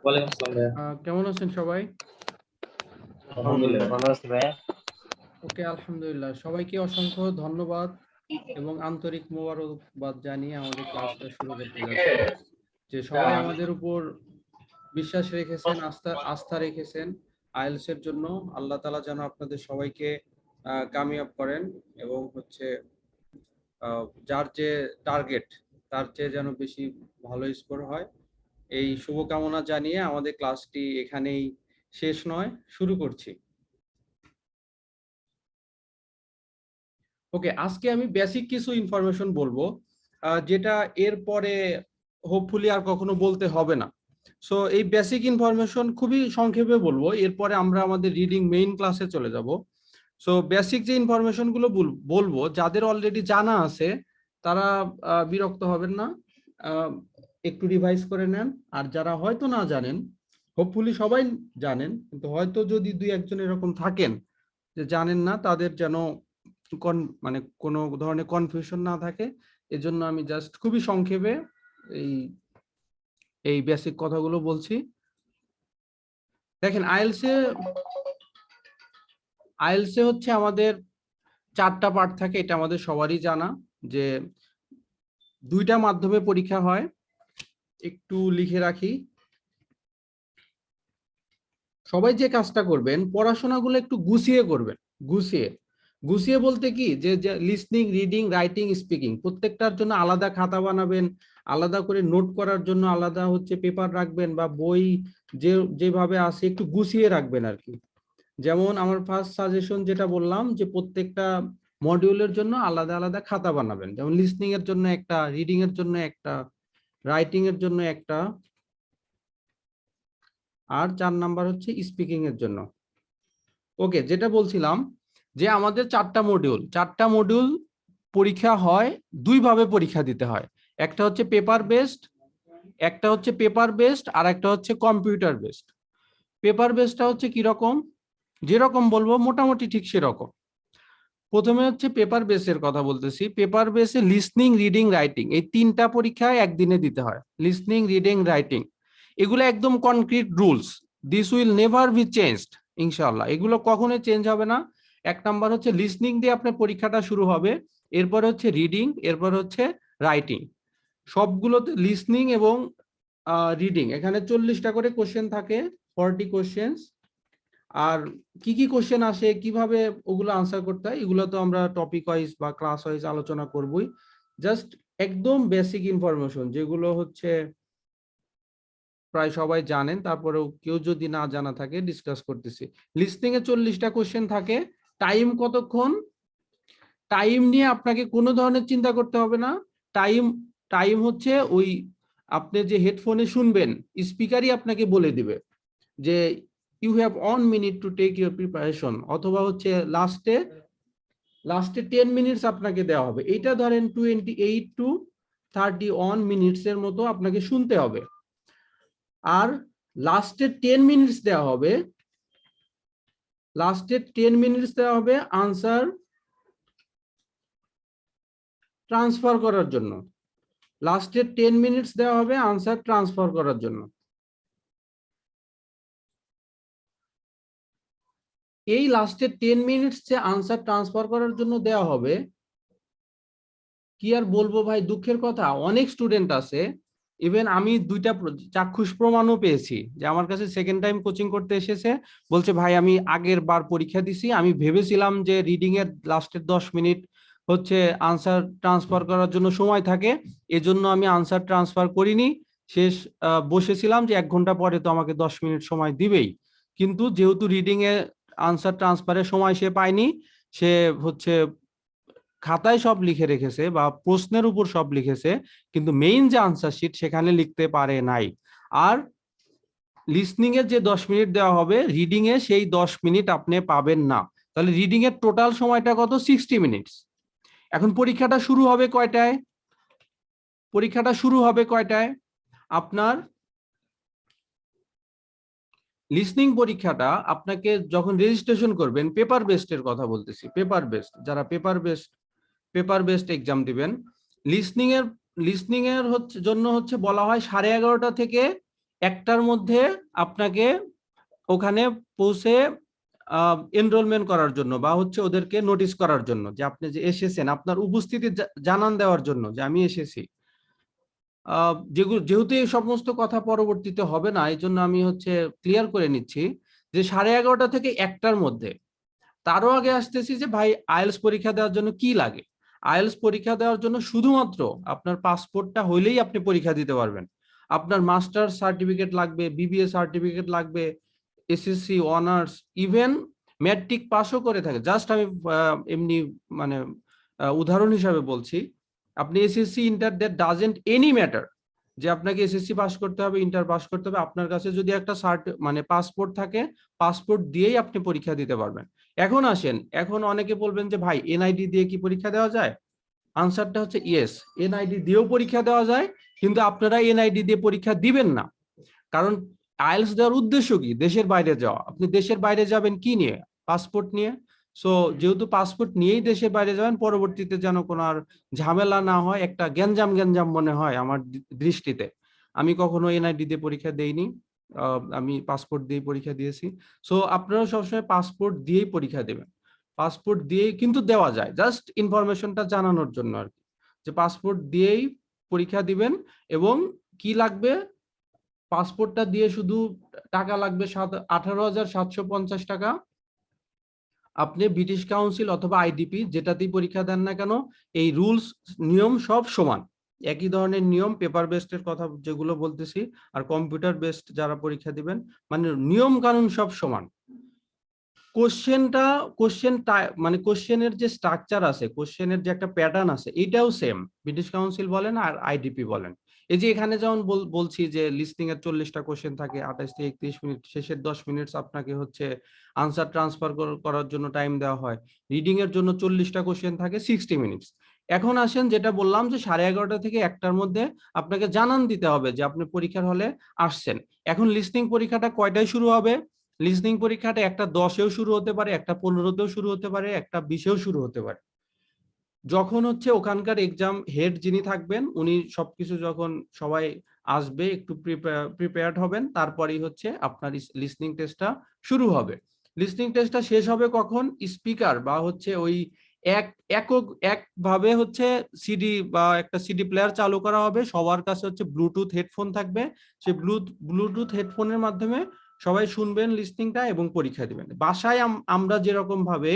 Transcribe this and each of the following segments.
ওয়ালাইকুম আসসালাম ভাইয়া। কেমন আছেন সবাই? আলহামদুলিল্লাহ ভালো আছি ভাইয়া। ওকে, আলহামদুলিল্লাহ। সবাইকে অসংখ্য ধন্যবাদ এবং আন্তরিক মোবারকবাদ জানিয়ে আমাদের ক্লাসটা শুরু করতে যাচ্ছি। যে সবাই আমাদের উপর বিশ্বাস রেখেছেন, আস্থা রেখেছেন আইএলটিএস এর জন্য। আল্লাহ তাআলা যেন আপনাদের সবাইকে কামিয়াব করেন এবং হচ্ছে যার যে টার্গেট তার চেয়ে যেন বেশি ভালো স্কোর হয়, এই শুভকামনা জানিয়ে আমাদের ক্লাসটি এখানেই শেষ নয়, শুরু করছি। ওকে, আজকে আমি বেসিক কিছু ইনফরমেশন বলবো, যেটা এরপরে হোপফুলি আর কখনো বলতে হবে না। সো এই বেসিক ইনফরমেশন খুবই সংক্ষেপে বলবো, এরপরে আমরা আমাদের রিডিং মেইন ক্লাসে চলে যাব। সো বেসিক যে ইনফরমেশন গুলো বলবো, যাদের অলরেডি জানা আছে তারা বিরক্ত হবেন না, একটু রিভাইজ করে নেন। আর যারা হয়তো না জানেন, হোপফুলি সবাই জানেন, কিন্তু হয়তো যদি দুই একজন এরকম থাকেন যে জানেন না, তাদের যেন মানে কোনো ধরনের কনফিউশন না থাকে, এজন্য আমি জাস্ট খুবই সংক্ষেপে এই এই বেসিক কথাগুলো বলছি। দেখেন, আইএলটিএস হচ্ছে আমাদের 4টা পার্ট থাকে, এটা আমাদের সবারই জানা। যে 2টা মাধ্যমে পরীক্ষা হয়, একটু লিখে রাখি। সবাই যে কাজটা করবেন, পড়াশোনাগুলো একটু গুছিয়ে করবেন। গুছিয়ে গুছিয়ে বলতে কি, যে লিসনিং, রিডিং, রাইটিং, স্পিকিং প্রত্যেকটার জন্য আলাদা খাতা বানাবেন, আলাদা করে নোট করার জন্য আলাদা হচ্ছে পেপার রাখবেন, বা বই যেভাবে আছে একটু গুছিয়ে রাখবেন আর কি। যেমন আমার ফার্স্ট সাজেশন যেটা বললাম, যে প্রত্যেকটা মডিউলের জন্য আলাদা আলাদা খাতা বানাবেন। যেমন লিসনিং এর জন্য একটা, রিডিং এর জন্য একটা, রাইটিং এর জন্য একটা, আর 4 নাম্বার হচ্ছে স্পিকিং এর জন্য। ওকে, যেটা বলছিলাম, যে আমাদের 4টা মডিউল পরীক্ষা হয়, 2 ভাবে পরীক্ষা দিতে হয়। একটা হচ্ছে পেপার বেসড, আর একটা হচ্ছে কম্পিউটার বেসড। পেপার বেসডটা হচ্ছে কিরকম, যেরকম বলবো মোটামুটি ঠিক সেরকম। প্রথমে হচ্ছে পেপার বেসের কথা বলতেছি। পেপার বেসে লিসনিং, রিডিং, রাইটিং এই 3টা পরীক্ষায় একদিনে দিতে হয়। লিসনিং, রিডিং, রাইটিং এগুলো একদম concrete rules. This will never be changed, ইনশাআল্লাহ এগুলো কখনোই চেঞ্জ হবে না। 1 নাম্বার হচ্ছে লিসনিং দিয়ে আপনার পরীক্ষাটা শুরু হবে, এরপর হচ্ছে রিডিং, এরপর হচ্ছে রাইটিং। সবগুলোতে লিসনিং এবং রিডিং এখানে 40টা করে কোশ্চেন থাকে, 40 কোশ্চেন। আর কি কি কোশ্চেন আসে, কিভাবে ওগুলো আনসার করতে হয়, এগুলো তো আমরা টপিক ওয়াইজ বা ক্লাস ওয়াইজ আলোচনা করবই। জাস্ট একদম বেসিক ইনফরমেশন যেগুলো হচ্ছে প্রায় সবাই জানেন, তারপরেও কেউ যদি না জানা থাকে ডিসকাস করতেছি। লিসনিং এ 40টা কোশ্চেন থাকে। টাইম কতক্ষণ? টাইম নিয়ে আপনাকে কোনো ধরনের চিন্তা করতে হবে না। টাইম টাইম হচ্ছে ওই আপনি যে হেডফোনে শুনবেন, স্পিকারই আপনাকে বলে দিবে যে you have 1 minute to take your preparation, অথবা হচ্ছে লাস্টে 10 মিনিটস আপনাকে দেওয়া হবে। এটা ধরেন 28 টু 31 মিনিটস এর মতো আপনাকে শুনতে হবে। আর লাস্টে 10 মিনিটস দেওয়া হবে, আনসার ট্রান্সফার করার জন্য। লাস্টের 10 মিনিটস দেওয়া হবে আনসার ট্রান্সফার করার জন্য। এই লাস্টের 10 মিনিটস যে আনসার ট্রান্সফার করার জন্য দেওয়া হবে, কি আর বলবো ভাই, দুঃখের কথা, অনেক স্টুডেন্ট আছে, ইভেন আমি 2টা চাক্ষুষ প্রমাণও পেয়েছি, যে আমার কাছে সেকেন্ড টাইম কোচিং করতে এসেছে, বলছে ভাই আমি আগের বার পরীক্ষা দিছি, আমি ভেবেছিলাম যে রিডিং এর লাস্টের 10 মিনিট হচ্ছে আনসার ট্রান্সফার করার জন্য সময় থাকে, এজন্য আমি আনসার ট্রান্সফার করিনি। শেষ বসেছিলাম যে 1 ঘন্টা পরে তো আমাকে 10 মিনিট সময় দিবেই, কিন্তু যেহেতু রিডিং এ আনসার ট্রান্সফারের সময় সে পায়নি, সে হচ্ছে খাতায় সব লিখে রেখেছে বা প্রশ্নের উপর সব লিখেছে, কিন্তু মেইন যে আনসার শিট সেখানে লিখতে পারে নাই। আর লিসনিং এর যে 10 মিনিট দেওয়া হবে, রিডিং এ সেই 10 মিনিট আপনি পাবেন না। তাহলে রিডিং এর টোটাল সময়টা কত? 60 মিনিটস। এখন পরীক্ষাটা শুরু হবে কয়টায়? আপনার লিসনিং পরীক্ষাটা আপনাকে যখন রেজিস্ট্রেশন করবেন, পেপার বেসড এর কথা বলতেছি, পেপার বেসড, যারা পেপার বেসড এক্সাম দিবেন, লিসনিং এর জন্য হচ্ছে বলা হয় 11:30 থেকে একটার মধ্যে আপনাকে ওখানে পৌঁছে এনরোলমেন্ট করার জন্য বা হচ্ছে ওদেরকে নোটিশ করার জন্য যে আপনি যে এসেছেন, আপনার উপস্থিতি জানান দেওয়ার জন্য যে আমি এসেছি। যেহেতু এই সমস্ত কথা পরবর্তীতে হবে না, এই জন্য আমি হচ্ছে ক্লিয়ার করে নিচ্ছি যে 11:30 থেকে 1টার মধ্যে। তারও আগে আসতেছি যে ভাই আইএলস পরীক্ষা দেওয়ার জন্য কি লাগে। আইএলস পরীক্ষা দেওয়ার জন্য শুধুমাত্র আপনার পাসপোর্টটা হইলেই আপনি পরীক্ষা দিতে পারবেন। আপনার মাস্টার সার্টিফিকেট লাগবে, বিবিএ সার্টিফিকেট লাগবে, এসএসসি অনার্স, ইভেন ম্যাট্রিক পাসও করে থাকে। জাস্ট আমি এমনি মানে উদাহরণ হিসাবে বলছি, আপনি SSC inter that doesn't any matter যে আপনাকে এসএসসি পাস করতে হবে, ইন্টার পাস করতে হবে। আপনার কাছে যদি একটা মানে পাসপোর্ট থাকে, পাসপোর্ট দিয়েই আপনি পরীক্ষা দিতে পারবেন। এখন আসেন, এখন অনেকে বলবেন যে ভাই এনআইডি দিয়ে কি পরীক্ষা দেওয়া যায়? আনসারটা হচ্ছে ইয়েস, এনআইডি দিয়েও পরীক্ষা দেওয়া যায়, কিন্তু আপনারা এনআইডি দিয়ে পরীক্ষা দিবেন না। কারণ আইএলস দেওয়ার উদ্দেশ্য কি? দেশের বাইরে যাওয়া। আপনি দেশের বাইরে যাবেন কি নিয়ে? পাসপোর্ট নিয়ে। সো যেহেতু পাসপোর্ট নিয়েই দেশের বাইরে যাবেন, পরবর্তীতে যেন কোনো আর ঝামেলা না হয়, একটা গ্যাঞ্জাম গ্যাঞ্জাম মনে হয় আমার দৃষ্টিতে। আমি কখনো এনআইডি দিয়ে পরীক্ষা দেইনি, আমি পাসপোর্ট দিয়ে পরীক্ষা দিয়েছি। সো আপনারা সবসময় পাসপোর্ট দিয়েই পরীক্ষা দেবেন। পাসপোর্ট দিয়েই কিন্তু দেওয়া যায়, জাস্ট ইনফরমেশনটা জানানোর জন্য আর কি, যে পাসপোর্ট দিয়েই পরীক্ষা দিবেন। এবং কি লাগবে? পাসপোর্টটা দিয়ে শুধু টাকা লাগবে 18,750 টাকা। আপনি ব্রিটিশ কাউন্সিল অথবা আইডিপি যেটাতেই পরীক্ষা দেন না কেন, এই রুলস নিয়ম সব সমান, একই ধরনের নিয়ম। পেপার বেসড এর কথা যেগুলো বলতেছি আর কম্পিউটার বেসড যারা পরীক্ষা দিবেন, মানে নিয়ম কানুন সব সমান। মানে কোশ্চেনের যে স্ট্রাকচার আছে, কোশ্চেনের যে একটা প্যাটার্ন আছে, এটাও সেম, ব্রিটিশ কাউন্সিল বলেন আর আইডিপি বলেন। এই যে এখানে যেমন বলছি যে লিস্টিং এর 40টা কোশ্চেন থাকে, 28 থেকে 31 মিনিট, শেষের 10 মিনিট আপনাকে হচ্ছে আনসার ট্রান্সফার করার জন্য টাইম দেওয়া হয়। রিডিং এর জন্য 40টা কোশ্চেন থাকে, 60 মিনিটস। এখন আসেন, যেটা বললাম যে 11:30 থেকে 1টার মধ্যে আপনাকে জানান দিতে হবে যে আপনি পরীক্ষার হলে আসছেন। এখন লিস্টিং পরীক্ষাটা কয়টায় শুরু হবে? লিসনিং পরীক্ষাটা 1:10-এও শুরু হতে পারে, 1:15-তেও শুরু হতে পারে, 1:20-এও শুরু হতে পারে। যখন হচ্ছে ওখানকার এক্সাম হেড যিনি থাকবেন, উনি সবকিছু যখন সবাই আসবে, একটু প্রিপেয়ার্ড হবেন, তারপরেই হচ্ছে আপনার লিসনিং টেস্টটা শুরু হবে। লিসনিং টেস্টটা শেষ হবে কখন? স্পিকার বা হচ্ছে ওই একভাবে হচ্ছে সিডি বা একটা সিডি প্লেয়ার চালু করা হবে, সবার কাছে হচ্ছে ব্লুটুথ হেডফোন থাকবে। সেই ব্লুটুথ হেডফোনের মাধ্যমে সবাই শুনবেন লিসনিংটা এবং পরীক্ষা দিবেন। বাসায় আমরা যেরকম ভাবে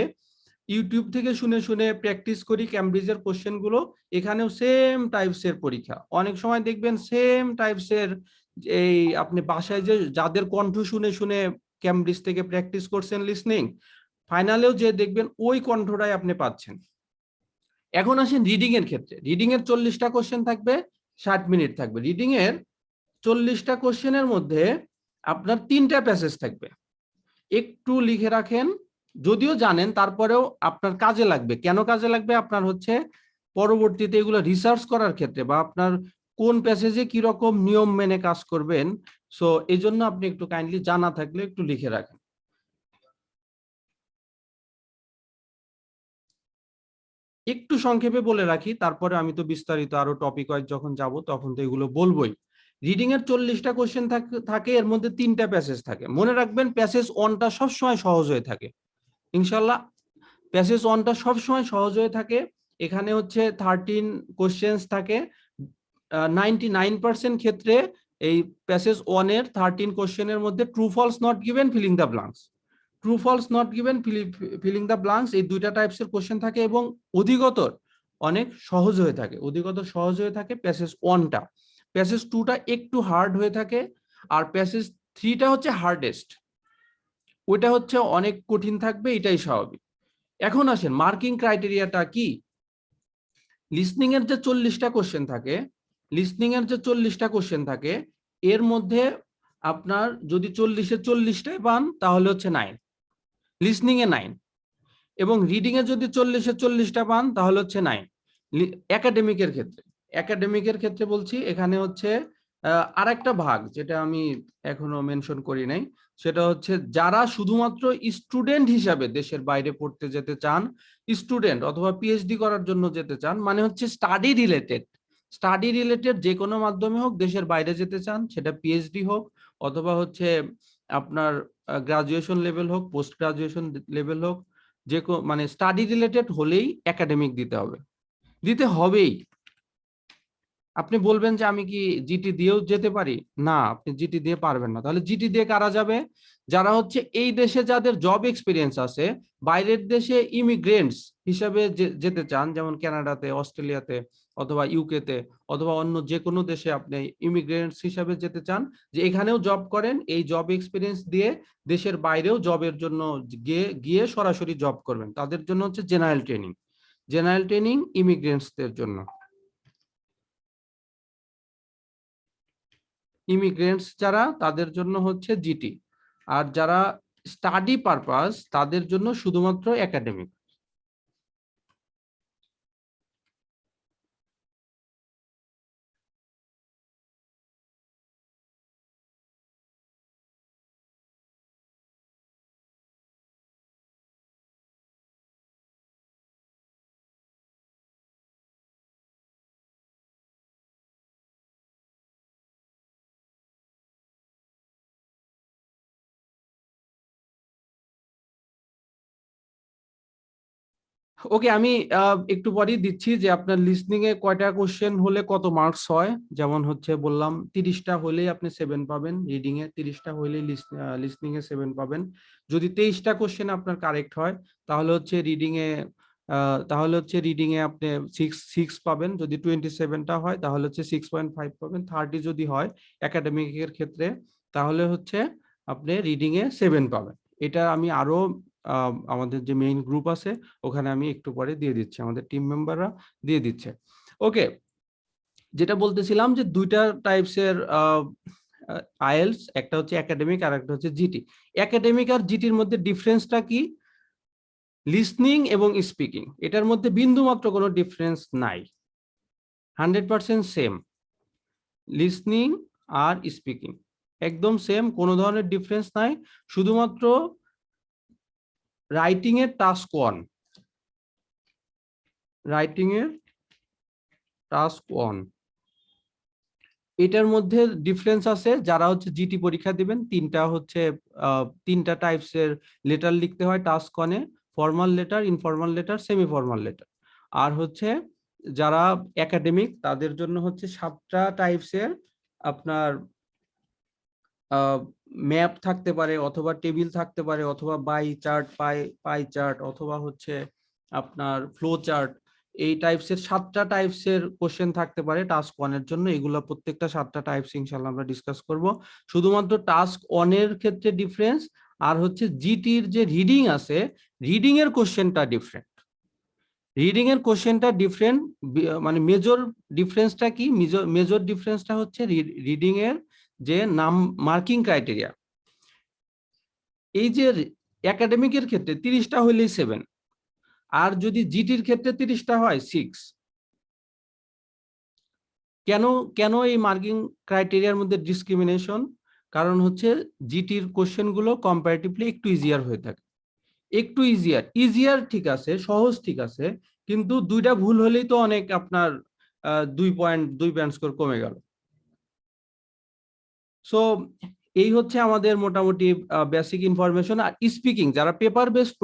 ইউটিউব থেকে শুনে শুনে প্র্যাকটিস করি ক্যামব্রিজের কোশ্চেন গুলো, এখানেও সেম টাইপস এর পরীক্ষা। অনেক সময় দেখবেন সেম টাইপস এর এই আপনি বাসায় যে যাদের কণ্ঠ শুনে শুনে ক্যামব্রিজ থেকে প্র্যাকটিস করছেন লিসনিং, ফাইনালেও যে দেখবেন ওই কণ্ঠটাই আপনি পাচ্ছেন। এখন আসেন রিডিং এর ক্ষেত্রে। রিডিং এর 40টা কোশ্চেন থাকবে, 60 মিনিট থাকবে। রিডিং এর 40টা কোশ্চেনের মধ্যে আপনার 3টা প্যাসেজ থাকবে। একটু লিখে রাখেন, যদিও জানেন তারপরেও আপনার কাজে লাগবে। কেন কাজে লাগবে? আপনার হচ্ছে পরবর্তীতে এগুলো রিসার্চ করার ক্ষেত্রে বা আপনার কোন প্যাসেজে কি রকম নিয়ম মেনে কাজ করবেন। সো এই জন্য আপনি একটু কাইন্ডলি জানা থাকলে একটু লিখে রাখেন। একটু সংক্ষেপে বলে রাখি, তারপরে আমি তো বিস্তারিত আরো টপিক ওয়াইজ যখন যাব তখন তো এগুলো বলবোই। রিডিং এর 40টা কোশ্চেন থাকে, এর মধ্যে 3টা প্যাসেজ থাকে। মনে রাখবেন প্যাসেজ 1টা সবসময় সহজ হয়ে থাকে ইনশাল্লাহ। প্যাসেজ 1টা সবসময় সহজ হয়ে থাকে। এখানে হচ্ছে 13 কোশ্চেন্স থাকে। 99% ক্ষেত্রে এই প্যাসেজ 1-এর 13 কোশ্চেনের মধ্যে true false not given, filling the blanks, true false not given, filling the blanks, এই দুইটা টাইপসের কোশ্চেন থাকে এবং অধিকতর অনেক সহজ হয়ে থাকে। অধিকতর সহজ হয়ে থাকে প্যাসেজ 1টা। প্যাসেজ 2টা একটু হার্ড হয়ে থাকে, আর প্যাসেজ 3টা হচ্ছে হার্ডেস্ট, ওইটা হচ্ছে অনেক কঠিন থাকবে, এটাই স্বাভাবিক। এখন আসেন মার্কিং ক্রাইটেরিয়াটা কি। লিসনিং এর যে 40টা কোশ্চেন থাকে, লিসনিং এর যে 40টা কোশ্চেন থাকে, এর মধ্যে আপনার যদি 40-এ 40টাই পান তাহলে হচ্ছে 9, লিসনিং এ 9। এবং রিডিং এ যদি 40-এ 40টা পান তাহলে হচ্ছে 9। একাডেমিকের ক্ষেত্রে, একাডেমিকের ক্ষেত্রে বলছি, এখানে হচ্ছে আর একটা ভাগ যেটা আমি এখনো মেনশন করি নাই, সেটা হচ্ছে যারা শুধুমাত্র স্টুডেন্ট হিসাবে দেশের বাইরে পড়তে যেতে চান, স্টুডেন্ট অথবা পিএইচডি করার জন্য যেতে চান, মানে হচ্ছে স্টাডি রিলেটেড, স্টাডি রিলেটেড যে কোনো মাধ্যমে হোক, দেশের বাইরে যেতে চান, সেটা পিএইচডি হোক অথবা হচ্ছে আপনার গ্রাজুয়েশন লেভেল হোক, পোস্ট গ্রাজুয়েশন লেভেল হোক, মানে স্টাডি রিলেটেড হলেই একাডেমিক দিতে হবে, দিতে হবেই। আপনি বলবেন যে আমি কি জিটি দিয়েও যেতে পারি? না, আপনি জিটি দিয়ে পারবেন না। তাহলে জিটি দিয়ে কারা যাবে? যারা হচ্ছে এই দেশে যাদের জব এক্সপিরিয়েন্স আছে, বাইরের দেশে ইমিগ্রেন্টস হিসাবে যেতে চান, যেমন কানাডাতে, অস্ট্রেলিয়াতে অথবা ইউকেতে অথবা অন্য যে কোনো দেশে আপনি ইমিগ্রেন্টস হিসাবে যেতে চান, যে এখানেও জব করেন, এই জব এক্সপিরিয়েন্স দিয়ে দেশের বাইরেও জবের জন্য গিয়ে সরাসরি জব করবেন, তাদের জন্য হচ্ছে জেনারেল ট্রেনিং। জেনারেল ট্রেনিং ইমিগ্রেন্টসদের জন্য, ইমিগ্রেন্টস যারা তাদের জন্য হচ্ছে জিটি, আর যারা স্টাডি পারপাস তাদের জন্য শুধুমাত্র একাডেমিক। ওকে, আমি একটু পরেই দিচ্ছি যে আপনার লিসনিং এ কয়টা কোশ্চেন হলে কত মার্কস হয়। যেমন হচ্ছে বললাম 30টা হলেই আপনি 7 পাবেন, রিডিং এ 30টা হলেই লিসনিং এ 7 পাবেন। যদি 23টা কোশ্চেন আপনার কারেক্ট হয় তাহলে হচ্ছে রিডিং এ আপনি 6 পাবেন। যদি 27টা হয় তাহলে হচ্ছে 6.5 পাবেন। 30 যদি হয় একাডেমিকের ক্ষেত্রে তাহলে হচ্ছে আপনি রিডিং এ 7 পাবেন। এটা আমি আরো আমাদের যে মেইন গ্রুপ আছে ওখানে আমি একটু পরে দিয়ে দিচ্ছি, আমাদের টিম মেম্বাররা দিয়ে দিচ্ছে। ওকে, যেটা বলতেছিলাম যে দুইটা টাইপসের আইএলটিএস, একটা হচ্ছে একাডেমিক আর একটা হচ্ছে জিটি। একাডেমিক আর জিটির মধ্যে ডিফারেন্সটা কি? লিসনিং এবং স্পিকিং, এটার মধ্যে বিন্দু মাত্র কোনো ডিফারেন্স নাই, 100% সেম। লিসনিং আর স্পিকিং একদম সেম, কোনো ধরনের ডিফারেন্স নাই। শুধুমাত্র রাইটিং এর টাস্ক 1, রাইটিং এর টাস্ক 1 এটার মধ্যে ডিফারেন্স আছে। যারা হচ্ছে জিটি পরীক্ষা দিবেন, তিনটা টাইপসের লেটার লিখতে হয় টাস্ক 1-এ, formal letter, informal letter, semi formal letter. আর হচ্ছে যারা একাডেমিক তাদের জন্য হচ্ছে 7টা টাইপসের আপনার ম্যাপ থাকতে পারে অথবা টেবিল থাকতে পারে অথবা বাই চার্ট, পাই চার্ট অথবা হচ্ছে আপনার ফ্লো চার্ট। এই টাইপসের 7টা টাইপসের কোশ্চেন থাকতে পারে টাস্ক 1-এর জন্য। এগুলো প্রত্যেকটা 7টা টাইপস ইনশাআল্লাহ আমরা ডিসকাস করব। শুধুমাত্র টাস্ক 1-এর ক্ষেত্রে ডিফারেন্স আর হচ্ছে জিটির যে রিডিং আছে, রিডিং এর কোশ্চেনটা ডিফারেন্ট। রিডিং এর কোশ্চেনটা ডিফারেন্ট, মানে মেজর ডিফারেন্সটা কি? মেজর ডিফারেন্সটা হচ্ছে রিডিং এর যে নাম মার্কিং ক্রাইটেরিয়া। এই যে একাডেমিকের ক্ষেত্রে 30টা হইলেই 7, আর যদি জিটির ক্ষেত্রে 30টা হয় 6। কেন কেন এই মার্কিং ক্রাইটেরিয়ার মধ্যে ডিসক্রিমিনেশন? কারণ হচ্ছে জিটির কোশ্চেনগুলো কম্পারেটিভলি একটু ইজিয়ার হয়ে থাকে, একটু ইজিয়ার ঠিক আছে, সহজ ঠিক আছে, কিন্তু দুইটা ভুল হলেই তো অনেক আপনার 2 পয়েন্ট স্কোর কমে গেল। সো এই হচ্ছে আমাদের মোটামুটি বেসিক ইনফরমেশন। আর স্পিকিং যারা পেপার বেসড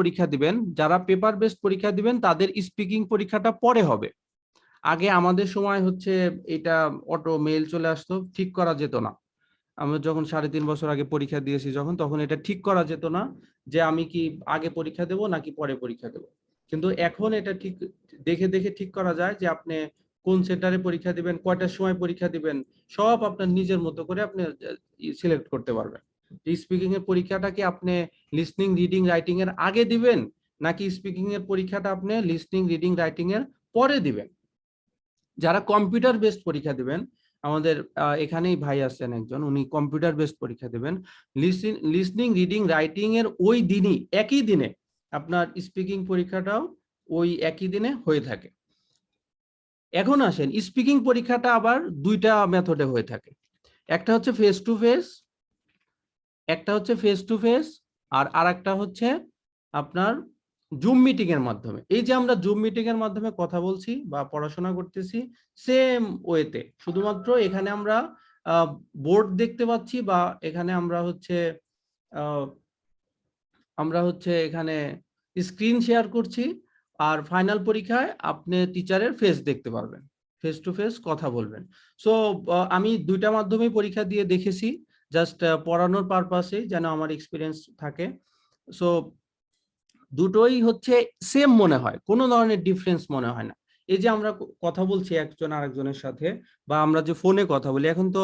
পরীক্ষা দিবেন তাদের স্পিকিং পরীক্ষাটা পরে হবে। আগে আমাদের সময় হচ্ছে এটা অটো মেইল চলে আসতো, ঠিক করা যেত না। আমরা যখন 3.5 বছর আগে পরীক্ষা দিয়েছি তখন এটা ঠিক করা যেত না যে আমি কি আগে পরীক্ষা দেব নাকি পরে পরীক্ষা দেব। কিন্তু এখন এটা ঠিক দেখে দেখে ঠিক করা যায় যে আপনি কোন সেন্টারে পরীক্ষা দিবেন, কয়টার সময় পরীক্ষা দিবেন, সব আপনার নিজের মতো করে আপনি সিলেক্ট করতে পারবেন। স্পিকিং এর পরীক্ষাটা কি আপনি লিসনিং, রিডিং, রাইটিং এর আগে দিবেন নাকি স্পিকিং এর পরীক্ষাটা আপনি লিসনিং, রিডিং, রাইটিং এর পরে দিবেন। যারা কম্পিউটার বেসড পরীক্ষা দিবেন, আমাদের এখানেই ভাই আছেন একজন, উনি কম্পিউটার বেসড পরীক্ষা দিবেন, লিসনিং, রিডিং, রাইটিং এর ওই দিনই একই দিনে আপনার স্পিকিং পরীক্ষাটাও ওই একই দিনে হয়ে থাকে। এখন আসেন, স্পিকিং পরীক্ষাটা আবার দুইটা মেথডে হয়ে থাকে। একটা হচ্ছে ফেস টু ফেস আর আরেকটা হচ্ছে আপনার জুম মিটিং এর মাধ্যমে, এই যে আমরা জুম মিটিং এর মাধ্যমে কথা বলছি বা পড়াশোনা করতেছি সেম ওয়েতে, শুধুমাত্র এখানে আমরা বোর্ড দেখতে পাচ্ছি বা এখানে আমরা হচ্ছে এখানে স্ক্রিন শেয়ার করছি, আর ফাইনাল পরীক্ষায় আপনি টিচারের ফেস দেখতে পারবেন, ফেস টু ফেস কথা বলবেন। সো আমি দুইটা মাধ্যমেই পরীক্ষা দিয়ে দেখেছি, জাস্ট পড়ানোর পারপাসে যেন আমার এক্সপিরিয়েন্স থাকে। সো দুটোই হচ্ছে সেম মনে হয়, কোনো ধরনের ডিফারেন্স মনে হয় না। এই যে আমরা কথা বলছি একজন আরেকজনের সাথে, বা আমরা যে ফোনে কথা বলি, এখন তো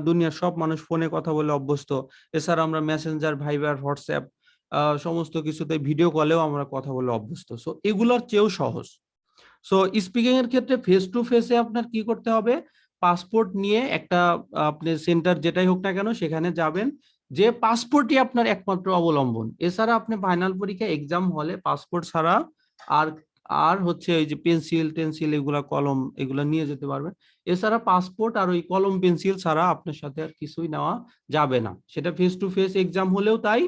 দুনিয়ার সব মানুষ ফোনে কথা বলে অভ্যস্ত। এছাড়া আমরা মেসেঞ্জার, ভাইবার, হোয়াটসঅ্যাপ সমস্ত কিছুতে ভিডিও কলেও আমরা কথা বলে অভ্যস্ত। সো এগুলোর চেয়েও সহজ। সো স্পিকিং এর ক্ষেত্রে ফেস টু ফেসে আপনার কি করতে হবে, পাসপোর্ট নিয়ে একটা আপনি সেন্টার যেটাই হোক না কেন সেখানে যাবেন, যে পাসপোর্টই আপনার একমাত্র অবলম্বন। এছাড়া আপনি ফাইনাল পরীক্ষা এক্সাম হলে পাসপোর্ট ছাড়া আর আর হচ্ছে এই যে পেন্সিল টেন্সিল এগুলা কলম এগুলা নিয়ে যেতে পারবেন। এছাড়া পাসপোর্ট আর ওই কলম পেন্সিল ছাড়া আপনার সাথে আর কিছুই নেওয়া যাবে না, সেটা ফেস টু ফেস এক্সাম হলেও তাই।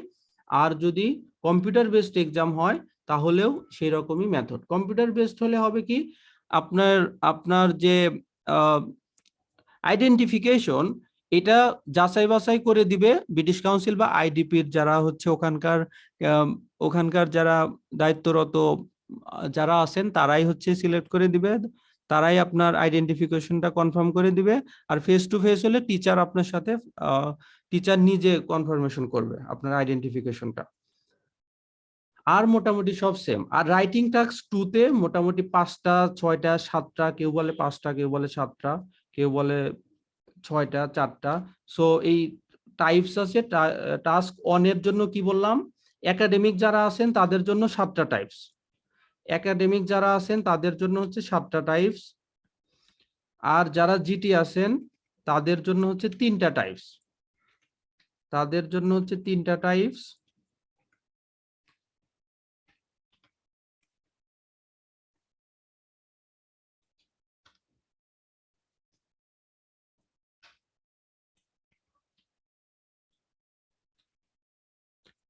আর যদি কম্পিউটার বেসড এক্সাম হয় তাহলেও সেই রকমই মেথড। কম্পিউটার বেসড হলে হবে কি, আপনার আপনার যে আইডেন্টিফিকেশন, এটা যাচাই বাছাই করে দিবে ব্রিটিশ কাউন্সিল বা আইডিপির যারা হচ্ছে ওখানকার যারা দায়িত্বরত যারা আছেন, তারাই হচ্ছে সিলেক্ট করে দিবে, তারাই আপনার আইডেন্টিফিকেশনটা কনফার্ম করে দিবে। আর ফেস টু ফেস হলে টিচার আপনার সাথে টিচার নিজে কনফার্মেশন করবে আপনার আইডেন্টিফিকেশনটা। আর মোটামুটি সব সেম। আর রাইটিং টাস্ক 2 তে মোটামুটি 5টা 6টা 7টা, কেউ বলে 5টা, কেউ বলে 7টা, কেউ বলে 6টা 4টা। সো এই টাইপস আছে। টাস্ক 1 এর জন্য কি বললাম, একাডেমিক যারা আছেন তাদের জন্য 7টা টাইপস, একাডেমিক যারা আছেন তাদের জন্য হচ্ছে 7টা টাইপস। আর যারা জিটি আছেন তাদের জন্য হচ্ছে 3টা টাইপস, তাদের জন্য হচ্ছে 3টা টাইপস।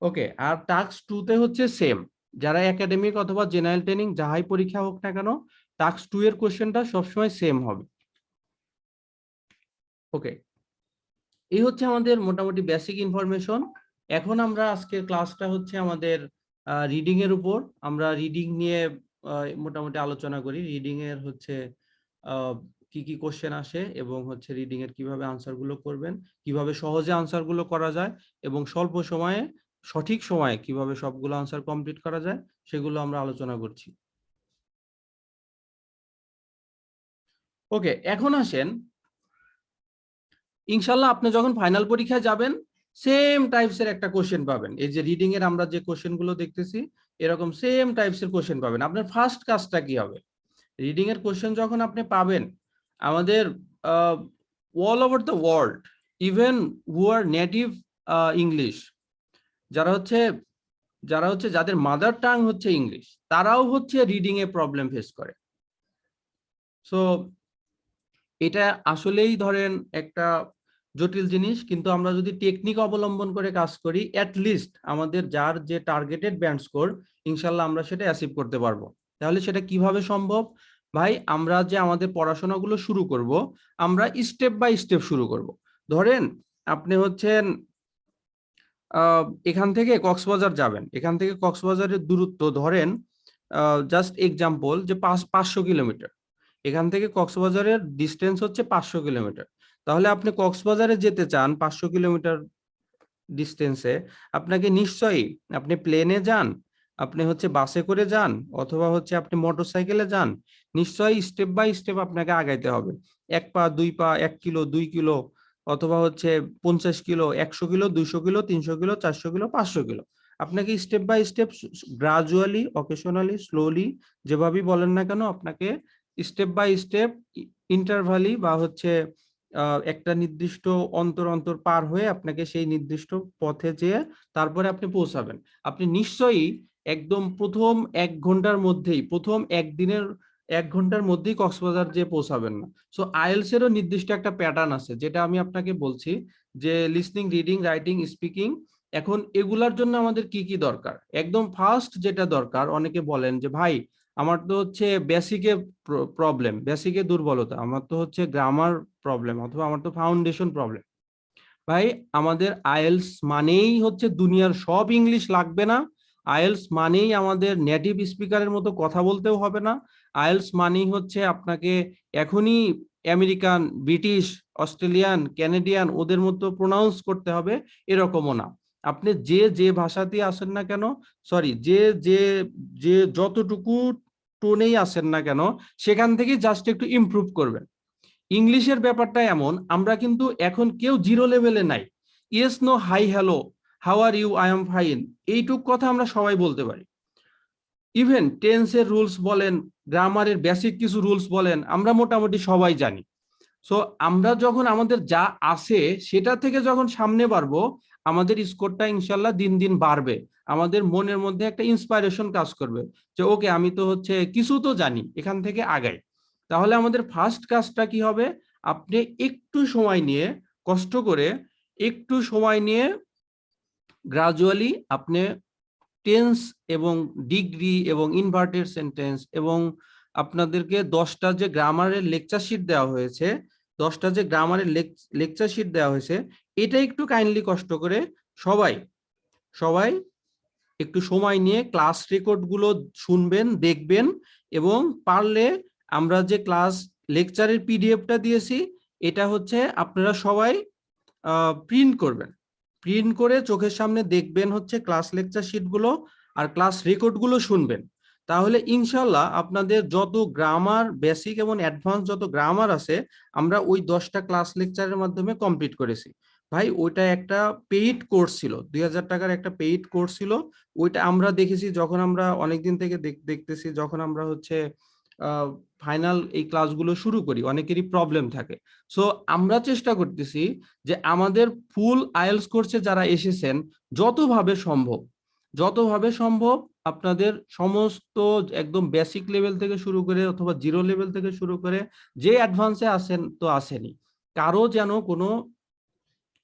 ওকে, আর টাস্ক 2 তে হচ্ছে সেম, যারা একাডেমিক অথবা জেনারেল ট্রেনিং যাহাই পরীক্ষা হোক না কেন, টাস্ক 2 এর কোশ্চেনটা সবসময় সেম হবে। ওকে, এই হচ্ছে আমাদের মোটামুটি বেসিক ইনফরমেশন। এখন আমরা আজকের ক্লাসটা হচ্ছে আমাদের রিডিং এর উপর, আমরা রিডিং নিয়ে মোটামুটি আলোচনা করি। রিডিং এর হচ্ছে কি কি কোশ্চেন আসে এবং হচ্ছে রিডিং এর কিভাবে আনসার গুলো করবেন, কিভাবে সহজে আনসার গুলো করা যায় এবং স্বল্প সময়ে সঠিক সময়ে কিভাবে সবগুলো আনসার কমপ্লিট করা যায়, সেগুলো আমরা আলোচনা করছি। ওকে, এখন আসেন, ইনশাল্লাহ আপনি যখন ফাইনাল পরীক্ষায় যাবেন সেম টাইপসের একটা কোশ্চেন পাবেন। এই যে রিডিং এর আমরা যে কোশ্চেন গুলো দেখতেছি এরকম সেম টাইপসের কোশ্চেন পাবেন। আপনার ফার্স্ট কাজটা কি হবে, রিডিং এর কোশ্চেন যখন আপনি পাবেন, আমাদের all over the world, even who are native English, যারা হচ্ছে যাদের মাদার টাং হচ্ছে ইংলিশ, তারাও হচ্ছে রিডিং এ প্রবলেম ফেস করে। সো এটা আসলেই ধরেন একটা জটিল জিনিস, কিন্তু আমরা যদি টেকনিক অবলম্বন করে কাজ করি, লিস্ট আমাদের যার যে টার্গেটেড ব্যান্ড স্কোর, ইনশাল্লাহ আমরা সেটা অ্যাচিভ করতে পারবো। তাহলে সেটা কিভাবে সম্ভব ভাই, আমরা যে আমাদের পড়াশোনাগুলো শুরু করব, আমরা স্টেপ বাই স্টেপ শুরু করব। ধরেন আপনি হচ্ছেন এখান থেকে কক্সবাজার যাবেন, এখান থেকে কক্সবাজারের দূরত্ব ধরেন জাস্ট এক্সাম্পল যে 500 কিলোমিটার, এখান থেকে কক্সবাজারের ডিস্টেন্স হচ্ছে 500 কিলোমিটার। তাহলে আপনি কক্সবাজারে যেতে চান 500 কিলোমিটার ডিস্টেন্সে, আপনাকে নিশ্চয়ই, আপনি প্লেনে যান, আপনি হচ্ছে বাসে করে যান, অথবা হচ্ছে আপনি মোটরসাইকেলে যান, নিশ্চয়ই স্টেপ বাই স্টেপ আপনাকে আগাইতে হবে। 1 পা 2 পা, 1 কিলো 2 কিলো, অথবা হচ্ছে 50 kilo, 100 kilo, 200 kilo, 300 kilo, 400 kilo, 500 kilo. আপনাকে step by step, gradually, occasionally, slowly, যেভাবেই বলেন না কেন, আপনাকে স্টেপ বাই স্টেপ ইন্টারভালি বা হচ্ছে একটা নির্দিষ্ট অন্তর অন্তর পার হয়ে আপনাকে সেই নির্দিষ্ট পথে যেয়ে তারপরে আপনি পৌঁছাবেন। আপনি নিশ্চয়ই একদম প্রথম 1 ঘন্টার মধ্যেই, প্রথম একদিনের 1 ঘন্টার মধ্যেই কক্সবাজার যেয়ে পৌঁছাবেন না। সো আইএলস এরও নির্দিষ্ট একটা প্যাটার্ন আছে, যেটা আমি আপনাকে বলছি, যে লিসনিং, রিডিং, রাইটিং, স্পিকিং এখন এগুলার জন্য আমাদের কি কি দরকার? একদম ফার্স্ট যেটা দরকার, অনেকে বলেন যে ভাই আমার তো হচ্ছে বেসিকে প্রবলেম, বেসিকে দুর্বলতা, আমার তো হচ্ছে গ্রামার প্রবলেম, অথবা আমার তো ফাউন্ডেশন প্রবলেম। ভাই আমাদের আইএলস মানেই হচ্ছে দুনিয়ার সব ইংলিশ লাগবে না, আইএলস মানেই আমাদের নেটিভ স্পিকারের মতো কথা বলতেও হবে না, আইএলস মানেই হচ্ছে আপনাকে এখনই আমেরিকান, ব্রিটিশ, অস্ট্রেলিয়ান, ক্যানাডিয়ান ওদের মতো প্রোনাউন্স করতে হবে, এরকমও না। আপনি যে যে ভাষাতেই আসেন না কেন, সরি, যে যে যে যতটুকু টোনেই আসেন না কেন, সেখান থেকে জাস্ট একটু ইমপ্রুভ করবেন। ইংলিশের ব্যাপারটা এমন, আমরা কিন্তু এখন কেউ জিরো লেভেলে নাই। Yes, no, hi, hello, how are you, I am fine, এইটুক কথা আমরা সবাই বলতে পারি। ইভেন টেন্সের রুলস বলেন, গ্রামারের বেসিক কিছু রুলস বলেন, আমরা মোটামুটি সবাই জানি। সো আমরা যখন আমাদের যা আছে সেটা থেকে যখন সামনে বাড়বো, আমাদের স্কোরটা ইনশাল্লাহ দিন দিন বাড়বে। আমাদের মনের মধ্যে একটা ইন্সপাইরেশন কাজ করবে যে ওকে, আমি তো হচ্ছে কিছু তো জানি, এখান থেকে আগাই। তাহলে আমাদের ফার্স্ট কাজটা কি হবে? আপনি একটু সময় নিয়ে, কষ্ট করে একটু সময় নিয়ে গ্রাজুয়ালি আপনি টেন্স এবং ডিগ্রি এবং ইনভার্টেড সেন্টেন্স এবং আপনাদেরকে 10টা যে গ্রামারের লেকচার শিট দেওয়া হয়েছে, 10টা যে গ্রামারের লেকচার শিট দেওয়া হয়েছে, এটা একটু কাইন্ডলি কষ্ট করে সবাই সবাই একটু সময় নিয়ে ক্লাস রেকর্ড গুলো শুনবেন, দেখবেন, এবং পারলে আমরা যে ক্লাস লেকচারের পিডিএফটা দিয়েছি, এটা হচ্ছে আপনারা সবাই প্রিন্ট করবেন, প্রিন্ট করে চোখের সামনে দেখবেন হচ্ছে ক্লাস লেকচার শিটগুলো, আর ক্লাস রেকর্ডগুলো শুনবেন। তাহলে ইনশাল্লাহ আপনাদের যত গ্রামার বেসিক এবং অ্যাডভান্স যত গ্রামার আছে, আমরা ওই 10টা ক্লাস লেকচারের মাধ্যমে কমপ্লিট করেছি। ভাই ওইটা একটা পেইড কোর্স ছিল, 2000 টাকার একটা পেইড কোর্স ছিল। ওইটা আমরা দেখেছি যখন আমরা অনেকদিন থেকে দেখতেছি, যখন আমরা হচ্ছে ফাইনাল এই ক্লাসগুলো শুরু করি, অনেকেরই প্রবলেম থাকে। সো আমরা চেষ্টা করতেছি যে আমাদের ফুল আইএলটিএস কোর্সে যারা এসেছেন, যতভাবে সম্ভব আপনাদের সমস্ত একদম বেসিক লেভেল থেকে শুরু করে অথবা জিরো লেভেল থেকে শুরু করে যে অ্যাডভান্সে আসেন তো আসেনি, কারো যেন কোনো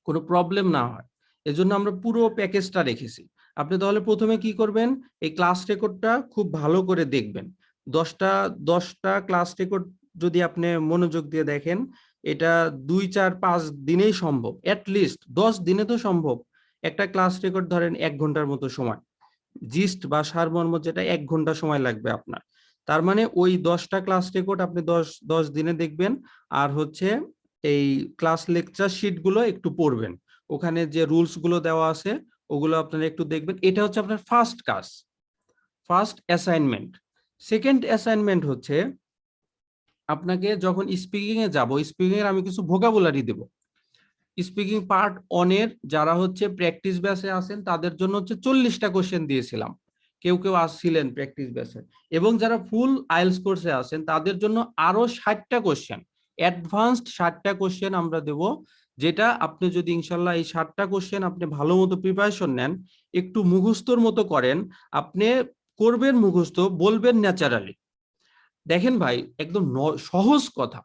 কোনো প্রবলেম না হয়, এজন্য আমরা পুরো প্যাকেজটা রেখেছি। আপনি তাহলে প্রথমে কি করবেন, এই ক্লাস রেকর্ডটা খুব ভালো করে দেখবেন। 10টা ক্লাস রেকর্ড যদি আপনি মনোযোগ দিয়ে দেখেন, এটা 2, 4, 5 দিনেই সম্ভব, অ্যাটলিস্ট 10 দিনে তো সম্ভব। একটা ক্লাস রেকর্ড ধরেন 1 ঘন্টার মতো সময়, জিস্ট বা সারমর্ম যেটা 1 ঘন্টা সময় লাগবে আপনার। তার মানে ওই 10টা ক্লাস রেকর্ড আপনি 10 দিনে দেখবেন। আর হচ্ছে এই ক্লাস লেকচার শিট গুলো একটু পড়বেন, ওখানে যে রুলস গুলো দেওয়া আছে ওগুলো আপনারা একটু দেখবেন। এটা হচ্ছে আপনার ফার্স্ট কাজ, ফার্স্ট অ্যাসাইনমেন্ট। সেকেন্ড অ্যাসাইনমেন্ট হচ্ছে আপনাকে যখন স্পিকিং এ যাব, স্পিকিং এর আমি কিছু ভোকাবুলারি দেব। স্পিকিং পার্ট অনের যারা হচ্ছে প্র্যাকটিস ব্যাচে আছেন তাদের জন্য হচ্ছে 40টা কোশ্চেন দিয়েছিলাম, কেউ কেউ আসছিলেন প্র্যাকটিস ব্যাচে, এবং যারা ফুল আইএলটিএস কোর্সে আছেন তাদের জন্য আরো 60টা কোশ্চেন, অ্যাডভান্সড 60টা কোশ্চেন আমরা দেব। যেটা আপনি যদি ইনশাল্লাহ এই 60টা কোশ্চেন আপনি ভালো মতো প্রিপারেশন নেন, একটু মুখস্থর মতো করেন, আপনি করবেন মুখস্থ, বলবেন ন্যাচারালি। দেখেন ভাই, একদম সহজ কথা,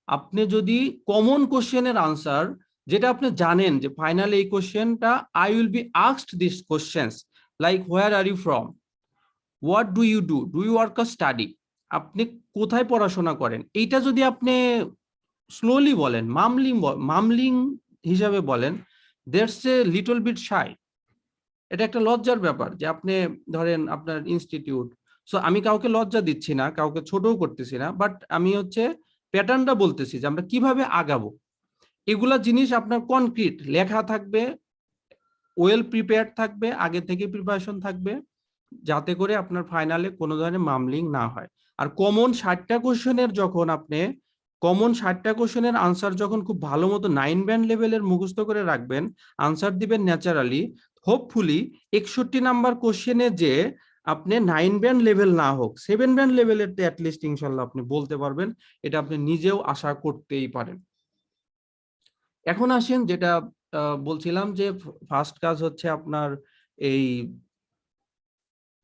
আপনি যদি কমন কোশ্চেনের আনসার, যেটা আপনি জানেন যে ফাইনাল এই কোশ্চেনটা I will be asked this questions, like where are you from, what do you do, do you work or study, আপনি কোথায় পড়াশোনা করেন, এইটা যদি আপনি স্লোলি বলেন, মামলিং হিসাবে বলেন, দ্যাটস এ লিটল বিট শাই। এটা একটা লজ্জার ব্যাপার যে আপনি ধরেন আপনার ইনস্টিটিউট, সো আমি কাউকে লজ্জা দিচ্ছি না, কাউকে ছোটও করতেছি না, বাট আমি হচ্ছে প্যাটার্নটা বলতেছি যে আমরা কিভাবে আগাবো। এগুলা জিনিস আপনার কনক্রিট লেখা থাকবে, ওয়েল প্রিপেয়ার্ড থাকবে, আগে থেকে প্রিপারেশন থাকবে, যাতে করে আপনার ফাইনালে কোনো ধরনের মামলিং না হয়। আর কমন 60টা কোশ্চেনের যখন আপনি কমন 60টা কোশ্চেনের আনসার যখন খুব ভালো মতো 9 ব্যান্ড লেভেলের মুখস্থ করে রাখবেন, আনসার দিবেন ন্যাচারালি, হোপফুলি 61 নাম্বার কোশ্চেনে যে আপনি 9 ব্যান্ড লেভেল না হোক, 7 ব্যান্ড লেভেলের তো অ্যাটলিস্ট ইনশাল্লাহ আপনি বলতে পারবেন, এটা আপনি নিজেও আশা করতেই পারেন। এখন আসেন যেটা বলছিলাম যে ফার্স্ট কাজ হচ্ছে আপনার এই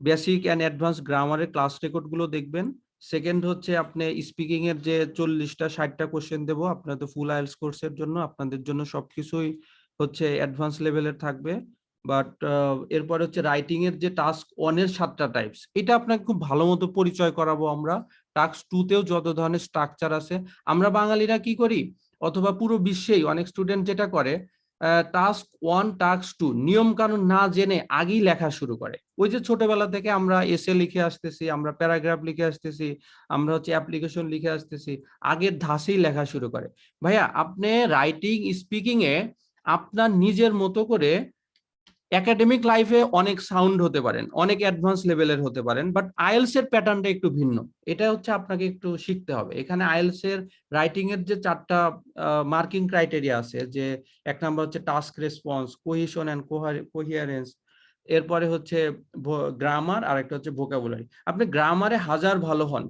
বেসিক অ্যান্ড অ্যাডভান্স গ্রামারের ক্লাস রেকর্ড গুলো দেখবেন। সেকেন্ড হচ্ছে আপনি স্পিকিং এর যে 40টা 60টা কোশ্চেন দেবো আপনাদের ফুল আইএলটিএস কোর্সের জন্য, আপনাদের জন্য সবকিছুই হচ্ছে অ্যাডভান্স লেভেলের থাকবে। বাট এরপর হচ্ছে রাইটিং এর যে টাস্ক 1 এর 7টা টাইপস, এটা আপনাকে খুব ভালো মতো পরিচয় করাবো আমরা। টাস্ক 2 তেও যত ধরনের স্ট্রাকচার আছে, আমরা বাঙালিরা কি করি অথবা পুরো বিশ্বেই অনেক স্টুডেন্ট যেটা করে, টাস্ক 1 টাস্ক 2 নিয়ম কানুন না জেনে আগেই লেখা শুরু করে। ওই যে ছোটবেলা থেকে আমরা এসে লিখে আসতেছি, আমরা প্যারাগ্রাফ লিখে আসতেছি, আমরা হচ্ছে অ্যাপ্লিকেশন লিখে আসতেছি, আগের ধাসেই লেখা শুরু করে। ভাইয়া আপনি রাইটিং স্পিকিং এ আপনার নিজের মতো করে একাডেমিক লাইফে অনেক সাউন্ড হতে পারেন, অনেক অ্যাডভান্স লেভেলের হতে পারেন, বাট আইএলস এর প্যাটার্নটা একটু ভিন্ন। এটা হচ্ছে আপনাকে একটু শিখতে হবে। এখানে আইএলস এর রাইটিং এর যে 4টা মার্কিং ক্রাইটেরিয়া আছে, যে 1 নাম্বার হচ্ছে টাস্ক রেসপন্স, কোহেশন এন্ড কোহিয়ারেন্স, এরপরে হচ্ছে গ্রামার, আর একটা হচ্ছে ভোকাবুলারি। আপনি গ্রামারে হাজার ভালো হন,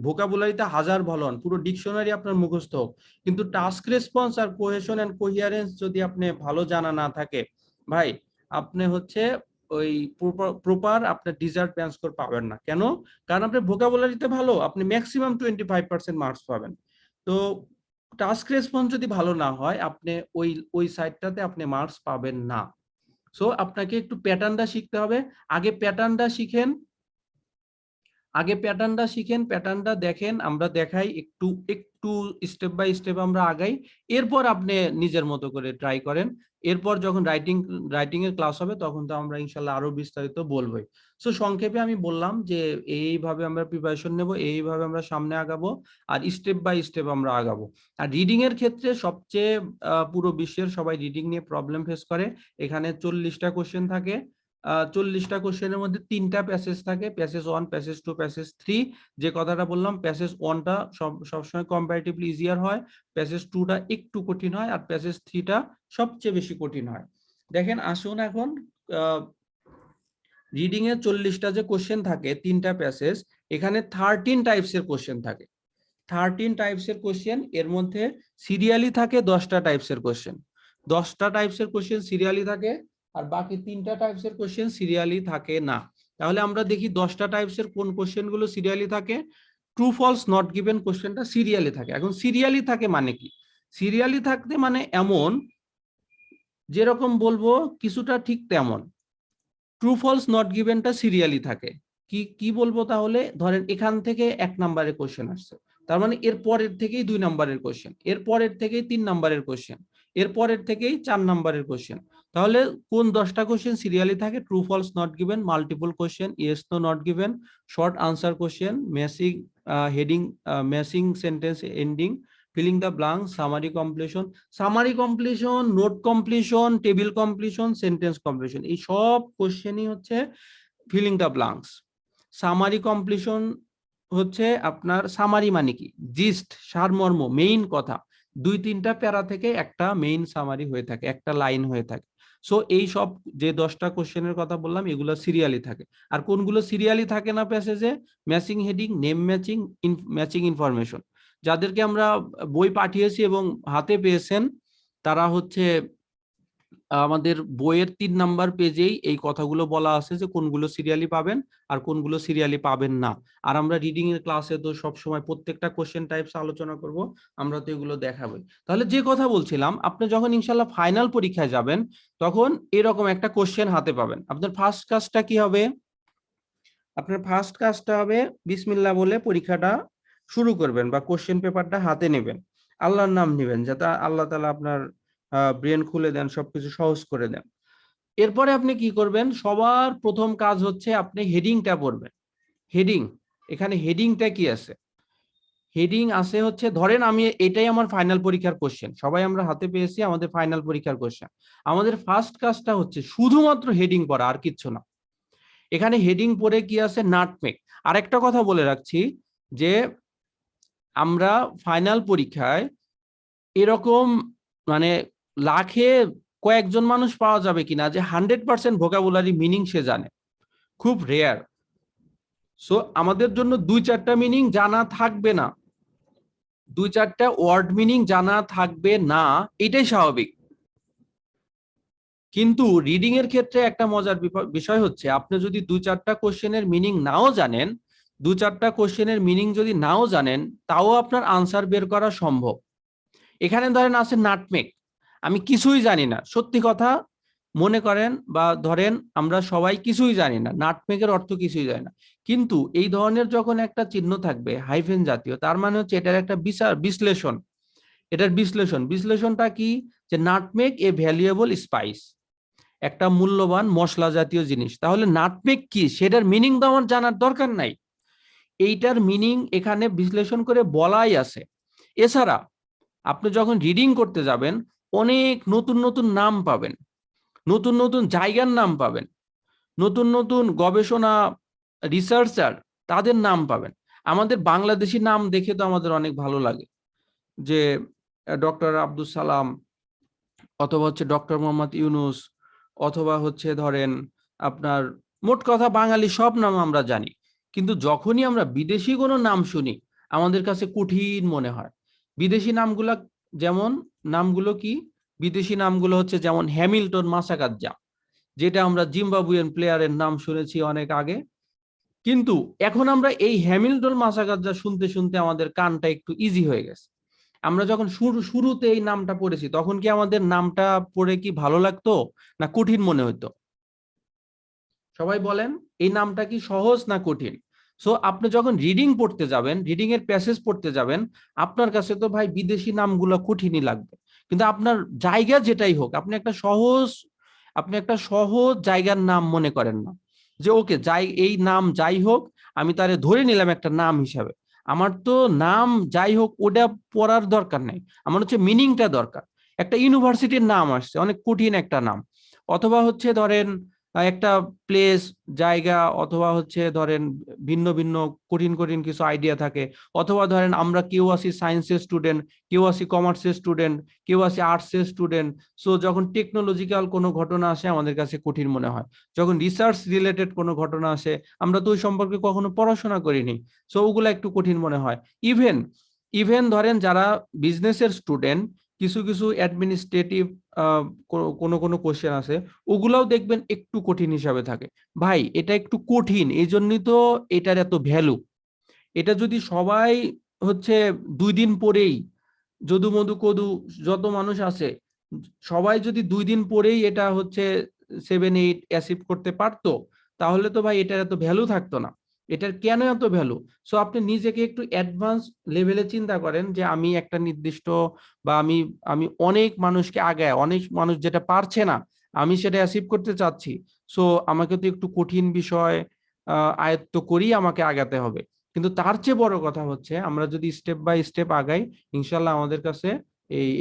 ভোকাবুলারিতে হাজার ভালো হন, পুরো ডিকশনারি আপনার মুখস্থ হোক, কিন্তু টাস্ক রেসপন্স আর কোহেশন এন্ড কোহিয়ারেন্স যদি আপনি ভালো জানা না থাকে, ভাই আপনি হচ্ছে ওই প্রপার আপনার ডিজার্ট ব্যান্ড স্কোর পাবেন না। কেন? কারণ আপনার ভোকাবুলারিতে ভালো, আপনি ম্যাক্সিমাম 25% মার্কস পাবেন। তো টাস্ক রেসপন্স যদি ভালো না হয়, আপনি ওই সাইডটাতে আপনি মার্কস পাবেন না। সো আপনাকে একটু প্যাটার্নটা শিখতে হবে। আগে প্যাটার্নটা শিখেন, প্যাটার্নটা দেখেন, আমরা দেখাই, একটু একটু স্টেপ বাই স্টেপ আমরা আগাই, এরপর আপনি নিজের মতো করে ট্রাই করেন। এরপর যখন রাইটিং এর ক্লাস হবে তখন তো আমরা ইনশাল্লাহ আরো বিস্তারিত বলবোই। সো সংক্ষেপে আমি বললাম যে এইভাবে আমরা প্রিপারেশন নেব, এইভাবে আমরা সামনে আগাবো, আর স্টেপ বাই স্টেপ আমরা আগাবো। আর রিডিং এর ক্ষেত্রে সবচেয়ে পুরো বিশ্বের সবাই রিডিং নিয়ে প্রবলেম ফেস করে। এখানে 40টা কোশ্চেন থাকে, 40টা কোশ্চেনের মধ্যে 3টা প্যাসেজ থাকে, প্যাসেজ 1, প্যাসেজ 2, প্যাসেজ 3। যে কথাটা বললাম, প্যাসেজ 1টা সবসময় কম্পারেটিভলি ইজিয়ার হয়, প্যাসেজ 2টা একটু কঠিন হয়, আর প্যাসেজ 3টা সবচেয়ে বেশি কঠিন হয়। দেখেন আসুন এখন রিডিং এর 40টা যে কোশ্চেন থাকে, 3টা প্যাসেজ, এখানে 13 টাইপস এর কোশ্চেন থাকে। 13 টাইপস এর কোশ্চেন, এর মধ্যে সিরিয়ালি থাকে 10টা টাইপস এর কোশ্চেন। 10টা টাইপস এর কোশ্চেন সিরিয়ালি থাকে, আর বাকি 3টা টাইপস এর কোশ্চেন সিরিয়ালি থাকে না। তাহলে আমরা দেখি 10টা টাইপস এর কোন কোশ্চেন গুলো সিরিয়ালি থাকে। ট্রু ফলস নট গিভেন কোশ্চেনটা সিরিয়ালি থাকে। এখন সিরিয়ালি থাকে মানে কি? সিরিয়ালি থাকতে মানে এমন, যেরকম বলবো কিছুটা ঠিক তেমন। ট্রু ফলস নট গিভেনটা সিরিয়ালি থাকে। কি বলবো তাহলে? ধরেন এখান থেকে 1 নম্বরের কোশ্চেন আসছে, তার মানে এর পরের থেকেই 2 নম্বরের কোশ্চেন, এর পরের থেকেই 3 নম্বরের কোশ্চেন, এর পরের থেকেই 4 নম্বরের কোশ্চেন। তাহলে কোন 10টা কোশ্চেন সিরিয়ালি থাকে? True false not given, multiple question, yes no not given, short answer question, matching heading, matching sentence ending, filling the blank, summary completion, note completion, table completion, sentence completion, এই সব কোশ্চেনই হচ্ছে filling the blanks. Summary completion হচ্ছে আপনার, summary মানে কি? Gist, সারমর্ম, main কথা, 2-3টা প্যারা থেকে একটা মেইন সামারি হয়ে থাকে, একটা লাইন হয়ে থাকে। সো এই সব যে 10টা কোশ্চেনের কথা বললাম, এগুলো সিরিয়ালি থাকে। আর কোনগুলো সিরিয়ালি থাকে না প্যাসেজে? Matching heading, name matching, matching information. যাদেরকে আমরা বই পাঠিয়েছি এবং হাতে পেয়েছেন, তারা হচ্ছে আমাদের বইয়ের 3 নাম্বার পেজেই এই কথাগুলো বলা আছে যে কোনগুলো সিরিয়ালি পাবেন আর কোনগুলো সিরিয়ালি পাবেন না। আর আমরা রিডিং এর ক্লাসে তো সবসময় প্রত্যেকটা কোশ্চেন টাইপস আলোচনা করব, আমরা তো এগুলো দেখাবো। তাহলে যে কথা বলছিলাম, আপনি যখন ইনশাল্লাহ ফাইনাল পরীক্ষায় যাবেন, তখন এরকম একটা কোশ্চেন হাতে পাবেন। আপনার ফার্স্ট কাজটা কি হবে? আপনার ফার্স্ট কাজটা হবে বিসমিল্লাহ বলে পরীক্ষাটা শুরু করবেন, বা কোশ্চেন পেপারটা হাতে নেবেন, আল্লাহর নাম নেবেন, যাতে আল্লাহ তাআলা আপনার ব্রেন খুলে দেন, সবকিছু সহজ করে দেন। এরপরে আপনি কি করবেন? সবার প্রথম কাজ হচ্ছে আপনি হেডিংটা পড়বেন। হেডিং, এখানে হেডিংটা কি আছে? হেডিং আছে হচ্ছে, ধরেন আমি এটাই আমার ফাইনাল পরীক্ষার কোশ্চেন, সবাই আমরা হাতে পেয়েছি আমাদের ফাইনাল পরীক্ষার কোশ্চেন। আমাদের ফার্স্ট কাজটা হচ্ছে শুধুমাত্র হেডিং পড়া, আর কিচ্ছু না। এখানে হেডিং পড়ে কি আছে? নাটমেগ। আরেকটা কথা বলে রাখছি, যে আমরা ফাইনাল পরীক্ষায় এরকম মানে লাখে কয়েকজন মানুষ পাওয়া যাবে কিনা যে 100% ভোকাবুলারি মিনিং সে জানে, খুব রেয়ার। সো আমাদের জন্য 2-4টা মিনিং জানা থাকবে না, 2-4টা ওয়ার্ড মিনিং জানা থাকবে না, এটাই স্বাভাবিক। কিন্তু রিডিং এর ক্ষেত্রে একটা মজার বিষয় হচ্ছে, আপনি যদি 2-4টা কোশ্চেনের মিনিং নাও জানেন, 2-4টা কোশ্চেনের মিনিং যদি নাও জানেন, তাও আপনার আনসার বের করা সম্ভব। এখানে ধরেন আছে নাটমেগ, আমি কিছুই জানি না, সত্যি কথা, মনে করেন বা ধরেন আমরা সবাই কিছুই জানি না, নাটমেগের অর্থ কিছুই জানি না, কিন্তু এই ধরনের যখন একটা চিহ্ন থাকবে হাইফেন জাতীয়, তার মানে হচ্ছে এটার একটা বিশ্লেষণ। এটার বিশ্লেষণটা কি, যে নাটমেগ এ ভ্যালুয়েবল স্পাইস, একটা মূল্যবান মশলা জাতীয় জিনিস। তাহলে নাটমেগ কি সেটার মিনিং তো আমার জানার দরকার নাই, এইটার মিনিং এখানে বিশ্লেষণ করে বলাই আছে। এছাড়া আপনি যখন রিডিং করতে যাবেন অনেক নতুন নতুন নাম পাবেন, নতুন নতুন জায়গার নাম পাবেন, নতুন নতুন গবেষণা রিসার্চার তাদের নাম পাবেন। আমাদের বাংলাদেশি নাম দেখে তো আমাদের অনেক ভালো লাগে, যে ডক্টর আব্দুল সালাম, অথবা হচ্ছে ডক্টর মোহাম্মদ ইউনুস, অথবা হচ্ছে ধরেন আপনার, মোট কথা বাঙালি সব নাম আমরা জানি, কিন্তু যখনই আমরা বিদেশি কোনো নাম শুনি আমাদের কাছে কঠিন মনে হয়। বিদেশি নামগুলা যেমন, নামগুলো কি, বিদেশি নামগুলো হচ্ছে যেমন হ্যামিল্টন মাসাকাজ্জা, যেটা আমরা জিম্বাবুয়ান প্লেয়ারের নাম শুনেছি অনেক আগে, কিন্তু এখন আমরা এই হ্যামিল্টন মাসাকাজ্জা শুনতে শুনতে আমাদের কানটা একটু ইজি হয়ে গেছে। আমরা যখন শুরুতে এই নামটা পড়েছি তখন কি আমাদের নামটা পড়ে কি ভালো লাগতো না কঠিন মনে হতো? সবাই বলেন, এই নামটা কি সহজ না কঠিন? সো আপনি যখন রিডিং পড়তে যাবেন, রিডিং এর প্যাসেজ পড়তে যাবেন, আপনার কাছে তো ভাই বিদেশি নামগুলো কঠিনই লাগবে, কিন্তু আপনার জায়গা যেটাই হোক, আপনি একটা সহজ জায়গার নাম মনে করেন না, যে ওকে যাই এই নাম যাই হোক আমি তারে ধরে নিলাম একটা নাম হিসাবে। আমার তো নাম যাই হোক ওটা পড়ার দরকার নেই, আমার হচ্ছে মিনিংটা দরকার। একটা ইউনিভার্সিটির নাম আসছে, অনেক কঠিন একটা নাম, অথবা হচ্ছে ধরেন একটা প্লেস, জায়গা, অথবা হচ্ছে ধরেন ভিন্ন ভিন্ন কঠিন কঠিন কিছু আইডিয়া থাকে, অথবা ধরেন আমরা কেউ আছি সায়েন্সের স্টুডেন্ট, কেউ আছি কমার্সের স্টুডেন্ট, কেউ আছি আর্টসের স্টুডেন্ট। সো যখন টেকনোলজিক্যাল কোনো ঘটনা আসে আমাদের কাছে কঠিন মনে হয়, যখন রিসার্চ রিলেটেড কোনো ঘটনা আসে আমরা তো ওই সম্পর্কে কখনো পড়াশোনা করিনি, সো ওগুলো একটু কঠিন মনে হয়। ইভেন ইভেন ধরেন যারা বিজনেসের স্টুডেন্ট, কিছু কিছু অ্যাডমিনিস্ট্রেটিভ কোনো কোনো কোশ্চেন আছে, ওগুলাও দেখবেন একটু কঠিন হিসাবে থাকে। ভাই এটা একটু কঠিন, এই জন্যই তো এটার এত ভ্যালু। এটা যদি সবাই হচ্ছে 2 দিন পরেই, যদু মধু কদু যত মানুষ আছে সবাই যদি 2 দিন পরেই এটা হচ্ছে 7-8 অ্যাচিভ করতে পারতো, তাহলে তো ভাই এটার এত ভ্যালু থাকতো না। এটার কেন এত ভ্যালু? সো আপনি নিজেকে একটু অ্যাডভান্স লেভেলে চিন্তা করেন, যে আমি একটা নির্দিষ্ট, বা আমি অনেক মানুষকে আগায়, অনেক মানুষ যেটা পারছে না আমি সেটা অ্যাচিভ করতে চাচ্ছি। সো আমাকে তো একটু কঠিন বিষয় আয়ত্ত করেই আমাকে আগাতে হবে। কিন্তু তার চেয়ে বড় কথা হচ্ছে আমরা যদি স্টেপ বাই স্টেপ আগাই, ইনশাল্লাহ আমাদের কাছে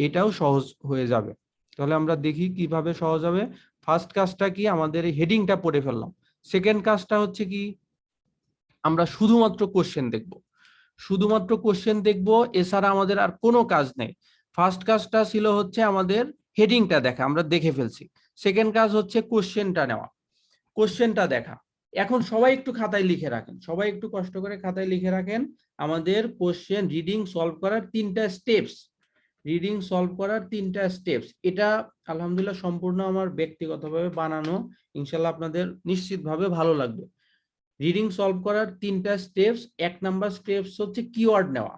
এটাও সহজ হয়ে যাবে। তাহলে আমরা দেখি কিভাবে সহজ হবে। ফার্স্ট কাজটা কি, আমাদের এই হেডিংটা পড়ে ফেললাম। সেকেন্ড কাজটা হচ্ছে কি, আমরা শুধুমাত্র কোশ্চেন দেখব, শুধুমাত্র কোশ্চেন দেখব, এছাড়া আমাদের আর কোনো কাজ নেই। ফার্স্ট কাজটা ছিল হচ্ছে আমাদের হেডিংটা দেখা, আমরা দেখে ফেলছি। সেকেন্ড কাজ হচ্ছে কোশ্চেনটা নেওয়া, কোশ্চেনটা দেখা। এখন সবাই একটু খাতায় লিখে রাখেন, সবাই একটু কষ্ট করে খাতায় লিখে রাখেন আমাদের কোশ্চেন রিডিং সলভ করার 3টা স্টেপস। রিডিং সলভ করার 3টা স্টেপস, এটা আলহামদুলিল্লাহ সম্পূর্ণ আমার ব্যক্তিগতভাবে বানানো, ইনশাল্লাহ আপনাদের নিশ্চিতভাবে ভালো লাগবে। রিডিং সলভ করার 3টা স্টেপস, 1 নাম্বার স্টেপস হচ্ছে কিওয়ার্ড নেওয়া,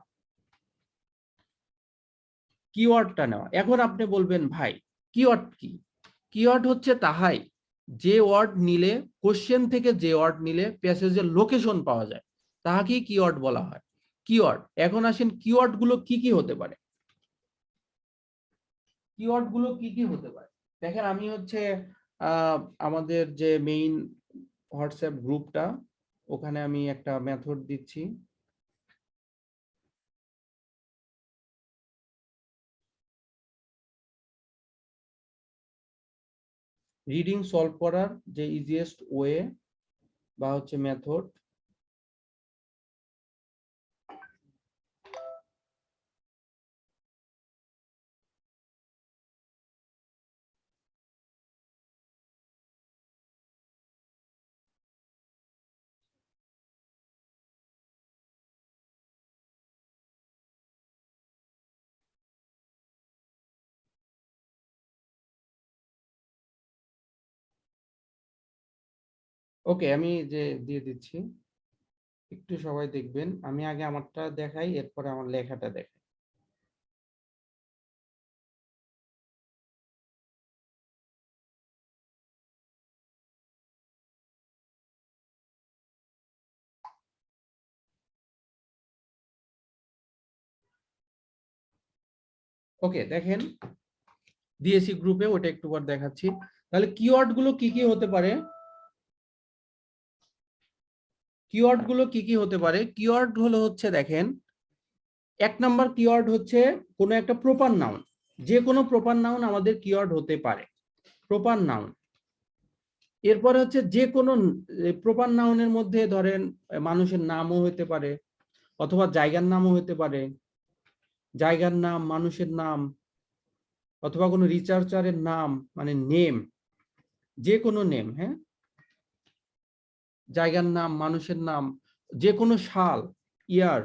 কিওয়ার্ডটা নেওয়া। এখন আপনি বলবেন ভাই কিওয়ার্ড কি? কিওয়ার্ড হচ্ছে তাহাই যে ওয়ার্ড নিলে, কোশ্চেন থেকে যে ওয়ার্ড নিলে প্যাসেজের লোকেশন পাওয়া যায়, তাহাকেই কিওয়ার্ড বলা হয়। কিওয়ার্ড, এখন আসেন কিওয়ার্ড গুলো কি কি হতে পারে। কিওয়ার্ড গুলো কি কি হতে পারে দেখেন, আমি হচ্ছে আমাদের যে মেইন হোয়াটসঅ্যাপ গ্রুপটা, ওখানে আমি একটা মেথড দিচ্ছি। রিডিং সলভ করার যে ইজিয়েস্ট ওয়ে বা হচ্ছে মেথড, ওকে আমি যে দিয়ে দিচ্ছি, একটু সবাই দেখবেন। আমি আগে আমারটা দেখাই, এরপরে আমার লেখাটা দেখাই। ওকে, দেখেন ডিএসসি গ্রুপে ওটা একটু পর দেখাচ্ছি। তাহলে কিওয়ার্ড গুলো কি কি হতে পারে? কিওয়ার্ড গুলো কি কি হতে পারে? কিওয়ার্ড হলো হচ্ছে, দেখেন, 1 নাম্বার কিওয়ার্ড হচ্ছে কোনো একটা প্রপার নাউন। যে কোনো প্রপার নাউন আমাদের কিওয়ার্ড হতে পারে, প্রপার নাউন। এরপরে হচ্ছে যে কোনো প্রপার নাউনের মধ্যে ধরেন মানুষের নামও হতে পারে, অথবা জায়গার নামও হতে পারে, জায়গার নাম, মানুষের নাম, অথবা কোনো রিসার্চারের নাম, মানে নেম, যে কোনো নেম, হ্যাঁ, জায়গার নাম, মানুষের নাম, যে কোনো সাল, year,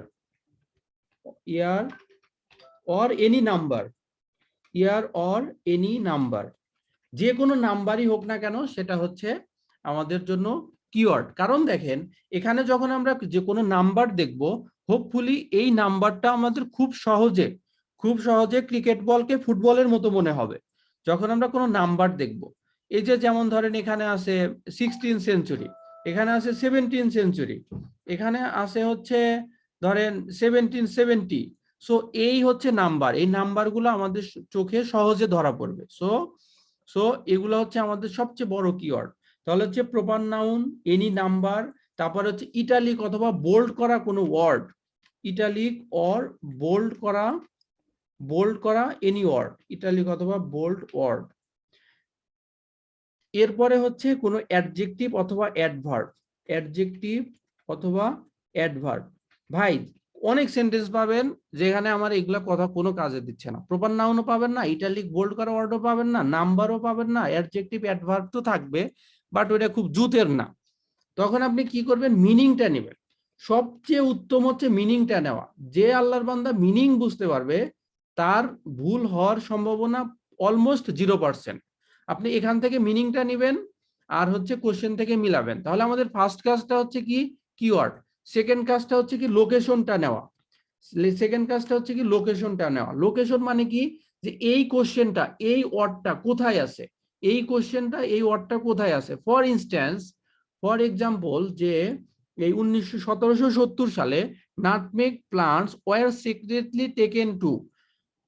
year or any number, year or any number, যে কোনো নাম্বারই হোক না কেন সেটা হচ্ছে আমাদের জন্য কিওয়ার্ড। কারণ দেখেন, এখানে যখন আমরা যে কোনো নাম্বার দেখব, হোপফুলি এই নাম্বারটা আমাদের খুব সহজে ক্রিকেট বলকে ফুটবলের মতো মনে হবে যখন আমরা কোনো নাম্বার দেখব। এই যে যেমন ধরেন এখানে আছে 16 সেঞ্চুরি, এখানে আছে 17 সেঞ্চুরি, এখানে আছে হচ্ছে ধরেন 1770। সো এই হচ্ছে নাম্বার, এই নাম্বারগুলো আমাদের চোখে সহজে ধরা পড়বে। সো এগুলো হচ্ছে আমাদের সবচেয়ে বড় কিওয়ার্ড। তাহলে হচ্ছে প্রপার নাউন, এনি নাম্বার, তারপর হচ্ছে ইটালিক অথবা বোল্ড করা কোনো ওয়ার্ড, ইটালিক অর বোল্ড করা এনি ওয়ার্ড, ইটালিক অথবা বোল্ড ওয়ার্ড। এরপরে হচ্ছে কোনো অ্যাডজেক্টিভ অথবা অ্যাডভার্ব, অ্যাডজেক্টিভ অথবা অ্যাডভার্ব। ভাই অনেক সেন্টেন্স পাবেন যেখানে আমার এগুলা কথা কোনো কাজে দিচ্ছে না, প্রপার নাউনও পাবেন না, ইটালিক বোল্ড করা ওয়ার্ডও পাবেন না, নাম্বারও পাবেন না, অ্যাডজেক্টিভ অ্যাডভার্ব তো থাকবে, বাট ওটা খুব জুতের না। তখন আপনি কি করবেন? মিনিংটা নেবেন। সবচেয়ে উত্তম হচ্ছে মিনিংটা নেওয়া। যে আল্লাহর বান্দা মিনিং বুঝতে পারবে তার ভুল হওয়ার সম্ভাবনা অলমোস্ট 0%। আপনি এখান থেকে মিনিংটা নেবেন আর হচ্ছে কোশ্চেন থেকে মিলাবেন। তাহলে আমাদের ফার্স্ট কাজটা হচ্ছে কি? কিওয়ার্ড। সেকেন্ড কাজটা হচ্ছে কি? লোকেশনটা নেওয়া। লোকেশন মানে কি? যে এই কোশ্চেনটা, এই ওয়ার্ডটা কোথায় আছে, এই কোশ্চেনটা এই ওয়ার্ডটা কোথায় আছে। ফর ইনস্ট্যান্স, ফর এক্সাম্পল, যে এই 1770 সালে nutmeg plants were secretly taken to,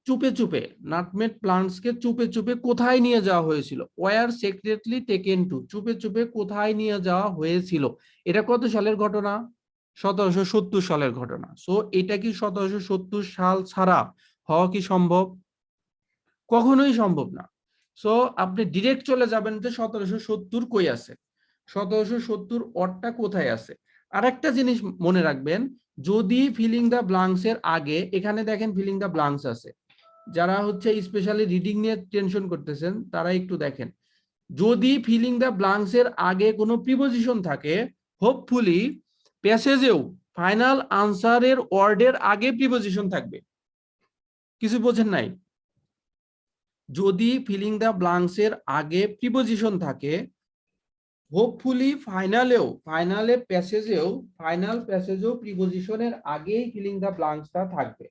চুপে চুপে নাটমেগ প্লান্টসকে চুপে চুপে কোথায় নিয়ে যাওয়া হয়েছিল? ওয়ার সিক্রেটলি টেকেন টু, চুপে চুপে কোথায় নিয়ে যাওয়া হয়েছিল। এটা কত সালের ঘটনা? 1770 সালের ঘটনা। সো এটা কি 1770 সাল ছাড়া হওয়া কি সম্ভব? কখনোই সম্ভব না। সো আপনি ডিরেক্ট চলে যাবেন যে 1770 কই আছে, 1770 অরটা কোথায় আছে। আরেকটা জিনিস মনে রাখবেন, যদি ফিলিং দ্য ব্লাঙ্কস এর আগে, এখানে দেখেন ফিলিং দ্য ব্লাঙ্কস আছে, যারা হচ্ছে স্পেশালি রিডিং নিয়ে টেনশন করতেছেন তারা একটু দেখেন, যদি ফিলিং দ্য ব্লাঙ্কস এর আগে কোনো প্রিপজিশন থাকে, হোপফুলি প্যাসেজেও ফাইনাল আনসারের ওয়ার্ডের আগে প্রিপজিশন থাকবে। কিছু বোঝেন নাই? যদি ফিলিং দ্য ব্লাঙ্কস এর আগে প্রিপজিশন থাকে, হোপফুলি ফাইনাল প্যাসেজেও প্রিপজিশনের আগেই ফিলিং দ্য ব্লাঙ্কসটা থাকবে।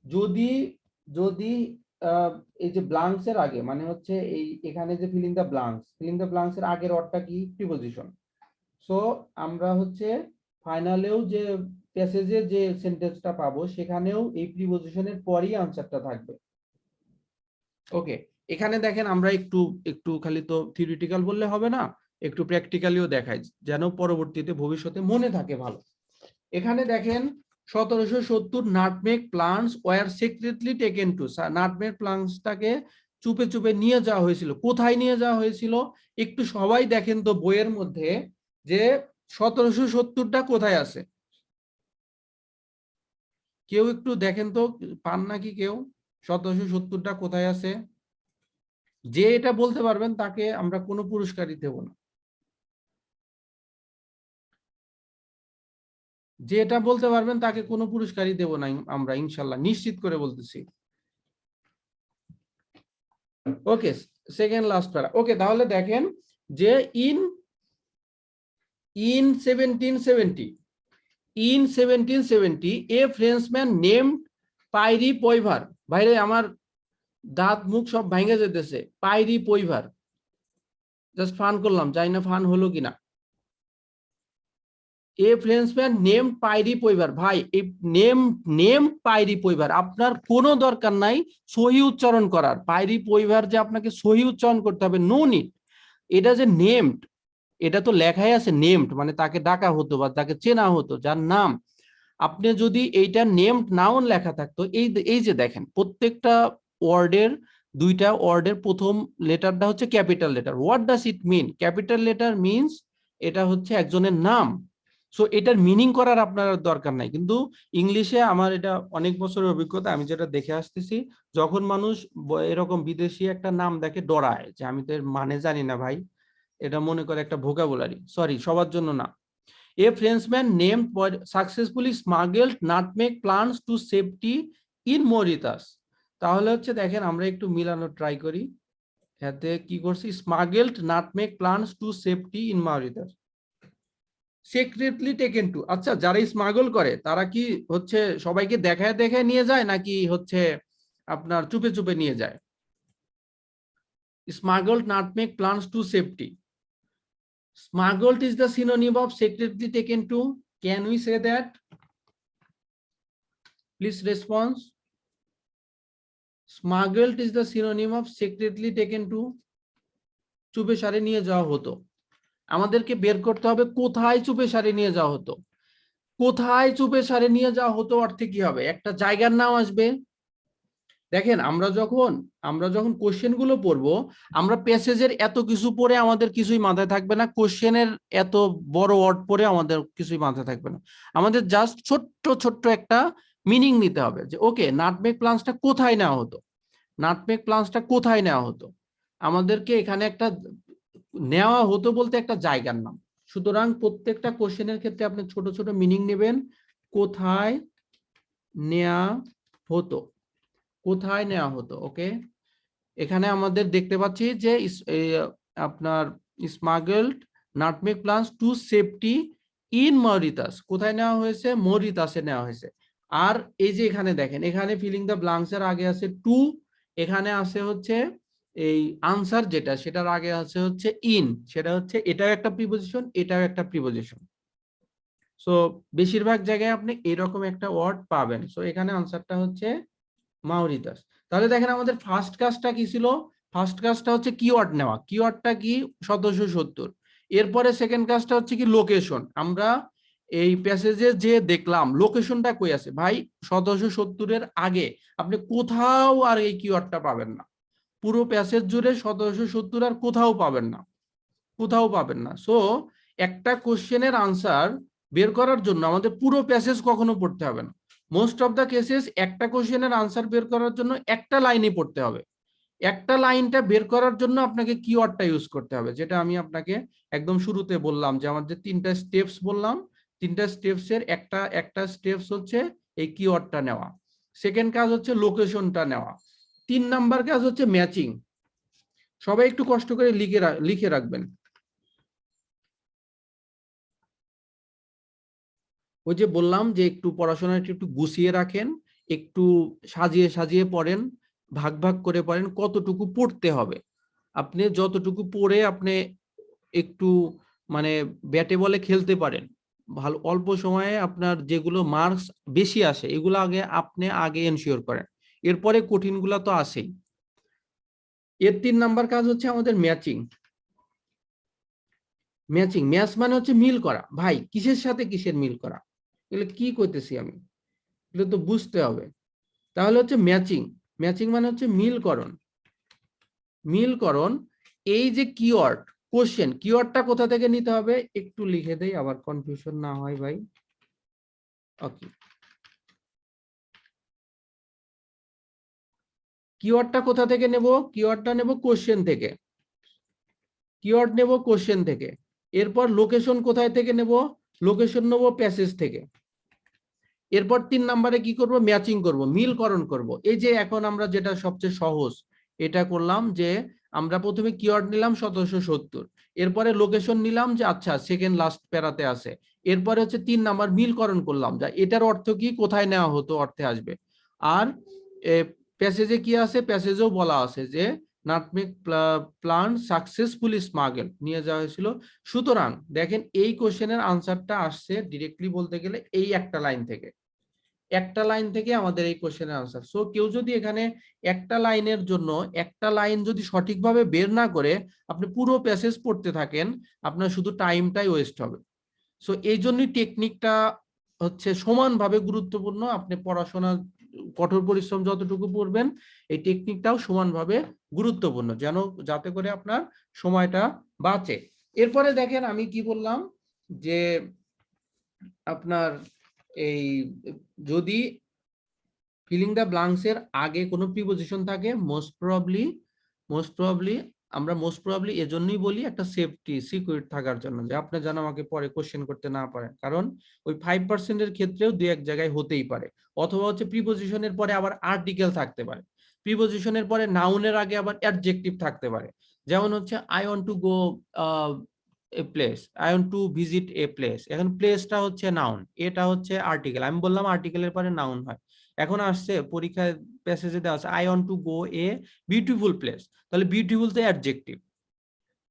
যদি যদি এই যে ব্লাঙ্কস এর আগে, মানে হচ্ছে এই এখানে যে ফিলিং দ্য ব্লাঙ্কস এর আগের অর্থটা কি? প্রিপজিশন। সো আমরা হচ্ছে ফাইনালেও যে প্যাসেজে যে সেন্টেন্সটা পাবো সেখানেও এই প্রিপজিশনের পরই আনসারটা থাকবে। ওকে, এখানে দেখেন আমরা একটু একটু খালি তো থিওরিটিক্যাল বললে হবে না, একটু প্র্যাকটিক্যালিও দেখাই যেন পরবর্তীতে ভবিষ্যতে মনে থাকে ভালো। এখানে দেখেন 1770 nutmeg plants were secretly taken to, nutmeg প্লান্টসটাকে চুপে চুপে নিয়ে যাওয়া হয়েছিল। কোথায় নিয়ে যাওয়া হয়েছিল? একটু সবাই দেখেন তো বইয়ের মধ্যে যে 1770টা কোথায় আছে, কেউ একটু দেখেন তো, পান নাকি কেউ? 1770টা কোথায় আছে? যে এটা বলতে পারবেন তাকে আমরা কোনো পুরস্কারই দেব না। যে এটা বলতে পারবেন তাকে কোনো পুরস্কারই দেব না আমরা, ইনশাল্লাহ, নিশ্চিত করে বলতেছি। ওকে, সেকেন্ড লাস্ট প্যারা। ওকে, তাহলে দেখেন যে ইন 1770 এ ফ্রেঞ্চম্যান নেম পাইরি পয়ভার। ভাইরে আমার দাঁত মুখ সব ভাঙে যেতেছে। পাইরি পয়ভার, জাস্ট ফান করলাম, জানি না ফান হলো কিনা। এ ফ্রেঞ্চম্যান নেম পাইরি পরিবার। ভাই এই নেম পাইরি পরিবার, আপনার কোনো দরকার নাই সহি উচ্চারণ করার। পাইরি পরিবার যে আপনাকে সহি উচ্চারণ করতে হবে, নো নিড। এটা যে নেমড, এটা তো লেখাই আছে নেমড, মানে তাকে ডাকা হতো বা তাকে চেনা হতো, যার নাম। আপনি যদি এইটা নেমড নাউন লেখা থাকতো, এই যে দেখেন প্রত্যেকটা ওয়ার্ডের, দুইটা ওয়ার্ডের প্রথম লেটারটা হচ্ছে capital letter. What does it mean? Capital letter means এটা হচ্ছে একজনের নাম। সো এটার মিনিং করার আপনার দরকার নাই। কিন্তু ইংলিশে আমার এটা অনেক বছরের অভিজ্ঞতা, আমি যেটা দেখে আসতেছি, যখন মানুষ এরকম বিদেশি একটা নাম দেখে ডরায় যে আমি তো এর মানে জানি না ভাই, এটা মনে করে একটা ভোকাবুলারি। সরি, সবার জন্য না। A Frenchman named successfully smuggled nutmeg plants to safety in Mauritius. তাহলে হচ্ছে দেখেন আমরা একটু মিলানো ট্রাই করি। এতে কি করছি? Smuggled nutmeg plants to safety in Mauritius. Secretly taken to, আচ্ছা যারা স্মাগল করে তারা কি হচ্ছে সবাইকে দেখায় দেখায় নিয়ে যায় নাকি হচ্ছে আপনার চুপে চুপে নিয়ে যায়? Smuggled nutmeg plants to safety. Smuggled is the synonym of secretly taken to. Can we say that? Please response. Smuggled is the synonym of secretly taken to. চুপে সারে নিয়ে যাওয়া হতো। আমাদেরকে বের করতে হবে কোথায় চুপে সারে নিয়ে যাওয়া হতো। কোথায় চুপে সারে নিয়ে যাওয়া হতো অর্থে কি হবে? একটা জায়গার নাম আসবে। দেখেন আমরা যখন কোশ্চেন গুলো পড়বো, আমরা প্যাসেজের এত কিছু পড়ে আমাদের কিছুই মাথায় থাকবে না, কোশ্চেনের এত বড় ওয়ার্ড পড়ে আমাদের কিছুই মাথায় থাকবে না। আমাদের জাস্ট ছোট্ট ছোট্ট একটা মিনিং নিতে হবে যে ওকে নাটমেগ প্লান্টসটা কোথায় নেওয়া হতো, নাটমেগ প্লান্টসটা কোথায় নেওয়া হতো। আমাদেরকে এখানে একটা নেওয়া হতো বলতে একটা জায়গার নাম। সুতরাং প্রত্যেকটা কোশ্চেনের ক্ষেত্রে আপনি ছোট ছোট মিনিং নেবেন। কোথায় নেওয়া হতো, কোথায় নেওয়া হতো। ওকে, এখানে আমাদের দেখতে পাচ্ছি যে আপনার smuggled nutmeg plants to safety in Mauritius, কোথায় নেওয়া হয়েছে? মরিটাসে নেওয়া হয়েছে। আর এই যে এখানে দেখেন, এখানে ফিলিং দ্য ব্ল্যাঙ্কস এর আগে আছে টু, এখানে আছে হচ্ছে এই আনসার যেটা, সেটার আগে আছে হচ্ছে ইন, সেটা হচ্ছে এটাও একটা প্রিপজিশন, এটাও একটা প্রিপজিশন। সো বেশিরভাগ জায়গায় আপনি এরকম একটা ওয়ার্ড পাবেন। সো এখানে আনসারটা হচ্ছে মাউরিটাস। তাহলে দেখেন আমাদের ফার্স্ট কাজটা কি ছিল? ফার্স্ট কাজটা হচ্ছে কিওয়ার্ড নেওয়া। কিওয়ার্ডটা কি? 1770। এরপরে সেকেন্ড কাজটা হচ্ছে কি লোকেশন। আমরা এই প্যাসেজে যে দেখলাম লোকেশনটা কই আছে ভাই? 1770 আগে আপনি কোথাও আর এই কিওয়ার্ডটা পাবেন না। পুরো প্যাসেজ জুড়ে 1770 আর কোথাও পাবেন না, কোথাও পাবেন না। সো একটা কোশ্চেনের আনসার বের করার জন্য আমাদের পুরো প্যাসেজ কখনো পড়তে হবে না। মোস্ট অফ দ্য কেসেস একটা কোশ্চেনের আনসার বের করার জন্য একটা লাইনই পড়তে হবে। একটা লাইনটা বের করার জন্য আপনাকে কিওয়ার্ডটা ইউজ করতে হবে, যেটা আমি আপনাকে একদম শুরুতে বললাম যে আমার যে তিনটা স্টেপস বললাম, তিনটা স্টেপসের একটা স্টেপস হচ্ছে এই কিওয়ার্ডটা নেওয়া, সেকেন্ড কাজ হচ্ছে লোকেশনটা নেওয়া, 3 নাম্বার কাজ হচ্ছে ম্যাচিং। সবাই একটু কষ্ট করে লিখে রাখবেন। ওই যে বললাম যে একটু পড়াশোনাটা একটু গুছিয়ে রাখেন, একটু সাজিয়ে সাজিয়ে পড়েন, ভাগ ভাগ করে পড়েন কতটুকু পড়তে হবে। আপনি যতটুকু পড়ে আপনি একটু মানে ব্যাটে বলে খেলতে পারেন, ভালো অল্প সময়ে আপনার যেগুলো মার্কস বেশি আসে এগুলো আপনি আগে এনশিওর করেন, এরপরে কঠিনগুলো তো আসেই। এর 3 নাম্বার কাজ হচ্ছে আমাদের ম্যাচিং। ম্যাচিং, ম্যাচ মানে হচ্ছে মিল করা। ভাই কিসের সাথে কিসের মিল করা, এগুলো কি করতেছি আমি, এগুলো তো বুঝতে হবে। তাহলে হচ্ছে ম্যাচিং, ম্যাচিং মানে হচ্ছে মিলকরণ। মিলকরণ, এই যে কিওয়ার্ড কোশ্চেন, কিওয়ার্ডটা কোথা থেকে নিতে হবে একটু লিখে দেই আবার কনফিউশন না হয় ভাই। ওকে, কিওয়ার্ডটা কোথা থেকে নেব? কিওয়ার্ডটা নেব কোশ্চেন থেকে, কিওয়ার্ড নেব কোশ্চেন থেকে। এরপর লোকেশন কোথায় থেকে নেব? লোকেশন নেব প্যাসেজ থেকে। এরপর 3 নম্বরে কি করব? ম্যাচিং করব, মিলকরণ করব। এই যে এখন আমরা যেটা সবচেয়ে সহজ এটা করলাম যে আমরা প্রথমে কিওয়ার্ড নিলাম 1770, এরপরে লোকেশন নিলাম যে আচ্ছা সেকেন্ড লাস্ট প্যারাতে আছে, এরপরে হচ্ছে 3 নাম্বার মিলকরণ করলাম যা এটার অর্থ কি, কোথায় নেওয়া হতো অর্থে আসবে। আর প্যাসেজে কি আছে? প্যাসেজেও বলা আছে যে নাটমেগ প্লান্ট সাকসেসফুলি স্মাগল নিয়ে যাওয়া হয়েছিল। সুতরাং দেখেন এই কোশ্চেনের আনসারটা আসছে ডিরেক্টলি বলতে গেলে এই একটা লাইন থেকে, একটা লাইন থেকে আমাদের এই কোশ্চেনের আনসার। সো কেউ যদি এখানে একটা লাইনের জন্য একটা লাইন যদি সঠিকভাবে বের না করে আপনি পুরো প্যাসেজ পড়তে থাকেন, আপনার শুধু টাইমটাই ওয়েস্ট হবে। সো এই জন্যই টেকনিকটা হচ্ছে সমানভাবে গুরুত্বপূর্ণ। আপনি পড়াশোনা কঠোর পরিশ্রম যতটুকু পড়বেন, এই টেকনিকটাও সমানভাবে গুরুত্বপূর্ণ, যেন যাতে করে আপনার সময়টা বাঁচে। এরপরে দেখেন আমি কি বললাম, যে আপনার এই যদি ফিলিং দ্য ব্ল্যাঙ্কস এর আগে কোনো প্রিপোজিশন থাকে, মোস্ট প্রবাবলি আমরা মোস্ট প্রবাবলি এজন্যই বলি একটা সেফটি সিকিউর থাকার জন্য, যে আপনি যেন আমাকে পরে কোশ্চেন করতে না পারেন। কারণ ওই 5% এর ক্ষেত্রেও দুই এক জায়গায় হতেই পারে। অথবা হচ্ছে প্রিপোজিশনের পরে আবার আর্টিকেল থাকতে পারে, প্রিপোজিশনের পরে নাউনের আগে আবার অ্যাডজেক্টিভ থাকতে পারে। যেমন হচ্ছে I want to go a place, I want to visit a place. এখন প্লেসটা হচ্ছে নাউন, এটা হচ্ছে আর্টিকেল। আমি বললাম আর্টিকেলের পরে নাউন হয়। এখন আসছে পরীক্ষায় প্যাসেজে দেওয়া আছে I want to go a beautiful place, তাহলে বিউটিফুল তো অ্যাডজেক্টিভ,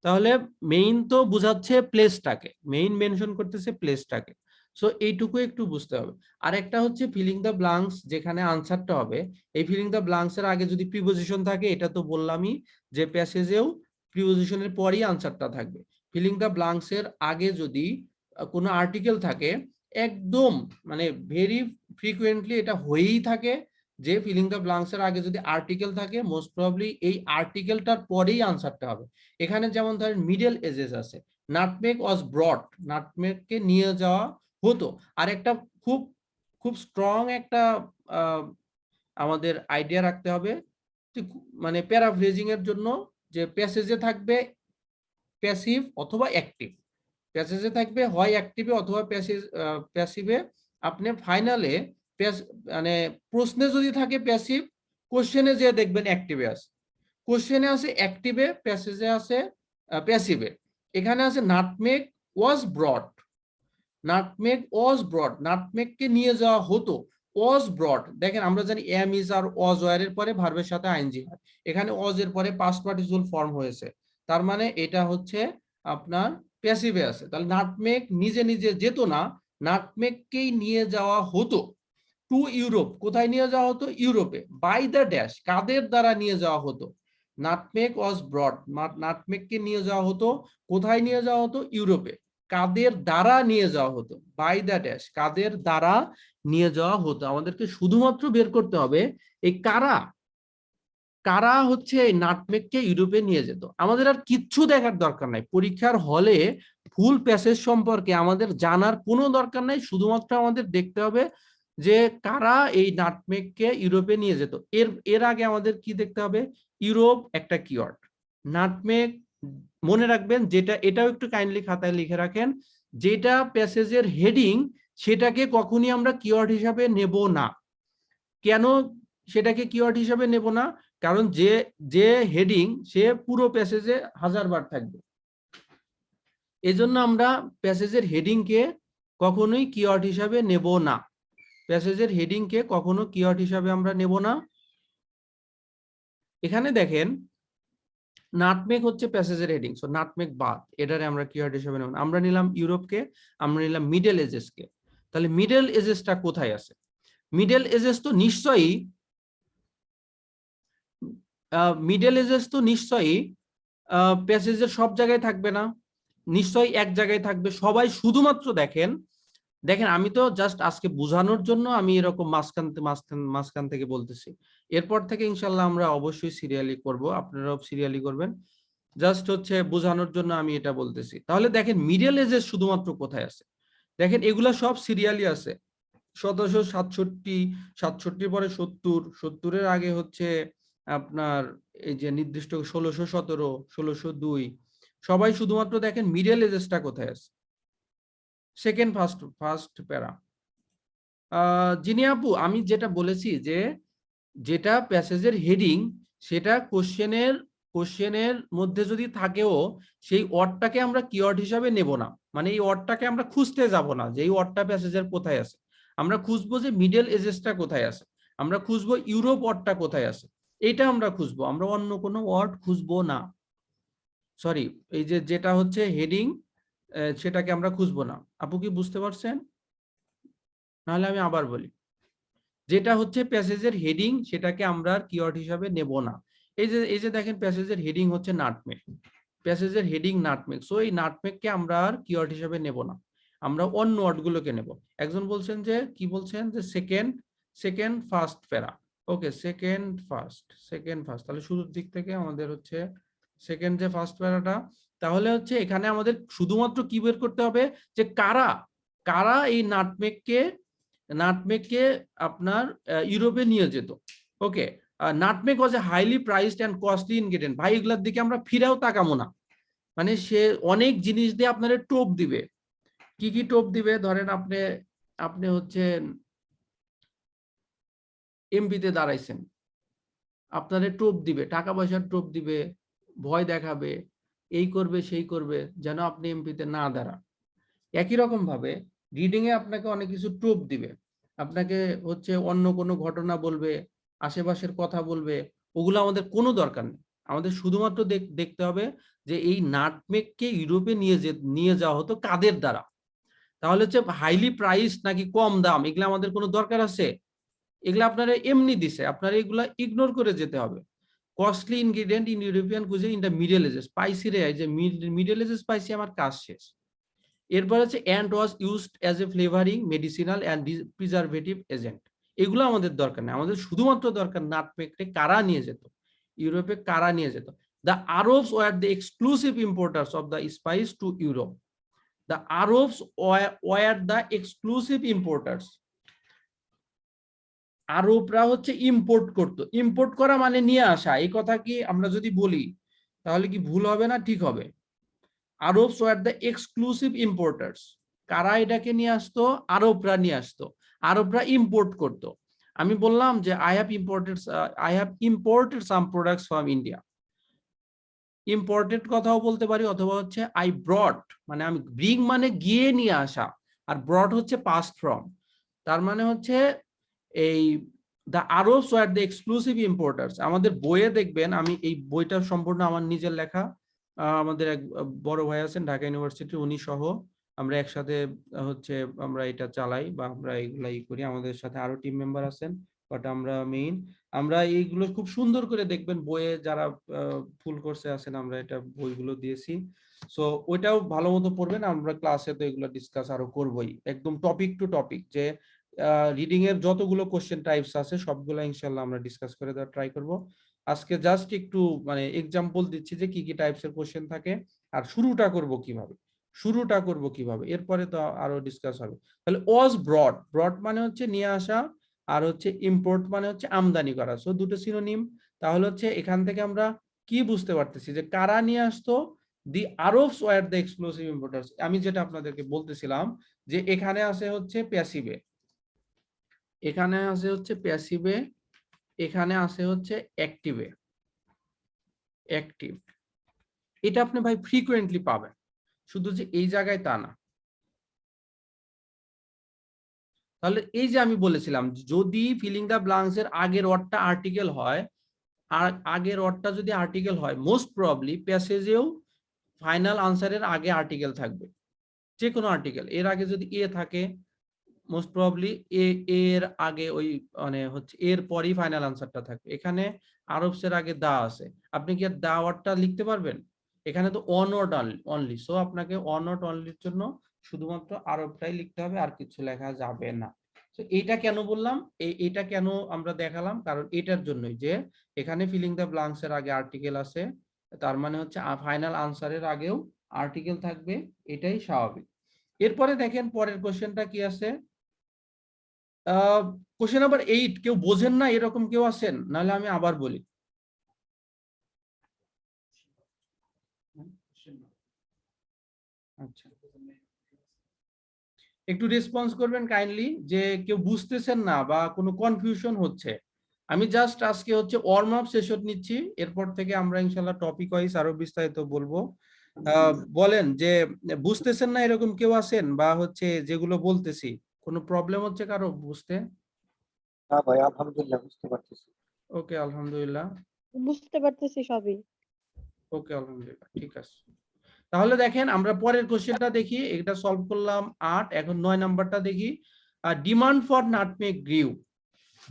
তাহলে মেইন তো বোঝাচ্ছে প্লেসটাকে, মেইন মেনশন করতেছে প্লেসটাকে। সো এইটুকু একটু বুঝতে হবে। আর একটা হচ্ছে ফিলিং দ্য ব্ল্যাঙ্কস, যেখানে আনসারটা হবে এই ফিলিং দ্য ব্ল্যাঙ্কস এর আগে যদি প্রিপোজিশন থাকে, এটা তো বললামই যে প্যাসেজেও প্রিপোজিশনের পরই আনসারটা থাকবে। ফিলিং দ্য ব্ল্যাঙ্কস এর আগে যদি কোনো আর্টিকেল থাকে, একদম মানে ভেরি ফ্রিকুয়েন্টলি এটা হয়েই থাকে যে ফিলিং দ্য ব্ল্যাঙ্কস এর আগে যদি আর্টিকেল থাকে, মোস্ট প্রবাবলি এই আর্টিকেলটার পরেই আনসারটা হবে। এখানে যেমন ধরেন মিডল এজেস আছে, নাটমেগ ওয়াজ ব্রট, নাটমেগকে নিয়ে যাওয়া হতো। আর একটা খুব খুব স্ট্রং একটা আমাদের আইডিয়া রাখতে হবে, মানে প্যারাফ্রেজিং এর জন্য, যে প্যাসেজে থাকবে প্যাসিভ অথবা অ্যাক্টিভ, প্যাসেজে থাকবে হয় অ্যাক্টিভে অথবা প্যাসিভে। আপনি ফাইনালে মানে প্রশ্নে যদি থাকে প্যাসিভ, কোশ্চেনে যে দেখবেন অ্যাক্টিভে আছে, কোশ্চেনে আছে অ্যাক্টিভে, প্যাসেজে আছে প্যাসিভে। এখানে আছে নাটমেগ ওয়াজ ব্রট, নাটমেগ ওয়াজ ব্রট, নাটমেগকে নিয়ে যাওয়া হতো। ওয়াজ ব্রট, দেখেন আমরা জানি am is are was were এর পরে ভার্বের সাথে আইএনজি হয়, এখানে ওয়াজ এর পরে পাস্ট পার্টিসিপল ফর্ম হয়েছে, তার মানে এটা হচ্ছে আপনার প্যাসিভে আছে। তাহলে নাটমেগ নিজে নিজে যেত না, নাটমেগকেই নিয়ে যাওয়া হতো টু ইউরোপ, কোথায় নিয়ে যাওয়া হতো? ইউরোপে। বাই দ্য ড্যাশ, কাদের দ্বারা নিয়ে যাওয়া হতো? নাটমেগ ওয়াজ ব্রট, নাটমেগকে নিয়ে যাওয়া হতো কোথায়? নিয়ে যাওয়া হতো ইউরোপে। কাদের দ্বারা নিয়ে যাওয়া হতো? বাই দ্য ড্যাশ, কাদের দ্বারা নিয়ে যাওয়া হতো। আমাদেরকে শুধুমাত্র বের করতে হবে এই কারা, কারা হচ্ছে এই নাটমেগকে ইউরোপে নিয়ে যেত। আমাদের আর কিচ্ছু দেখার দরকার নাই, পরীক্ষার হলে ফুল প্যাসেজ সম্পর্কে আমাদের জানার কোনো দরকার নাই, শুধুমাত্র আমাদের দেখতে হবে যে কারা এই নাটমেগকে ইউরোপে নিয়ে যেত। এর আগে আমাদের কি দেখতে হবে? ইউরোপ একটা কিওয়ার্ড, নাটমেগ মনে রাখবেন, যেটা এটাও একটু কাইন্ডলি খাতায় লিখে রাখেন, যেটা প্যাসেজের হেডিং সেটাকে কখনই আমরা কিওয়ার্ড হিসাবে নেব না। কেন সেটাকে কিওয়ার্ড হিসাবে নেব না? কারণ যে যে হেডিং সে পুরো প্যাসেজে 1000 বার থাকবে, এজন্য আমরা প্যাসেজের হেডিংকে কখনোই কিওয়ার্ড হিসাবে নেব না, প্যাসেজের হেডিংকে কখনো কিওয়ার্ড হিসাবে আমরা নেব না। এখানে দেখেন নাটমেগ হচ্ছে প্যাসেজের হেডিং, সো নাটমেগ বাদ, এটারে আমরা কিওয়ার্ড হিসাবে নেব না। আমরা নিলাম ইউরোপকে, আমরা নিলাম মিডল এজেসকে। তাহলে মিডল এজেসটা কোথায় আছে? মিডল এজেস তো নিশ্চয়ই প্যাসেজের সব জায়গায় থাকবে না, নিশ্চয়ই এক জায়গায় থাকবে। সবাই শুধুমাত্র দেখেন আমি তো জাস্ট আজকে বোঝানোর জন্য আমি এরকম মাঝখান থেকে বলতেছি। এরপর থেকে ইনশাল্লাহ আমরা অবশ্যই সিরিয়ালি করব, আপনারাও সিরিয়ালি করবেন। জাস্ট হচ্ছে বোঝানোর জন্য আমি এটা বলতেছি। তাহলে দেখেন মিডল এজেস শুধুমাত্র কোথায় আছে, দেখেন এগুলা সব সিরিয়ালি আছে। 1767, 67 পরে 70, 70-এর আগে হচ্ছে আপনার এই যে নির্দিষ্ট 1617, 1602, সবাই শুধুমাত্র দেখেন মিডল এজেসটা কোথায় আছে। সেকেন্ড ফার্স্ট প্যারা। জিনি আপু, আমি যেটা বলেছি যে যেটা প্যাসেজের হেডিং সেটা কোশ্চেনের মধ্যে যদি থাকেও সেই ওয়ার্ডটাকে আমরা কিওয়ার্ড হিসাবে নেব না, মানে এই ওয়ার্ডটাকে আমরা খুঁজতে যাব না যে এই ওয়ার্ডটা প্যাসেজের কোথায় আছে। আমরা খুঁজবো যে মিডল এজেসটা কোথায় আছে, আমরা খুঁজবো ইউরোপ ওয়ার্ডটা কোথায় আছে। এইটা আমরা খুঁজবো, আমরা অন্য কোনো ওয়ার্ড খুঁজবো না। সরি, এই যে যেটা হচ্ছে হেডিং সেটাকে আমরা খুঁজবো না। আপু কি বুঝতে পারছেন? নাহলে আমি আবার বলি, যেটা হচ্ছে প্যাসেজের হেডিং সেটাকে আমরা আর কিওয়ার্ড হিসাবে নেব না। এই যে দেখেন প্যাসেজের হেডিং হচ্ছে নাটমেগ, প্যাসেজের হেডিং নাটমেগ, সো এই নাটমেগকে আমরা আর কিওয়ার্ড হিসাবে নেব না, আমরা অন্য ওয়ার্ডগুলোকে নেব। একজন বলছেন যে কি বলছেন যে সেকেন্ড সেকেন্ড ফার্স্ট প্যারা, ওকে সেকেন্ড ফার্স্ট, তাহলে শুরুর দিক থেকে আমাদের হচ্ছে সেকেন্ড যে ফার্স্ট প্যারাটা, তাহলে হচ্ছে এখানে আমাদের শুধুমাত্র কি বের করতে হবে যে কারা কারা এই নাটমেগকে আপনার ইউরোপে নিয়ে যেত। Okay, nutmeg was a highly priced and costly ingredient. ভাই এগুলোর দিকে আমরা ফিরেও তাকাবো না, মানে সে অনেক জিনিস দিয়ে আপনার টোপ দিবে। কি কি টোপ দিবে? ধরেন আপনি আপনি হচ্ছে এমপিতে দাঁড়াইছেন, আপনারে টোপ দিবে, টাকা পয়সার টোপ দিবে, ভয় দেখাবে, এই করবে সেই করবে যেন আপনি এমপিতে না দাঁড়ান। একই রকম ভাবে রিডিং এ আপনাকে অনেক কিছু টোপ দিবে, আপনাকে হচ্ছে অন্য কোনো ঘটনা বলবে, আশেপাশের কথা বলবে, ওগুলো আমাদের কোনো দরকার নেই। আমাদের শুধুমাত্র দেখতে হবে যে এই নাটমেগকে ইউরোপে নিয়ে যাওয়া হতো কাদের দ্বারা। তাহলে হচ্ছে হাইলি প্রাইস নাকি কম দাম, এগুলো আমাদের কোনো দরকার আছে? এগুলো আপনারা এমনি দিছে, আপনারা এগুলা ইগনোর করে যেতে হবে। Costly ingredient in European cuisine in the Middle Ages, spicy ray, যে মিডল এজেস স্পাইসি, আমার কাজ শেষ। এরপর হচ্ছে and was used as a flavouring, medicinal and preservative agent. এগুলো আমাদের দরকার নেই, আমাদের শুধুমাত্র দরকার নাটমেগকে কারা নিয়ে যেত, ইউরোপে কারা নিয়ে যেত। The Arabs were the exclusive importers of the spice to Europe. The Arabs were the exclusive importers. আরবরা হচ্ছে ইম্পোর্ট করতো, ইম্পোর্ট করা মানে নিয়ে আসা, এই কথা কি আমরা যদি বলি তাহলে কি ভুল হবে না ঠিক হবে? Arabs were the exclusive importers. কারা এটাকে নিয়ে আসতো? আরবরা নিয়ে আসতো, আরবরা ইম্পোর্ট করতো। আমি বললাম যে I have imported some products from India, imported কথাও বলতে পারি, অথবা হচ্ছে আই ব্রট, মানে আমি ব্রিং মানে গিয়ে নিয়ে আসা, আর ব্রট হচ্ছে পাস্ট ফ্রম, তার মানে হচ্ছে এই the Arabs were the exclusive importers. আমাদের বইয়ে দেখবেন, আমি এই বইটা সম্পূর্ণ আমার নিজের লেখা, আমাদের এক বড় ভাই আছেন ঢাকা ইউনিভার্সিটি, উনি সহ আমরা একসাথে হচ্ছে আমরা এটা চালাই বা আমরা এগুলাই করি, আমাদের সাথে আরো টিম মেম্বার আছেন, বাট আমরা মেইন, আমরা এইগুলো খুব সুন্দর করে দেখবেন বইয়ে, যারা ফুল কোর্সে আছেন আমরা এটা বইগুলো দিয়েছি, সো ওইটাও ভালো মতো পড়বেন। আমরা ক্লাসে তো এগুলো ডিসকাস আরো করবোই, একদম টপিক টু টপিক, যে রিডিং এর যতগুলো কোশ্চেন টাইপস আছে সবগুলো ইনশাআল্লাহ আমরা ডিসকাস করে দেওয়ার ট্রাই করব। আজকে জাস্ট একটু মানে এক্সাম্পল দিচ্ছি যে কি কি টাইপস এর কোশ্চেন থাকে, আর শুরুটা করব কিভাবে, এরপরে তো আরো ডিসকাস হবে। তাহলে ওয়াজ ব্রড, ব্রড মানে হচ্ছে নিয়ে আসা, আর হচ্ছে ইম্পোর্ট মানে হচ্ছে আমদানি করা, সো দুটো সিনোনিম। তাহলে হচ্ছে এখান থেকে আমরা কি বুঝতে পারতেছি যে কারা নিয়ে আসতো? দি Arabs were the exclusive importers. আমি যেটা আপনাদেরকে বলতেছিলাম যে এখানে আছে হচ্ছে প্যাসিভে, এখানে আছে হচ্ছে প্যাসিভে, এখানে আছে হচ্ছে অ্যাক্টিভে, অ্যাক্টিভ। এটা আপনি ভাই ফ্রিকোয়েন্টলি পাবেন, শুধু যে এই জায়গায় তা না। তাহলে এই যে আমি বলেছিলাম যদি ফিলিং দ্য ব্ল্যাঙ্কস এর আগের ওয়ার্ডটা আর্টিকেল হয়, আর আগের ওয়ার্ডটা যদি আর্টিকেল হয়, মোস্ট প্রবাবলি প্যাসেজেও ফাইনাল আনসারের আগে আর্টিকেল থাকবে, যে কোনো আর্টিকেল এর আগে যদি এ থাকে, মোস্ট প্রবাবলি এর আগে ওই মানে হচ্ছে এর পরই ফাইনাল আনসারটা থাকবে। এখানে আরবসের আগে দা আছে, আপনি কি আর দা ওয়ার্ডটা লিখতে পারবেন? এখানে তো অন ওয়ার্ড অনলি, সো আপনাকে অন ওয়ার্ড অনলির জন্য শুধুমাত্র আরবটাই লিখতে হবে, আর কিছু লেখা যাবে না। তো এইটা কেন বললাম, এইটা কেন আমরা দেখালাম, কারণ এটার জন্যই যে এখানে ফিলিং দ্য ব্ল্যাঙ্কস এর আগে আর্টিকেল আছে, তার মানে হচ্ছে ফাইনাল আনসারের আগেও আর্টিকেল থাকবে, এটাই স্বাভাবিক। এরপরে দেখেন পরের কোশ্চেনটা কি আছে, কোশ্চেন নাম্বার 8, কেউ বোঝেন না এরকম কেউ আছেন? নাহলে আমি আবার বলি। আচ্ছা, একটু রেসপন্স করবেন কাইন্ডলি, যে কেউ বুঝতেছেন না বা কোনো কনফিউশন হচ্ছে। আমি জাস্ট আজকে হচ্ছে ওয়ার্ম আপ সেশন নিচ্ছি, এরপর থেকে আমরা ইনশাআল্লাহ টপিক ওয়াইজ আরো বিস্তারিত বলবো। বলেন যে বুঝতেছেন না এরকম কেউ আছেন, বা হচ্ছে যেগুলো বলতেছি কোনো প্রবলেম হচ্ছে কারো বুঝতে? হ্যাঁ ভাই, আলহামদুলিল্লাহ বুঝতে পারতেছি। ওকে আলহামদুলিল্লাহ। বুঝতে পারতেছি সবই। ওকে আলহামদুলিল্লাহ, ঠিক আছে। তাহলে দেখেন আমরা পরের কোশ্চেনটা দেখি, এটা সলভ করলাম 8, এখন 9 নাম্বারটা দেখি। Demand for nutmeg গ্রিউ।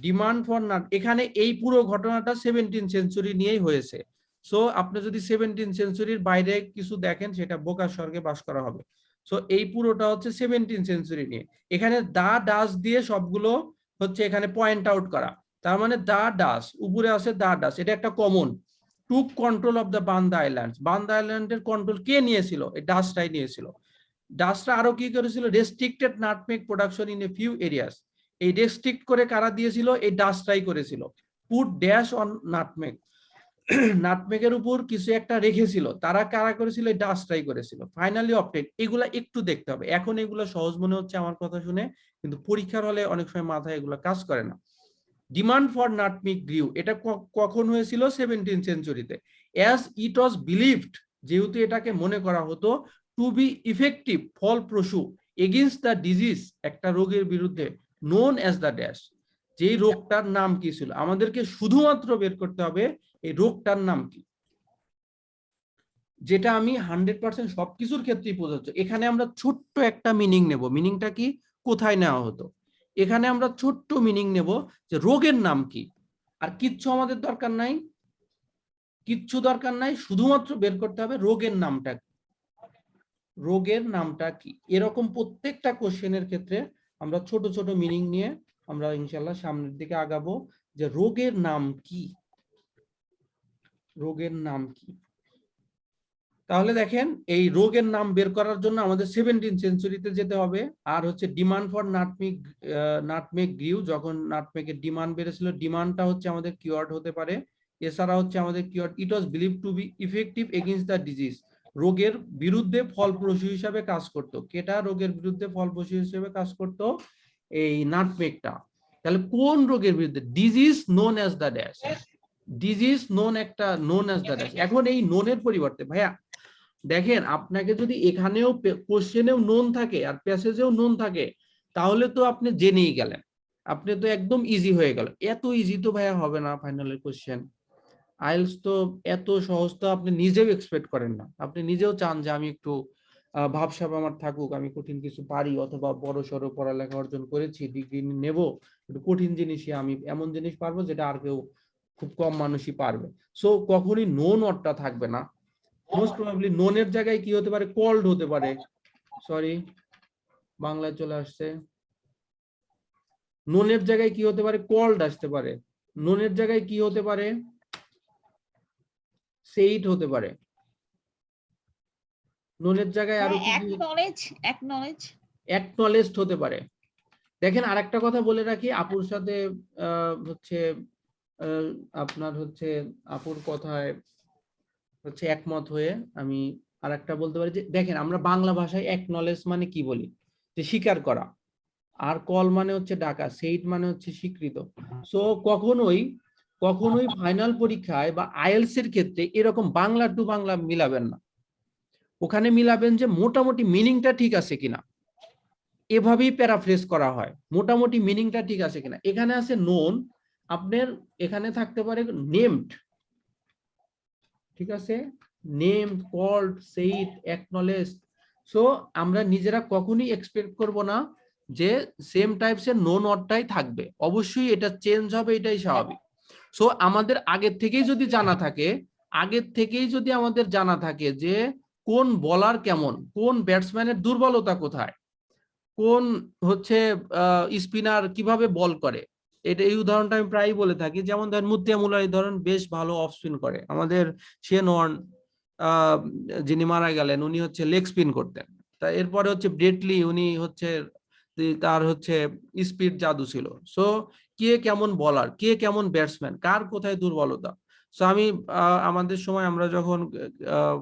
Demand for nut, এখানে এই পুরো ঘটনাটা 17 সেঞ্চুরি নিয়েই হয়েছে। সো আপনি যদি 17 সেঞ্চুরির বাইরে কিছু দেখেন সেটা বোকার স্বর্গে বাস করা হবে। সো এই পুরোটা হচ্ছে 17 সেঞ্চুরি নিয়ে। এখানে দা ডাস দিয়ে সবগুলো হচ্ছে এখানে পয়েন্ট আউট করা। তার মানে দা ডাস, উপরে আছে দা ডাস, এটা একটা common. Took control of the বান্দা আইল্যান্ডস। বান্দা আইল্যান্ডের কন্ট্রোল কে নিয়েছিল? এই ডাসটাই নিয়েছিল। ডাসরা আরো কি করেছিল? Restricted nutmeg production in a few areas. এই রেস্ট্রিক্ট করে কারা দিয়েছিল? এই ডাসটাই করেছিল। পুট ড্যাশ অন নাটমেগ, নাটমেগের উপর কিছু একটা রেখেছিল। তারা কারা করেছিল? এই ডাসটাই করেছিল। ফাইনালি অবটেন, এগুলা একটু দেখতে হবে। এখন এগুলো সহজ মনে হচ্ছে আমার কথা শুনে, কিন্তু পরীক্ষার হলে অনেক সময় মাথায় এগুলো কাজ করে না। ডিমান্ড ফর নাটমেগ গ্রিউ, এটা কখন হয়েছিল? 17 সেঞ্চুরিতে। অ্যাজ ইট ওয়াজ বিলিভড, যেহেতু এটাকে মনে করা হতো, টু বি ইফেক্টিভ, ফলপ্রসূ, এগেইনস্ট দ্য ডিজিজ, একটা রোগের বিরুদ্ধে, নোন অ্যাজ দ্য ড্যাশ। যেই রোগটার নাম কি ছিল, আমাদেরকে শুধুমাত্র বের করতে হবে এই রোগটার নাম কি, যেটা আমি 100% সবকিছুর ক্ষেত্রেই প্রযোজ্য। এখানে আমরা ছোট্ট একটা মিনিং নেব। মিনিংটা কি? কোথায় নেওয়া হতো? এখানে আমরা ছোট্ট মিনিং নেব যে রোগের নাম কি। আর কিচ্ছু আমাদের দরকার নাই, কিচ্ছু দরকার নাই, শুধুমাত্র বের করতে হবে রোগের নামটা কি। রোগের নামটা কি, এরকম প্রত্যেকটা কোশ্চেনের ক্ষেত্রে আমরা ছোট ছোট মিনিং নিয়ে আমরা ইনশাল্লাহ সামনের দিকে আগাবো, যে রোগের নাম কি, রোগের নাম কি। তাহলে দেখেন এই রোগের নাম বের করার জন্য আমাদের 17 সেঞ্চুরিতে যেতে হবে। আর হচ্ছে ডিমান্ড ফর নাটমেগ, নাটমেগ গ্রিউ, যখন নাটমেগের ডিমান্ড বেড়েছিল, ডিমান্ডটা হচ্ছে আমাদের কিওয়ার্ড হতে পারে। এছাড়া হচ্ছে আমাদের keyword, it was believe to be effective against the disease, রোগের বিরুদ্ধে ফলপ্রসূ হিসাবে কাজ করতো। কেটা রোগের বিরুদ্ধে ফলপ্রসূ হিসেবে কাজ করতো? এই নাটমেগটা। তাহলে কোন রোগের বিরুদ্ধে? Disease known as the dash, disease known, একটা নোন অ্যাজ দ্য ড্যাশ। এখন এই নোনের পরিবর্তে ভাইয়া দেখেন, আপনাকে যদি এখানেও কোশ্চেনেও নোন থাকে আর প্যাসেজেও নোন থাকে, তাহলে তো আপনি জেনেই গেলেন, আপনি তো একদম ইজি হয়ে গেল। এত ইজি তো ভাইয়া হবে না ফাইনালের কোশ্চেন। আইএলটিএস তো এত সহজ তো আপনি নিজেও এক্সপেক্ট করেন না। আপনি নিজেও চান যে আমি একটু ভাবসাব আমার থাকুক, আমি কঠিন কিছু পারি, অথবা বড় সড়ো পড়ালেখা অর্জন করেছি, ডিগ্রি নেব, একটু কঠিন জিনিসই, আমি এমন জিনিস পারবো যেটা আর কেউ, খুব কম মানুষই পারবে। সো কখনই নোন অর্থটা থাকবে না। মোস্ট প্রবাবলি নোনের জায়গায় কি হতে পারে? কল্ড হতে পারে। সরি, বাংলায় চলে আসছে। নোনের জায়গায় কি হতে পারে? কল্ড আসতে পারে। নোনের জায়গায় কি হতে পারে? সেইট হতে পারে। নোনের জায়গায় আরো কি? অ্যাকনলেজড হতে পারে। দেখেন আরেকটা কথা বলে রাখি, আপুর সাথে হচ্ছে আপনার হচ্ছে আপুর কথায় হচ্ছে একমত হয়ে আমি আরেকটা বলতে পারি, যে দেখেন আমরা বাংলা ভাষায় অ্যাকনলেজ মানে কি বলি? যে স্বীকার করা। আর কল মানে হচ্ছে ডাকা, সেইট মানে হচ্ছে স্বীকৃত। সো কখনোই কখনোই ফাইনাল পরীক্ষায় বা আইএলটিএস এর ক্ষেত্রে এরকম বাংলা টু বাংলা মিলাবেন না। ওখানে মিলাবেন যে মোটামুটি মিনিংটা ঠিক আছে কিনা, এভাবেই প্যারাফ্রেজ করা হয়, মোটামুটি মিনিংটা ঠিক আছে কিনা। এখানে আছে নোন, আপনার এখানে থাকতে পারে নেমড, ঠিক আছে, নেমড, কল্ড, সেইড, অ্যাকনলেজড। সো আমরা নিজেরা কখনোই এক্সপেক্ট করব না যে সেম টাইপস এর নোন অর্থটাই থাকবে, অবশ্যই এটা চেঞ্জ হবে, এটাই স্বাভাবিক। সো আমাদের আগের থেকেই যদি জানা থাকে, আগের থেকেই যদি আমাদের জানা থাকে যে কোন বলার কেমন, কোন ব্যাটসম্যানের দুর্বলতা কোথায়, কোন হচ্ছে স্পিনার কিভাবে বল করে, এটা এই উদাহরণটা আমি প্রায়ই বলে থাকি। যেমন ধরেন মুত্তিয়া মুলার, এই ধরেন বেশ ভালো অফ স্পিন করে। আমাদের শেন ওয়ার্ন যিনি মারা গেলেন, উনি হচ্ছে লেগ স্পিন করতেন। তা এরপরে হচ্ছে ব্রেটলি, উনি হচ্ছে তার হচ্ছে স্পিড জাদু ছিল। সো কে কেমন বলার, কে কেমন ব্যাটসম্যান, কার কোথায় দুর্বলতা। সো আমি আমাদের সময় আমরা যখন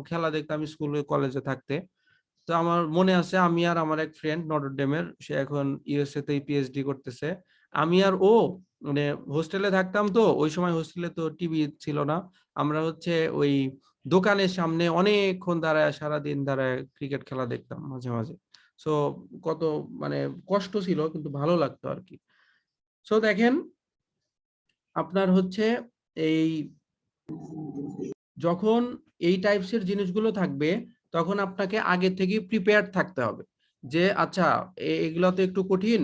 খেলা দেখতাম স্কুল কলেজে থাকতে, তো আমার মনে আছে আমি আর আমার এক ফ্রেন্ড নটরডেমের, সে এখন ইউএসএ তে পিএইচডি করতেছে। আমি আর ও মানে হোস্টেলে থাকতাম, তো ওই সময় হোস্টেলে তো টিভি ছিল না। আমরা হচ্ছে ওই দোকানের সামনে অনেকক্ষণ দাঁড়ায়, সারাদিন দাঁড়ায় ক্রিকেট খেলা দেখতাম মাঝে মাঝে। সো কত মানে কষ্ট ছিল, কিন্তু ভালো লাগতো আর কি। সো দেখেন আপনার হচ্ছে এই যখন এই টাইপসের জিনিসগুলো থাকবে তখন আপনাকে আগে থেকে প্রিপেয়ার থাকতে হবে যে আচ্ছা এগুলো তো একটু কঠিন,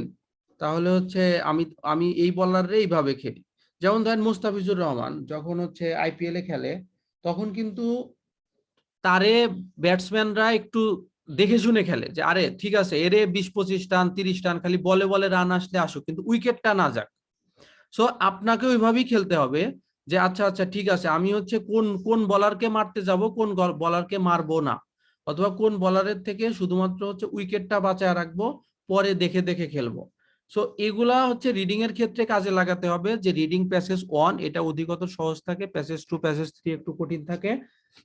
তাহলে হচ্ছে আমি আমি এই বলারে এইভাবে খেলি। যেমন ধরেন মুস্তাফিজুর রহমান যখন হচ্ছে আইপিএল এ খেলে, তখন কিন্তু তারে ব্যাটসম্যানরা একটু দেখে শুনে খেলে যে আরে ঠিক আছে এরে 20-25 রান 30 রান খালি বলে বলে রান আসলে আসুক, কিন্তু উইকেটটা না যাক। সো আপনাকে ওইভাবেই খেলতে হবে যে আচ্ছা আচ্ছা ঠিক আছে আমি হচ্ছে কোন কোন বলারকে মারতে যাব, কোন বলারকে মারবো না, অথবা কোন বলারের থেকে শুধুমাত্র হচ্ছে উইকেটটা বাঁচায় রাখবো, পরে দেখে দেখে খেলবো। সো এগুলা হচ্ছে রিডিং এর ক্ষেত্রে কাজে লাগাতে হবে যে রিডিং প্যাসেজ 1 এটা অধিকতর সহজ থাকে, প্যাসেজ 2 প্যাসেজ 3 একটু কঠিন থাকে।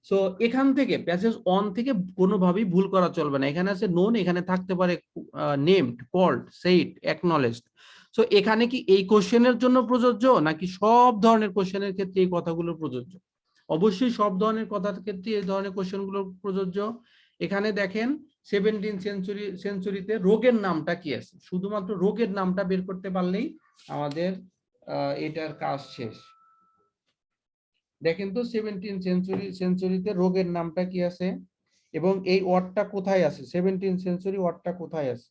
সো এখান থেকে প্যাসেজ 1 থেকে কোনোভাবেই ভুল করা চলবে না। এখানে আছে নোন, এখানে থাকতে পারে নেমড, কল্ড, সেইড, অ্যাকনলেজড। সো এখানে কি এই কোশ্চেনের জন্য প্রযোজ্য নাকি সব ধরনের কোশ্চেনের ক্ষেত্রে এই কথাগুলো প্রযোজ্য? অবশ্যই সব ধরনের কথার ক্ষেত্রে এই ধরনের কোশ্চেনগুলো প্রযোজ্য। এখানে দেখেন 17 সেঞ্চুরিতে রোগের নামটা কি আছে, শুধুমাত্র রোগের নামটা বের করতে পারলেই আমাদের এটার কাজ শেষ। দেখেন তো 17 সেঞ্চুরিতে রোগের নামটা কি আছে এবং এই ওয়ার্ডটা কোথায় আছে, 17 সেঞ্চুরি ওয়ার্ডটা কোথায় আছে?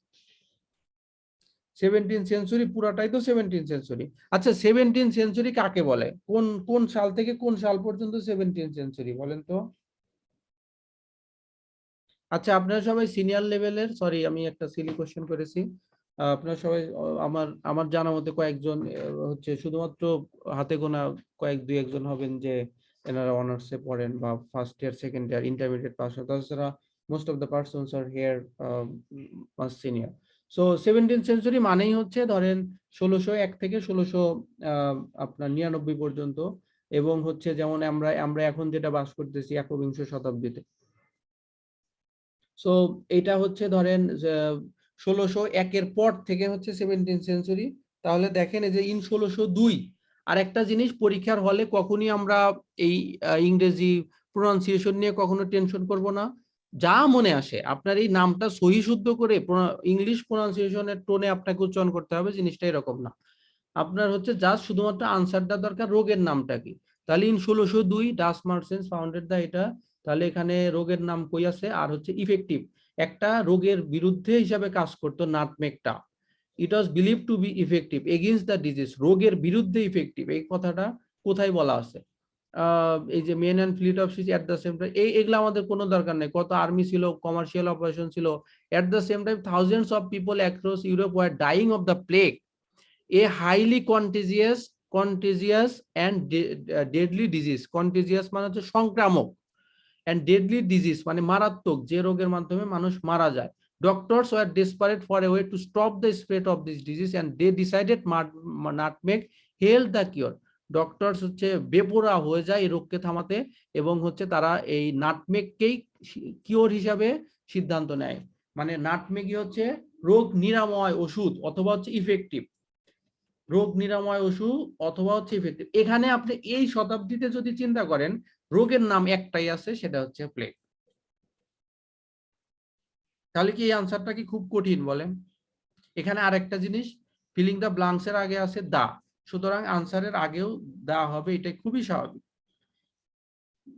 17 সেঞ্চুরি পুরাটাই তো 17 সেঞ্চুরি। আচ্ছা 17 সেঞ্চুরি কাকে বলে, কোন কোন সাল থেকে কোন সাল পর্যন্ত 17 সেঞ্চুরি বলেন তো? আচ্ছা আপনারা সবাই সিনিয়র লেভেলের, সরি আমি একটা সিলি কোশ্চেন করেছি। আপনারা সবাই আমার আমার জানা মতে কয়েকজন হচ্ছে শুধুমাত্র হাতে গোনা কয়েক দুই একজন হবেন যে এনারা অনার্সে পড়েন বা first year second year intermediate pass, তাছাড়া most of the persons are here mass senior. So 17 century মানেই হচ্ছে ধরেন 1601 থেকে 1699 পর্যন্ত, এবং হচ্ছে যেমন আমরা আমরা এখন যেটা বাস করতেছি একবিংশ শতাব্দীতে। সো এটা হচ্ছে ধরেন 1601 পর থেকে হচ্ছে 17 সেঞ্চুরি। তাহলে দেখেন এই যে ইন 1602। আর একটা জিনিস পরীক্ষার হলে কখনই আমরা এই ইংরেজি প্রোনাউন্সিয়েশন নিয়ে কখনো টেনশন করব না। যা মনে আসে আপনার এই নামটা সহি শুদ্ধ করে ইংলিশ প্রোনাউন্সিয়েশনের টোনে আপনাকে উচ্চারণ করতে হবে, জিনিসটা এরকম না। আপনার হচ্ছে জাস্ট শুধুমাত্র আনসারটা দরকার রোগের নামটা কি। তাহলে ইন 1602 ডাস মার্সেন্স ফাউন্ডেড দা এটা, তাহলে এখানে রোগের নাম কই আছে, আর হচ্ছে ইফেক্টিভ একটা রোগের বিরুদ্ধে হিসাবে কাজ করতো নাটমেগটা। It was believe to be effective against the disease, রোগের বিরুদ্ধে ইফেক্টিভ, এই কথাটা কোথায় বলা আছে? এই যে men and fleet of seas at the same time, এগুলো আমাদের কোনো দরকার নেই। কত আর্মি ছিল, কমার্শিয়াল অপারেশন ছিল, at the same time thousands of people across Europe were dying of the plague, a highly contagious and deadly disease. Contagious মানে হচ্ছে সংক্রামক, and deadly disease মানে মারাত্মক, যে রোগের মাধ্যমে মানুষ মারা যায়। Doctors were desperate for a way to stop the spread of this disease and they decided nutmeg held the cure. Doctors হচ্ছে বেপরোয়া হয়ে যায় এই রোগকে থামাতে, এবং হচ্ছে তারা এই নাটমেগকেই কিওর হিসাবে সিদ্ধান্ত নেয়। মানে নাটমেগই হচ্ছে রোগ নিরাময় ওষুধ অথবা হচ্ছে ইফেক্টিভ, রোগ নিরাময় ওষুধ অথবা হচ্ছে ইফেক্টিভ। এখানে আপনি এই শতাব্দীতে যদি চিন্তা করেন রোগের নাম একটাই আছে, সেটা হচ্ছে প্লেগ। তাহলে কি এই আনসারটা কি খুব কঠিন বলেন? এখানে আরেকটা জিনিস, ফিলিং দ্য ব্লাঙ্কস এর আগে আছে দা, সুতরাং আনসারের আগেও দা হবে, এটা খুবই স্বাভাবিক।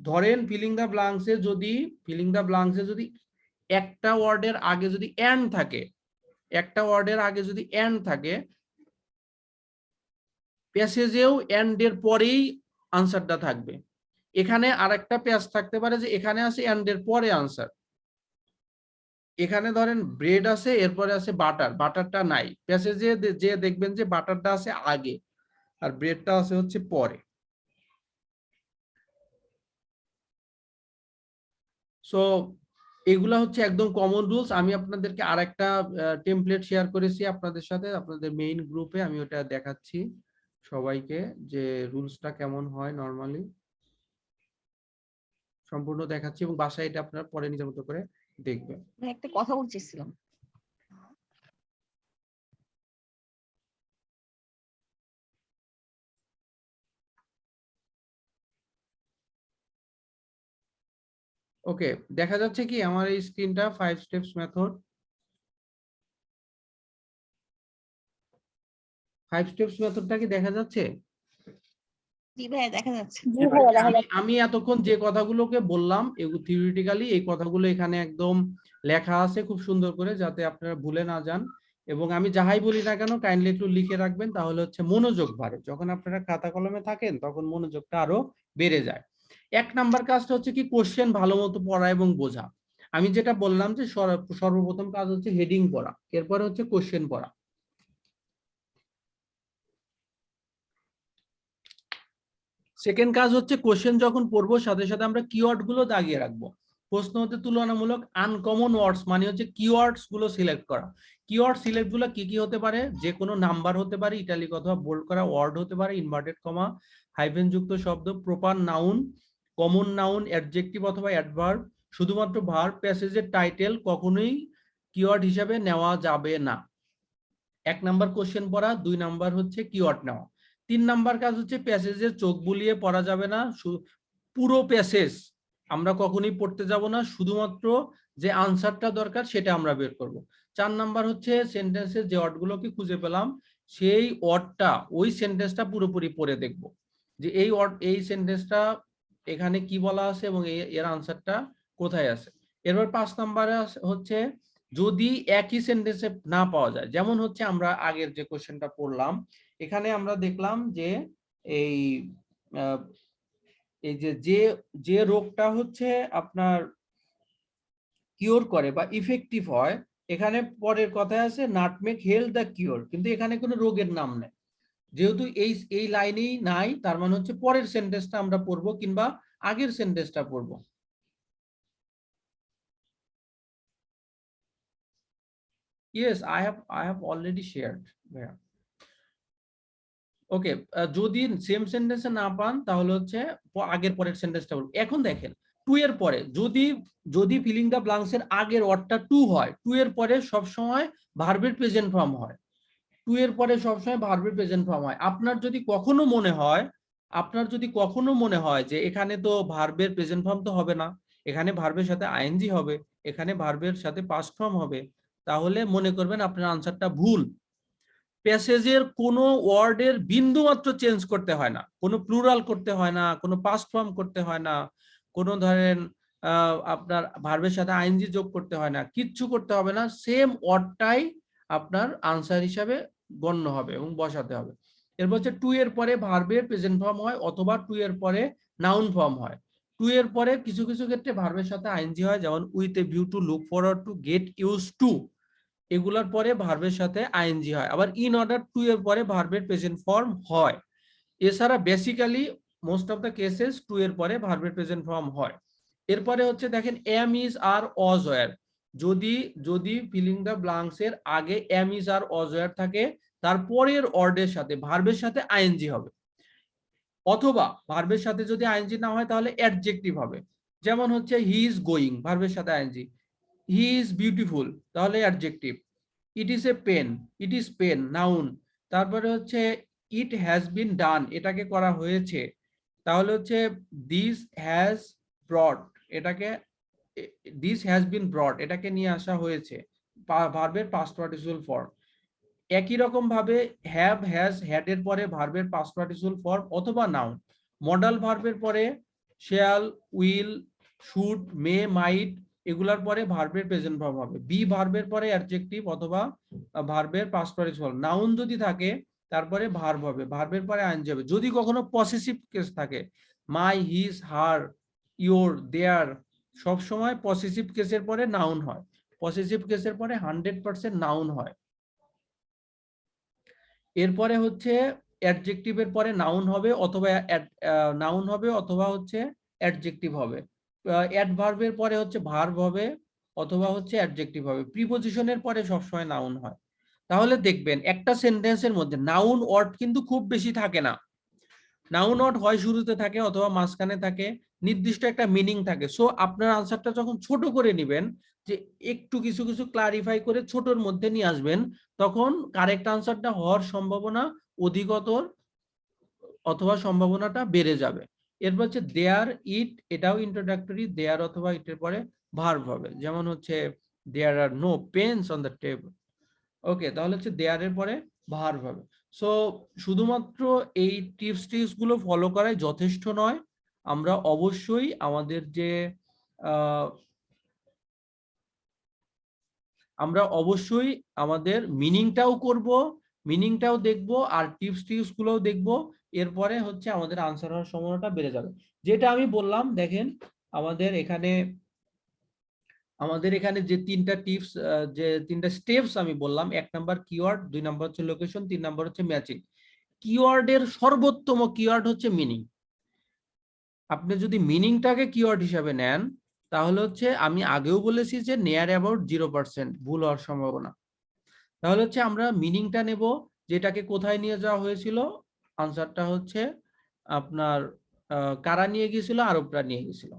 ধরেন ফিলিং দ্য ব্লাঙ্কসে যদি একটা ওয়ার্ডের আগে যদি এন্ড থাকে, একটা ওয়ার্ডের আগে যদি এন্ড থাকে, প্যাসেজেও এন্ড এর পরেই আনসারটা থাকবে। এখানে আরেকটা প্যাস থাকতে পারে যে এখানে আছে এন্ড এর পরে আনসার, এখানে ধরেন ব্রেড আছে এরপরে আছে বাটার, বাটারটা নাই, প্যাসেজে যে দেখবেন যে বাটারটা আছে আগে আর ব্রেডটা আছে হচ্ছে পরে। সো এগুলা হচ্ছে একদম কমন রুলস। আমি আপনাদেরকে আরেকটা টেমপ্লেট শেয়ার করেছি আপনাদের সাথে, আপনাদের মেইন গ্রুপে আমি ওটা দেখাচ্ছি সবাইকে যে রুলসটা কেমন হয় নরমালি, সম্পূর্ণ দেখাচ্ছি, এবং বাসায় এটা আপনারা পরে নিজের মতো করে দেখবেন। একটা কথা বলতেছিলাম। ওকে, দেখা যাচ্ছে কি আমার এই স্ক্রিনটা 5 স্টেপস মেথড, 5 স্টেপস মেথডটা কি দেখা যাচ্ছে? জি ভাইয়া দেখা যাচ্ছে। জি ভাইয়া দেখা আমি যাচ্ছে। আমি এতক্ষণ যে কথাগুলোকে বললাম এগুলো থিওরিটিক্যালি, এই কথাগুলো এখানে একদম লেখা আছে খুব সুন্দর করে, যাতে আপনারা ভুলে না যান। এবং আমি যাহাই বলি না কেন কাইন্ডলি একটু লিখে রাখবেন, তাহলে হচ্ছে মনোযোগ বাড়ে। যখন আপনারা খাতা কলমে থাকেন তখন মনোযোগটা আরো বেড়ে যায়। 1 নাম্বার কাজটা হচ্ছে কি কোশ্চেন ভালো মতো পড়া এবং বোঝা। আমি যেটা বললাম যে সর্বপ্রথম কাজ হচ্ছে হেডিং পড়া, এরপরে হচ্ছে কোশ্চেন পড়া। সেকেন্ড কাজ হচ্ছে কোশ্চেন যখন পড়বো সাথে সাথে আমরা কিওয়ার্ড গুলো দাগিয়ে রাখবো। প্রশ্ন হতে তুলনামূলক আনকমন ওয়ার্ডস মানে হচ্ছে কিওয়ার্ডস গুলো সিলেক্ট করা। কিওয়ার্ড সিলেক্ট গুলো কি কি হতে পারে? যে কোনো নাম্বার হতে পারে, ইটালিক অথবা বোল্ড করা ওয়ার্ড হতে পারে, ইনভার্টেড কমা, হাইফেন যুক্ত শব্দ, proper noun, common noun, adjective অথবা অ্যাডভার্ব, শুধুমাত্র ভার্ব। প্যাসেজের টাইটেল কখনোই কিওয়ার্ড হিসাবে নেওয়া যাবে না। 1 নাম্বার কোশ্চেন পড়া, 2 নাম্বার হচ্ছে কিওয়ার্ড নেওয়া। 3 নাম্বার কাজ হচ্ছে প্যাসেজে চোখ বুলিয়ে পড়া যাবে না। পুরো প্যাসেজ আমরা কখনোই পড়তে যাব না, শুধুমাত্র যে আনসারটা দরকার সেটা আমরা বের করব। 4 নাম্বার হচ্ছে সেন্টেন্সের যে ওয়ার্ডগুলোকে খুঁজে পেলাম সেই ওয়ার্ডটা ওই সেন্টেন্সটা পুরোপুরি পড়ে দেখব, যে এই ওয়ার্ড এই সেন্টেন্সটা এখানে কি বলা আছে এবং এর আনসারটা কোথায় আছে। এরপর 5 নাম্বারে হচ্ছে যদি একই সেন্টেন্সে না পাওয়া যায়, যেমন হচ্ছে আমরা আগের যে কোশ্চেনটা পড়লাম, এখানে আমরা দেখলাম যে এই এই যে যে রোগটা হচ্ছে আপনার কিওর করে বা ইফেক্টিভ হয়, এখানে পরের কথায় আছে নাটমেগ হেল দ্য কিওর, কিন্তু এখানে কোনো রোগের নাম নেই। যেহেতু এই লাইনেই নাই, তার মানে হচ্ছে পরের সেন্টেন্সটা আমরা পড়বো কিংবা আগের সেন্টেন্সটা পড়বো। Yes, I have already shared. Yeah. ওকে, যদি সেম সেন্টেন্সে না পান তাহলে হচ্ছে আগের পরের সেন্টেন্সটা বলবো। এখন দেখেন 2 এর পরে যদি যদি ফিলিং দ্য ব্ল্যাঙ্কস এর আগের ওয়ার্ডটা 2 হয়, 2 এর পরে সবসময় ভার্বের প্রেজেন্ট ফর্ম হয়। 2 এর পরে সবসময় ভার্বের প্রেজেন্ট ফর্ম হয়। আপনার যদি কখনো মনে হয় যে এখানে তো ভার্বের প্রেজেন্ট ফর্ম তো হবে না, এখানে ভার্বের সাথে আইএনজি হবে, এখানে ভার্বের সাথে পাস্ট ফর্ম হবে, তাহলে মনে করবেন আপনার আনসারটা ভুল। প্যাসেজের কোনো ওয়ার্ডের বিন্দু মাত্র চেঞ্জ করতে হয় না, কোনো প্লুরাল করতে হয় না, কোনো পাস্ট ফর্ম করতে হয় না, কোনো ধরেন আপনার ভার্বের সাথে আইএনজি যোগ করতে হয় না, কিচ্ছু করতে হবে না, সেম ওয়ার্ডটাই আপনার আনসার হিসাবে গণ্য হবে এবং বসাতে হবে। এরপর হচ্ছে 2 এর পরে ভার্বের প্রেজেন্ট ফর্ম হয় অথবা 2 এর পরে নাউন ফর্ম হয়। 2 এর পরে কিছু কিছু ক্ষেত্রে ভার্বের সাথে আইএনজি হয়, যেমন with a view to, look forward to, get use to, এগুলোর পরে ভার্বের সাথে আইএনজি হয়। আবার ইন অর্ডার টু এর পরে ভার্বের প্রেজেন্ট ফর্ম হয়। এছাড়া basically most of the cases 2 এর পরে ভার্বের প্রেজেন্ট ফর্ম হয়। এরপরে হচ্ছে দেখেন am is are was were, যদি ফিলিং দ্য ব্ল্যাঙ্কস এর আগে am is are was were থাকে, তারপরের ওয়ার্ডের সাথে ভার্বের সাথে আইএনজি হবে, অথবা ভার্বের সাথে যদি আইএনজি না হয় তাহলে অ্যাডজেক্টিভ হবে। যেমন হচ্ছে হি ইজ গোয়িং, ভার্বের সাথে আইএনজি। হি ইজ বিউটিফুল, তাহলে adjective. It is a pen, it is pen, noun. তারপরে হচ্ছে ইট হ্যাজ বিন ডান, এটাকে করা হয়েছে, তাহলে হচ্ছে দিস হ্যাজ ব্রট, এটাকে দিস হ্যাজ বিন ব্রট, এটাকে নিয়ে আসা হয়েছে, ভার্বের পাস্ট পার্টিসিপল ফর্ম। একই রকম ভাবে হ্যাভ, হ্যাজ, হ্যাড এর পরে ভার্বের পাস্ট পার্টিসিপল ফর্ম অথবা নাউন। মডাল ভার্বের পরে শ্যাল, উইল, শুড, মে, মাইট, এগুলার পরে ভার্বের প্রেজেন্ট ফর্ম হবে। বি ভার্বের পরে অ্যাডজেক্টিভ অথবা ভার্বের পাস্ট পার্টিসিপল। নাউন যদি থাকে তারপরে ভার্ব হবে, ভার্বের পরে আইএনজি হবে। যদি কখনো পসেসিভ কেস থাকে, মাই, হিজ, হার, ইওর, দেয়ার, সব সময় পসেসিভ কেসের পরে নাউন হয়। পসেসিভ কেসের পরে 100% নাউন হয়। এরপরে হচ্ছে অ্যাডজেক্টিভের পরে নাউন হবে অথবা হচ্ছে অ্যাডজেক্টিভ হবে। অ্যাডভার্বের পরে হচ্ছে ভার্ব হবে অথবা হচ্ছে অ্যাডজেক্টিভ হবে। প্রিপজিশনের পরে সবসময় নাউন হয়। তাহলে দেখবেন একটা সেন্টেন্সের মধ্যে নাউন ওয়ার্ড কিন্তু খুব বেশি থাকে না। নাউন ওয়ার্ড হয় শুরুতে থাকে অথবা মাঝখানে থাকে, নির্দিষ্ট একটা মিনিং থাকে। সো আপনার আনসারটা যখন ছোট করে নেবেন, যে একটু কিছু কিছু ক্লারিফাই করে ছোটর মধ্যে নিয়ে আসবেন, তখন কারেক্ট আনসারটা হওয়ার সম্ভাবনা অধিকতর অথবা সম্ভাবনাটা বেড়ে যাবে। এরপর হচ্ছে দেয়ার, ইট, এটাও ইন্ট্রোডাক্টরি, দেয়ার অথবা ইটের পরে ভার্ব হবে। যেমন হচ্ছে there are no pens on the table. Okay, তাহলে হচ্ছে দেয়ার এর পরে ভার্ব হবে। সো শুধুমাত্র এই টিপস গুলো ফলো করাই যথেষ্ট নয়, আমরা অবশ্যই আমাদের যে আমাদের মিনিংটাও করব, মিনিংটাও দেখব, আর টিপস গুলোও দেখব। এরপরে হচ্ছে আমাদের আনসার হওয়ার সম্ভাবনাটা বেড়ে যাবে। যেটা আমি বললাম, দেখেন আমাদের এখানে যে তিনটা টিপস, যে তিনটা স্টেপস আমি বললাম, 1 নাম্বার কিওয়ার্ড, 2 নাম্বার হচ্ছে লোকেশন, 3 নাম্বার হচ্ছে ম্যাচিং। কিওয়ার্ডের সর্বোত্তম কিওয়ার্ড হচ্ছে মিনিং। আপনি যদি মিনিংটাকে কিওয়ার্ড হিসাবে নেন, তাহলে হচ্ছে আমি আগেও বলেছি যে নিয়ার অ্যাবাউট 0% ভুল হওয়ার সম্ভাবনা। তাহলে হচ্ছে আমরা মিনিংটা নেব, যেটাকে কোথায় নিয়ে যাওয়া হয়েছিল। আনসারটা হচ্ছে আপনার কারা নিয়ে গিয়েছিল, আরবরা নিয়ে গেছিল।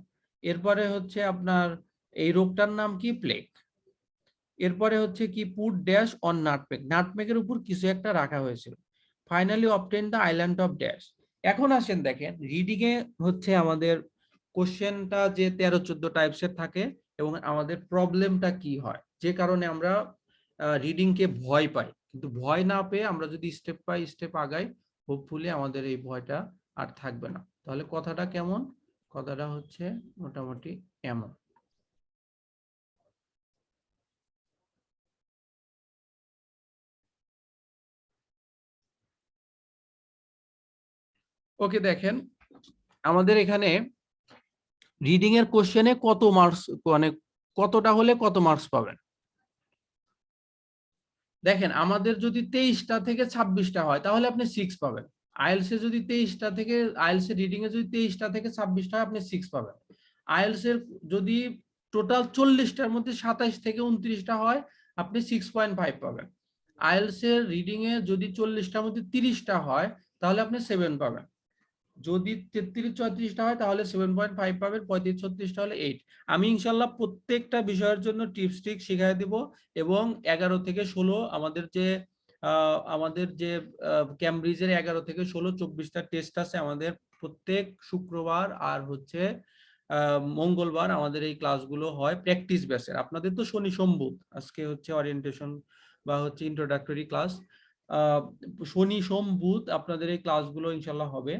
এরপরে হচ্ছে আপনার এই রোগটার নাম কি, প্লেগ। এরপরে হচ্ছে কি, পুট ড্যাশ অন নাটমেগ, নাটমেগের উপর কিছু একটা রাখা হয়েছিল। Finally obtain the island of dash. এখন আসেন দেখেন রিডিং এ হচ্ছে আমাদের কোশ্চেনটা যে 13-14 টাইপসের থাকে, এবং আমাদের প্রবলেমটা কি হয়, যে কারণে আমরা রিডিং কে ভয় পাই। কিন্তু ভয় না পেয়ে আমরা যদি স্টেপ বাই স্টেপ আগাই, হোপফুলি আমাদের এই ভয়টা আর থাকবে না। তাহলে কথাটা কেমন? কথাটা হচ্ছে মোটামুটি এমন। ওকে, দেখেন আমাদের এখানে রিডিং এর কোশ্চেনে কত মার্কস, মানে কতটা হলে কত মার্কস পাবেন। দেখেন আমাদের যদি 23টা থেকে 26টা হয়, তাহলে আপনি 6 পাবেন। আইএলস এ যদি 23টা থেকে, আইএলস এর রিডিং এ যদি 23টা থেকে 26টা হয়, আপনি 6 পাবেন। আইএলস এর যদি টোটাল 40টার মধ্যে 27 থেকে 29টা হয়, আপনি 6.5 পাবেন। আইএলস এর রিডিং এ যদি 40টার মধ্যে 30টা হয়, তাহলে আপনি 7 পাবেন। যদি 33-34টা হয়, তাহলে 7.5 পাবেন। 35-36টা হলে 8। আমি ইনশাল্লাহ প্রত্যেকটা বিষয়ের জন্য টিপস ট্রিক শিখাই দিব, এবং 11 থেকে 16 আমাদের যে ক্যামব্রিজের 11 থেকে 16 24টা টেস্ট আছে আমাদের প্রত্যেক শুক্রবার আর হচ্ছে মঙ্গলবার। আমাদের এই ক্লাসগুলো হয় প্র্যাকটিস বেসের। আপনাদের তো শনি সোম বুধ, আজকে হচ্ছে ওরিয়েন্টেশন বা হচ্ছে ইন্ট্রোডাক্টরি ক্লাস। শনি সোম বুধ আপনাদের এই ক্লাসগুলো ইনশাল্লাহ হবে।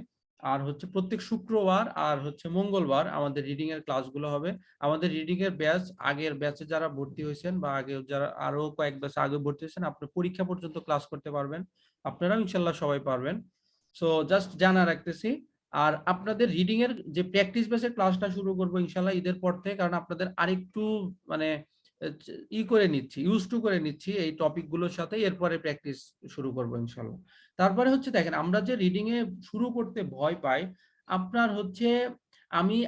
আর হচ্ছে প্রত্যেক শুক্রবার আর হচ্ছে মঙ্গলবার আমাদের রিডিং এর ক্লাসগুলো হবে। আমাদের রিডিং এর ব্যাচ, আগের ব্যাচে যারা ভর্তি হয়েছেন বা আগে যারা আরো কয়েক ব্যাচ আগে ভর্তি হয়েছেন, আপনি পরীক্ষা পর্যন্ত ক্লাস করতে পারবেন। আপনারাও ইনশাল্লাহ সবাই পারবেন। সো জাস্ট জানা রাখতেছি। আর আপনাদের রিডিং এর যে প্র্যাকটিস বেসের ক্লাসটা শুরু করবো ইনশাল্লাহ ঈদের পর থেকে, কারণ আপনাদের আরেকটু মানে করে নিচ্ছি, ইউজ টু করে নিচ্ছি এই টপিক গুলোর সাথে। এরপরে প্র্যাকটিস শুরু করবো ইনশাল্লাহ। তারপরে হচ্ছে দেখেন, আমরা যে রিডিং এ শুরু করতে ভয় পাই, আপনার হচ্ছে আমি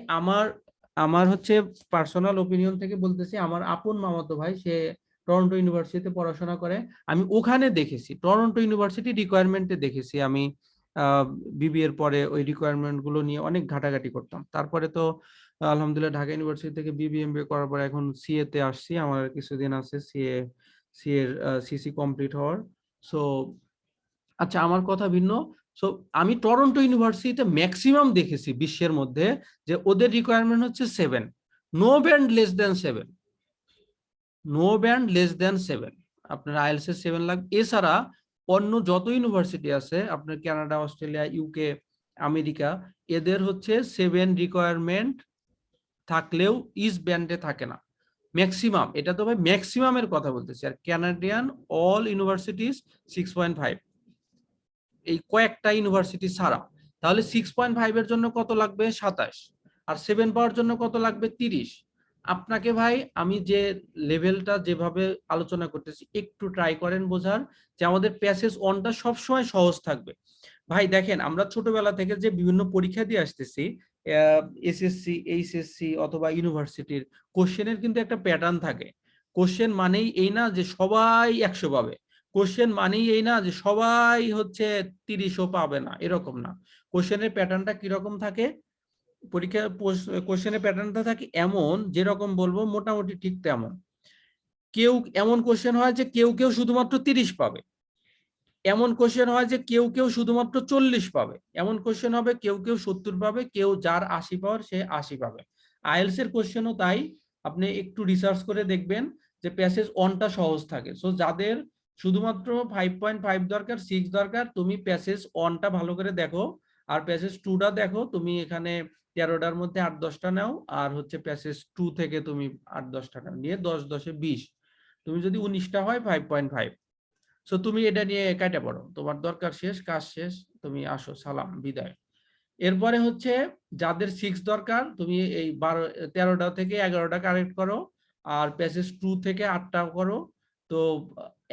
আমার হচ্ছে পার্সোনাল ওপিনিয়ন থেকে বলতেছি, আমার আপন মামাতো ভাই, সে টরন্টো ইউনিভার্সিটিতে পড়াশোনা করে। আমি ওখানে দেখেছি, টরন্টো ইউনিভার্সিটি রিকোয়ারমেন্টে দেখেছি আমি বিবি এর পরে ওই রিকোয়ারমেন্ট গুলো নিয়ে অনেক ঘাটাঘাটি করতাম। তারপরে তো আলহামদুলিল্লাহ ঢাকা ইউনিভার্সিটি থেকে বিবিএমবিএ করার পর এখন সিএ তে আসছি। আমার কিছুদিন আছে সি এর সিসি কমপ্লিট হওয়ার। সো আচ্ছা, আমার কথা ভিন্ন। সো আমি টরন্টো ইউনিভার্সিটিতে ম্যাক্সিমাম দেখেছি বিশ্বের মধ্যে যে ওদের রিকোয়ারমেন্ট হচ্ছে 7, no band less than 7, no band less than 7। আপনার আইএলটিএস এর 7 লাগবে। এছাড়া অন্য যত ইউনিভার্সিটি আছে, আপনার কানাডা, অস্ট্রেলিয়া, ইউকে, আমেরিকা, এদের হচ্ছে 7 রিকোয়ারমেন্ট থাকলেও ইস ব্যান্ডে থাকে না ম্যাক্সিমাম। এটা তো ভাই ম্যাক্সিমামের কথা বলতেছি। আর কানাডিয়ান অল ইউনিভার্সিটিস 6.5, এই কয়েকটা ইউনিভার্সিটি ছাড়া। তাহলে 6.5 এর জন্য কত লাগবে? 27। আর 7 পাওয়ার জন্য কত লাগবে? 30। আপনাকে ভাই আমি যে লেভেলটা যেভাবে আলোচনা করতেছি, একটু ট্রাই করেন বোঝার, যে আমাদের প্যাসেজ অনটা সবসময় সহজ থাকবে। ভাই দেখেন, আমরা ছোটবেলা থেকে যে বিভিন্ন পরীক্ষা দিয়ে আসতেছি, এসএসসি, এইচএসসি অথবা ইউনিভার্সিটির, কোশ্চেনের কিন্তু একটা প্যাটার্ন থাকে। কোশ্চেন মানেই এই না যে সবাই 100 পাবে, কোশ্চেন মানেই এই না যে সবাই হচ্ছে 30ও পাবে না, এরকম না। কোশ্চেনের প্যাটার্নটা কিরকম থাকে? পরীক্ষা কোশ্চেনের প্যাটার্নটা থাকে এমন, যেরকম বলবো মোটামুটি ঠিক তেমন। কেউ এমন কোশ্চেন হয় যে কেউ কেউ শুধুমাত্র 30 পাবে, এমন কোশ্চেন হয় যে কেউ কেউ শুধুমাত্র 40 পাবে, এমন কোশ্চেন হবে কেউ কেউ 70 পাবে, কেউ যার 80 পাওয়ার সে 80 পাবে। আইএলটিএস এর কোশ্চেনও তাই। আপনি একটু রিসার্চ করে দেখবেন যে প্যাসেজ অনটা সহজ থাকে। সো যাদের শুধুমাত্র 5.5 দরকার, 6 দরকার। তুমি প্যাসেজ 1টা ভালো করে দেখো, আর প্যাসেজ 2টা দেখো। তুমি এখানে 13টার মধ্যে 8-10টা নাও, আর হচ্ছে প্যাসেজ 2 থেকে তুমি 8-10টা নাও, নিয়ে 10-10 20। তুমি যদি 19টা হয় 5.5। সো তুমি এটা নিয়ে কাটা পড়ো, তোমার দরকার শেষ, কাজ শেষ, তুমি আসো, সালাম, বিদায়। এরপরে হচ্ছে যাদের 6 দরকার, তুমি এই 13টা থেকে 11টা কারেক্ট করো, আর প্যাসেজ 2 থেকে 8টা করো। তো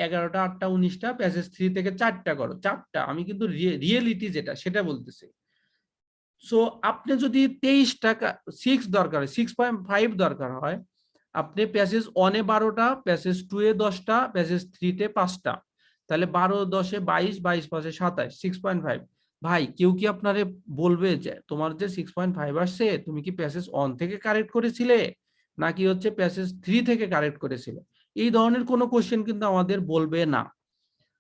11টা 8টা 19টা, প্যাসেজ 3 থেকে 4টা করো, 4টা। আমি কিন্তু রিয়েলিটি যেটা সেটা বলতেছি। সো আপনি যদি 23টা 6 দরকার, 6.5 দরকার হয়, আপনি প্যাসেজ 1 এ 12টা, প্যাসেজ 2 এ 10টা, প্যাসেজ 3 তে 5টা, তাহলে 12 10 22, 22 5 27, 6.5। ভাই কেউ কি আপনারে বলবে যে তোমার যে 6.5 আসছে, তুমি কি প্যাসেজ 1 থেকে কারেক্ট করেছিলে নাকি হচ্ছে প্যাসেজ 3 থেকে কারেক্ট করেছিলে? এই ধরনের কোনো কোশ্চেন কিন্তু আমাদের বলবে না।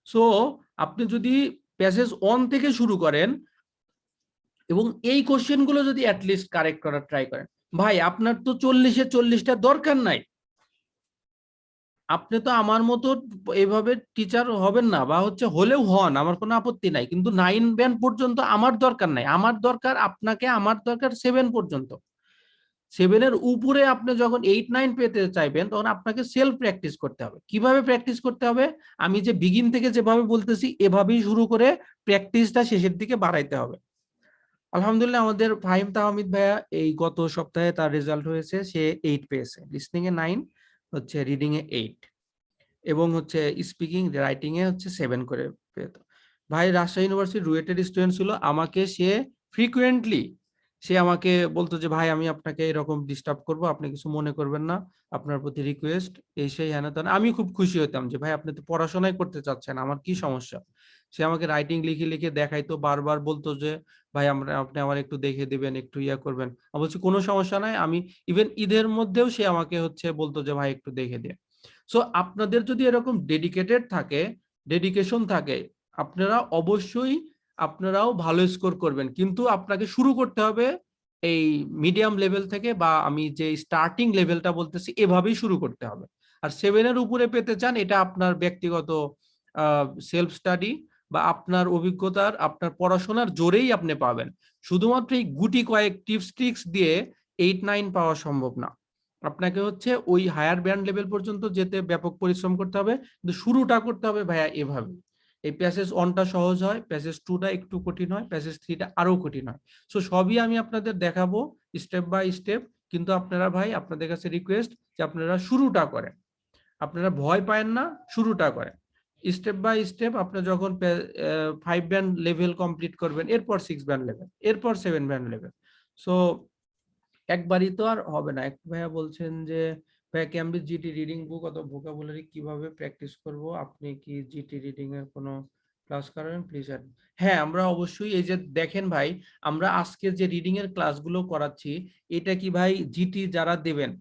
সো আপনি যদি প্যাসেজ 1 থেকে শুরু করেন এবং এই কোশ্চেনগুলো যদি অ্যাটলিস্ট কারেক্ট করার ট্রাই করেন, ভাই আপনার তো 40-এ 40টা দরকার নাই। আপনি তো আমার মতো এইভাবে টিচার হবেন না, বা হচ্ছে হলেও হন, আমার কোনো আপত্তি নাই, কিন্তু 9 ব্যান্ড পর্যন্ত আমার দরকার নাই। আমার দরকার আপনাকে, আমার দরকার 7 পর্যন্ত। 7-এর উপরে আপনি যখন 8-9 পেতে চাইবেন, তখন আপনাকে সেলফ প্র্যাকটিস করতে হবে। কিভাবে প্র্যাকটিস করতে হবে? আমি যে বিগিন থেকে যেভাবে বলতেছি এভাবেই শুরু করে প্র্যাকটিসটা শেষের দিকে বাড়াইতে হবে। আলহামদুলিল্লাহ, আমাদের ফাহিম তাহমিদ ভাইয়া এই গত সপ্তাহে তার রেজাল্ট হয়েছে, সে 8 পেয়েছে। লিসনিং এ 9, হচ্ছে রিডিং এ 8, এবং হচ্ছে স্পিকিং রাইটিং এ হচ্ছে 7 করে পেত। ভাই রাজশাহী ইউনিভার্সিটি রুয়েটেড স্টুডেন্ট ছিল। আমাকে সে ফ্রিকুয়েন্টলি সে আমাকে বলতো যে ভাই আমি আপনাকে এরকম ডিস্টার্ব করব, আপনি কিছু মনে করবেন না, আপনার প্রতি রিকোয়েস্ট, এই সেই হ্যান ত্যান। আমি খুব খুশি হতাম যে ভাই আপনি তো পড়াশোনাই করতে চাচ্ছেন, আমার কি সমস্যা। সে আমাকে রাইটিং লিখে লিখে দেখাইতো, বারবার বলতো যে ভাই আপনি আমার একটু দেখে দিবেন, একটু ইয়া করবেন। আমি বলছি কোনো সমস্যা নাই। আমি ইভেন ঈদের মধ্যেও সে আমাকে হচ্ছে বলতো যে ভাই একটু দেখে দিয়ে। সো আপনাদের যদি এরকম ডেডিকেটেড থাকে, ডেডিকেশন থাকে, আপনারা অবশ্যই আপনারাও ভালো স্কোর করবেন। কিন্তু আপনাকে শুরু করতে হবে এই মিডিয়াম লেভেল থেকে, বা আমি যে স্টার্টিং লেভেলটা বলতেছি এভাবেই শুরু করতে হবে। আর 7-এর উপরে পেতে চান, এটা আপনার ব্যক্তিগত সেলফ স্টাডি বা আপনার অভিজ্ঞতার, আপনার পড়াশোনার জোরেই আপনি পাবেন। শুধুমাত্র এই গুটি কয়েক টিপস ট্রিক্স দিয়ে 8-9 পাওয়া সম্ভব না। আপনাকে হচ্ছে ওই হায়ার ব্যান্ড লেভেল পর্যন্ত যেতে ব্যাপক পরিশ্রম করতে হবে, কিন্তু শুরুটা করতে হবে ভাইয়া এভাবে। এই প্যাসেজ 1টা সহজ হয়, প্যাসেজ 2টা একটু কঠিন হয়, প্যাসেজ 3টা আরো কঠিন হয়। সো সবই আমি আপনাদের দেখাবো স্টেপ বাই স্টেপ। কিন্তু আপনারা ভাই, আপনাদের কাছে রিকোয়েস্ট যে আপনারা শুরুটা করেন, আপনারা ভয় পায়েন না, শুরুটা করেন। স্টেপ বাই স্টেপ আপনি যখন 5 ব্যান্ড লেভেল কমপ্লিট করবেন, এরপর 6 ব্যান্ড লেভেল, এরপর 7 ব্যান্ড লেভেল। সো একবারই তো আর হবে না। এক ভাইয়া বলছেন যে ভাইয়া ক্যামব্রিজ জিটি রিডিং বুক অথবা ভোকাবুলারি কিভাবে প্র্যাকটিস করব, আপনি কি জিটি রিডিং এর কোনো ক্লাস করাবেন প্লিজ? হ্যাঁ, আমরা অবশ্যই, এই যে দেখেন ভাই, আমরা আজকে যে রিডিং এর ক্লাসগুলো করাচ্ছি, এটা কি ভাই জিটি যারা দেবেন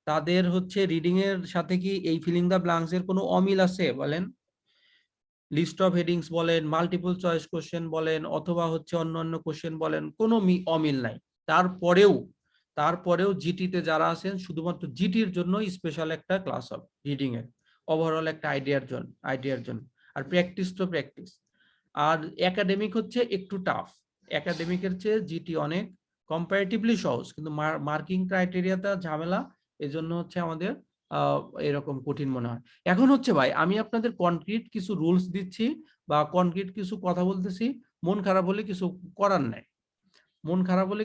তাদের হচ্ছে রিডিং এর সাথে কি এই ফিলিং দা ব্ল্যাঙ্কস এর কোনো অমিল আছে বলেন? লিস্ট অফ হেডিংস বলেন, মাল্টিপল চয়েস কোশ্চেন বলেন, অথবা হচ্ছে অন্যান্য কোশ্চেন বলেন, কোনো অমিল নাই। তারপরেও জিটিতে যারা আছেন, শুধুমাত্র জিটির জন্য স্পেশাল একটা ক্লাস হবে রিডিং এর, ওভারঅল একটা আইডিয়ার জন্য। আর প্র্যাকটিস তো প্র্যাকটিস। আর একাডেমিক হচ্ছে একটু টাফ, একাডেমিকের চেয়ে জিটি অনেক কম্পারেটিভলি সহজ, কিন্তু মার্কিং ক্রাইটেরিয়াটা ঝামেলা, এজন্য হচ্ছে আমাদের এরকম কঠিন মনে হয়। এখন হচ্ছে ভাই আমি আপনাদের কনক্রিট কিছু রুলস দিচ্ছি বা কনক্রিট কিছু কথা বলতেছি, মন খারাপ হলে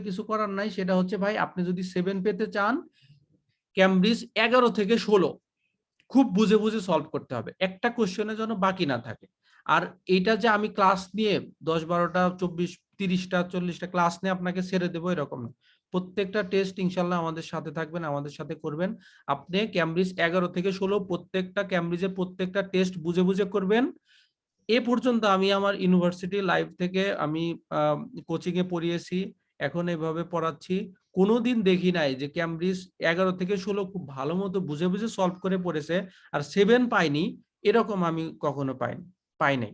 কিছু করার নাই। সেটা হচ্ছে ভাই, আপনি যদি 7 পেতে চান, ক্যামব্রিজ 11 থেকে 16 খুব বুঝে বুঝে সলভ করতে হবে, একটা কোশ্চেনের জন্য বাকি না থাকে। আর এটা যে আমি ক্লাস নিয়ে 10-12টা 24-30টা 40টা ক্লাস নিয়ে আপনাকে ছেড়ে দেবো এরকম না। প্রত্যেকটা টেস্ট ইনশাল্লাহ আমাদের সাথে থাকবেন, আমাদের সাথে করবেন। আপনি ক্যামব্রিজ 11 থেকে 16 প্রত্যেকটা ক্যামব্রিজের প্রত্যেকটা টেস্ট বুঝে বুঝে করবেন। এ পর্যন্ত আমি আমার ইউনিভার্সিটি লাইফ থেকে আমি কোচিং এ পড়িয়েছি, এখন এভাবে পড়াচ্ছি, কোনোদিন দেখি নাই যে ক্যামব্রিজ 11 থেকে 16 খুব ভালো মতো বুঝে বুঝে সলভ করে পড়েছে আর 7 পাইনি, এরকম আমি কখনো পাই নাই।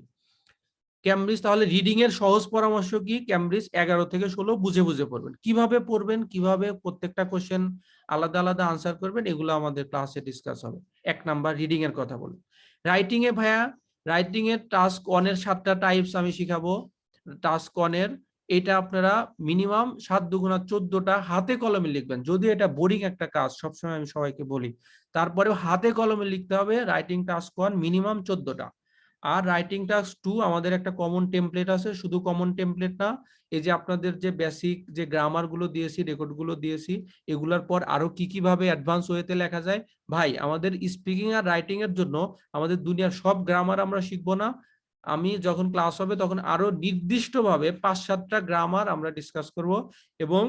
ক্যামব্রিজ তাহলে রিডিং এর সহজ পরামর্শ কি? ক্যামব্রিজ 11 থেকে 16 বুঝে বুঝে পড়বেন। কিভাবে পড়বেন, কিভাবে প্রত্যেকটা কোশ্চেন আলাদা আলাদা আনসার করবেন, এগুলো আমাদের ক্লাসে ডিসকাস হবে। 1 নাম্বার রিডিং এর কথা বলবো। রাইটিং এ ভাইয়া, রাইটিং এর টাস্ক 1 এর 7টা টাইপস আমি শিখাবো। টাস্ক 1 এর এটা আপনারা মিনিমাম 7 দুগুণা 14টা হাতে কলমে লিখবেন। যদি এটা বোরিং একটা কাজ, সবসময় আমি সবাইকে বলি, তারপরেও হাতে কলমে লিখতে হবে। রাইটিং টাস্ক 1 মিনিমাম 14টা। আর রাইটিং টাস্ক 2 আমাদের একটা কমন টেমপ্লেট আছে, শুধু কমন টেমপ্লেট না, এই যে আপনাদের যে বেসিক যে গ্রামার গুলো দিয়েছি, রেকর্ড গুলো দিয়েছি, এগুলোর পর আরো কি কিভাবে অ্যাডভান্স ওয়েতে লেখা যায়। ভাই আমাদের স্পিকিং আর রাইটিং এর জন্য আমাদের দুনিয়ার সব গ্রামার আমরা শিখবো না। আমি যখন ক্লাস হবে তখন আরো নির্দিষ্টভাবে 5-7টা গ্রামার আমরা ডিসকাস করব এবং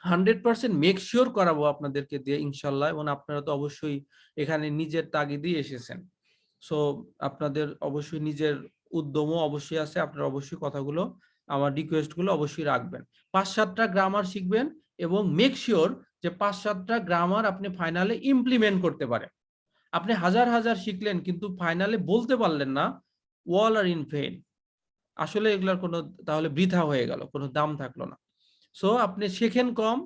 100% মেক শিওর করাবো আপনাদেরকে দিয়ে ইনশাল্লাহ। এবং আপনারা তো অবশ্যই এখানে নিজের তাগিদেই এসেছেন, সো আপনাদের অবশ্যই নিজের উদ্যমও অবশ্যই আছে। আপনারা অবশ্যই কথাগুলো, আমার রিকোয়েস্ট গুলো অবশ্যই রাখবেন। 5-7টা গ্রামার শিখবেন এবং মেক শিওর যে 5-7টা গ্রামার আপনি ফাইনালে ইমপ্লিমেন্ট করতে পারেন। আপনি হাজার হাজার শিখলেন কিন্তু ফাইনালে বলতে পারলেন না, ওয়াল আর ইন ভেইন। আসলে এগুলোর কোনো তাহলে বৃথা হয়ে গেল, কোনো দাম থাকলো না। সো আপনি শেখেন কম,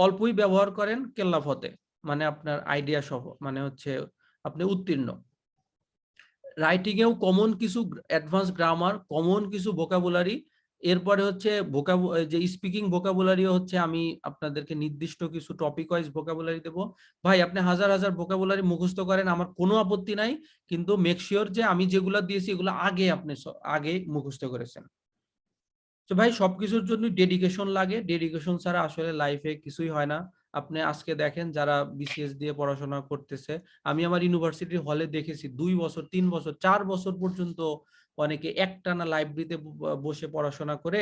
অল্পই ব্যবহার করেন কেল্লাফতে, মানে আপনার আইডিয়া সহ, মানে হচ্ছে আপনি উত্তীর্ণ। রাইটিং এও কমন কিছু অ্যাডভান্স গ্রামার, কমন কিছু ভোকাবুলারি, এরপরে হচ্ছে যে স্পিকিং ভোকাবুলারিও হচ্ছে আমি আপনাদেরকে নির্দিষ্ট কিছু টপিক ওয়াইজ ভোকাবুলারি দেবো। ভাই আপনি হাজার হাজার ভোকাবুলারি মুখস্থ করেন, আমার কোনো আপত্তি নাই, কিন্তু মেক শিওর যে আমি যেগুলো দিয়েছি এগুলো আগে আপনি আগে মুখস্থ করেছেন। তো ভাই সবকিছুর জন্য ডেডিকেশন লাগে, ডেডিকেশন ছাড়া আসলে লাইফে কিছুই হয় না। আপনি আজকে দেখেন যারা বিসিএস দিয়ে পড়াশোনা করতেছে, আমি আমার ইউনিভার্সিটির হলে দেখেছি 2 বছর 3 বছর 4 বছর পর্যন্ত অনেকে একটানা লাইব্রেরিতে বসে পড়াশোনা করে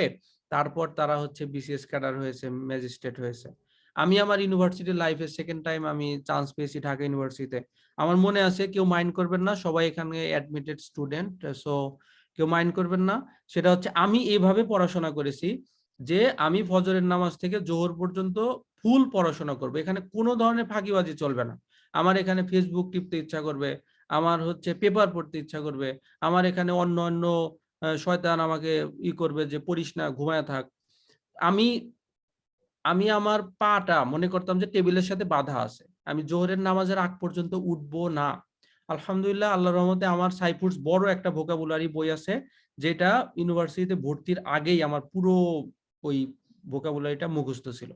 তারপর তারা হচ্ছে বিসিএস ক্যাডার হয়েছে, ম্যাজিস্ট্রেট হয়েছে। আমি আমার ইউনিভার্সিটি লাইফে সেকেন্ড টাইম আমি চান্স পেয়েছি ঢাকা ইউনিভার্সিটিতে। আমার মনে আছে, কেউ মাইন্ড করবেন না, সবাই এখানে অ্যাডমিটেড স্টুডেন্ট, সো কেউ মাইন্ড করবেন না। সেটা হচ্ছে আমি এইভাবে পড়াশোনা করেছি যে আমি ফজরের নামাজ থেকে জোহর পর্যন্ত ফুল পড়াশোনা করবো, এখানে কোনো ধরনের ফাঁকিবাজি চলবে না। আমার এখানে ফেসবুক টিপতে ইচ্ছা করবে, আমার হচ্ছে পেপার পড়তে ইচ্ছা করবে, আমার এখানে অন্য অন্য শয়তান আমাকে করবে যে পড়িস না, ঘুমায় থাক। আমি আমি আমার পাটা মনে করতাম যে টেবিলের সাথে বাঁধা আছে, আমি জোহরের নামাজের আগ পর্যন্ত উঠবো না। আলহামদুলিল্লাহ, আল্লাহর রহমতে আমার সাইফুডস বড় একটা ভোকাবুলারি বই আছে, যেটা ইউনিভার্সিটিতে ভর্তির আগেই আমার পুরো ওই ভোকাবুলারিটা মুখস্থ ছিল।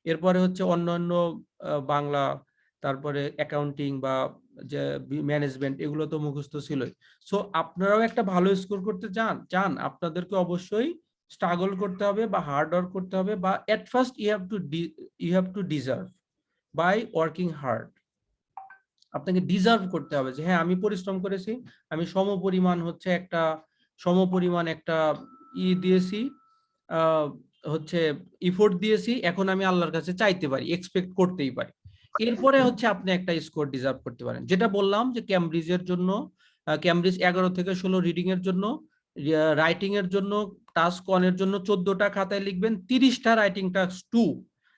এরপরে হচ্ছে অন্যান্য বাংলা, তারপরে অ্যাকাউন্টিং বা যে ম্যানেজমেন্ট, এগুলো তো মুখস্থ ছিলই। সো আপনারাও একটা ভালো স্কোর করতে চান আপনাদেরকে অবশ্যই স্ট্রাগল করতে হবে বা হার্ড ওয়ার্ক করতে হবে, বা at first you have to deserve by working hard. আপনাকে ডিজার্ভ করতে হবে যে হ্যাঁ আমি পরিশ্রম করেছি, আমি সমপরিমাণ একটা দিয়েছি, হচ্ছে ইফোর্ট দিয়েছি, এখন আমি আল্লাহর কাছে চাইতে পারি, এক্সপেক্ট করতেই পারি। এরপরে হচ্ছে আপনি একটা স্কোর ডিজার্ভ করতে পারেন। যেটা বললাম যে ক্যামব্রিজের জন্য, ক্যামব্রিজ 11 থেকে 16 রিডিং এর জন্য, রাইটিং এর জন্য টাস্ক 1 এর জন্য 14টা খাতায় লিখবেন, 30টা রাইটিং টাস্ক 2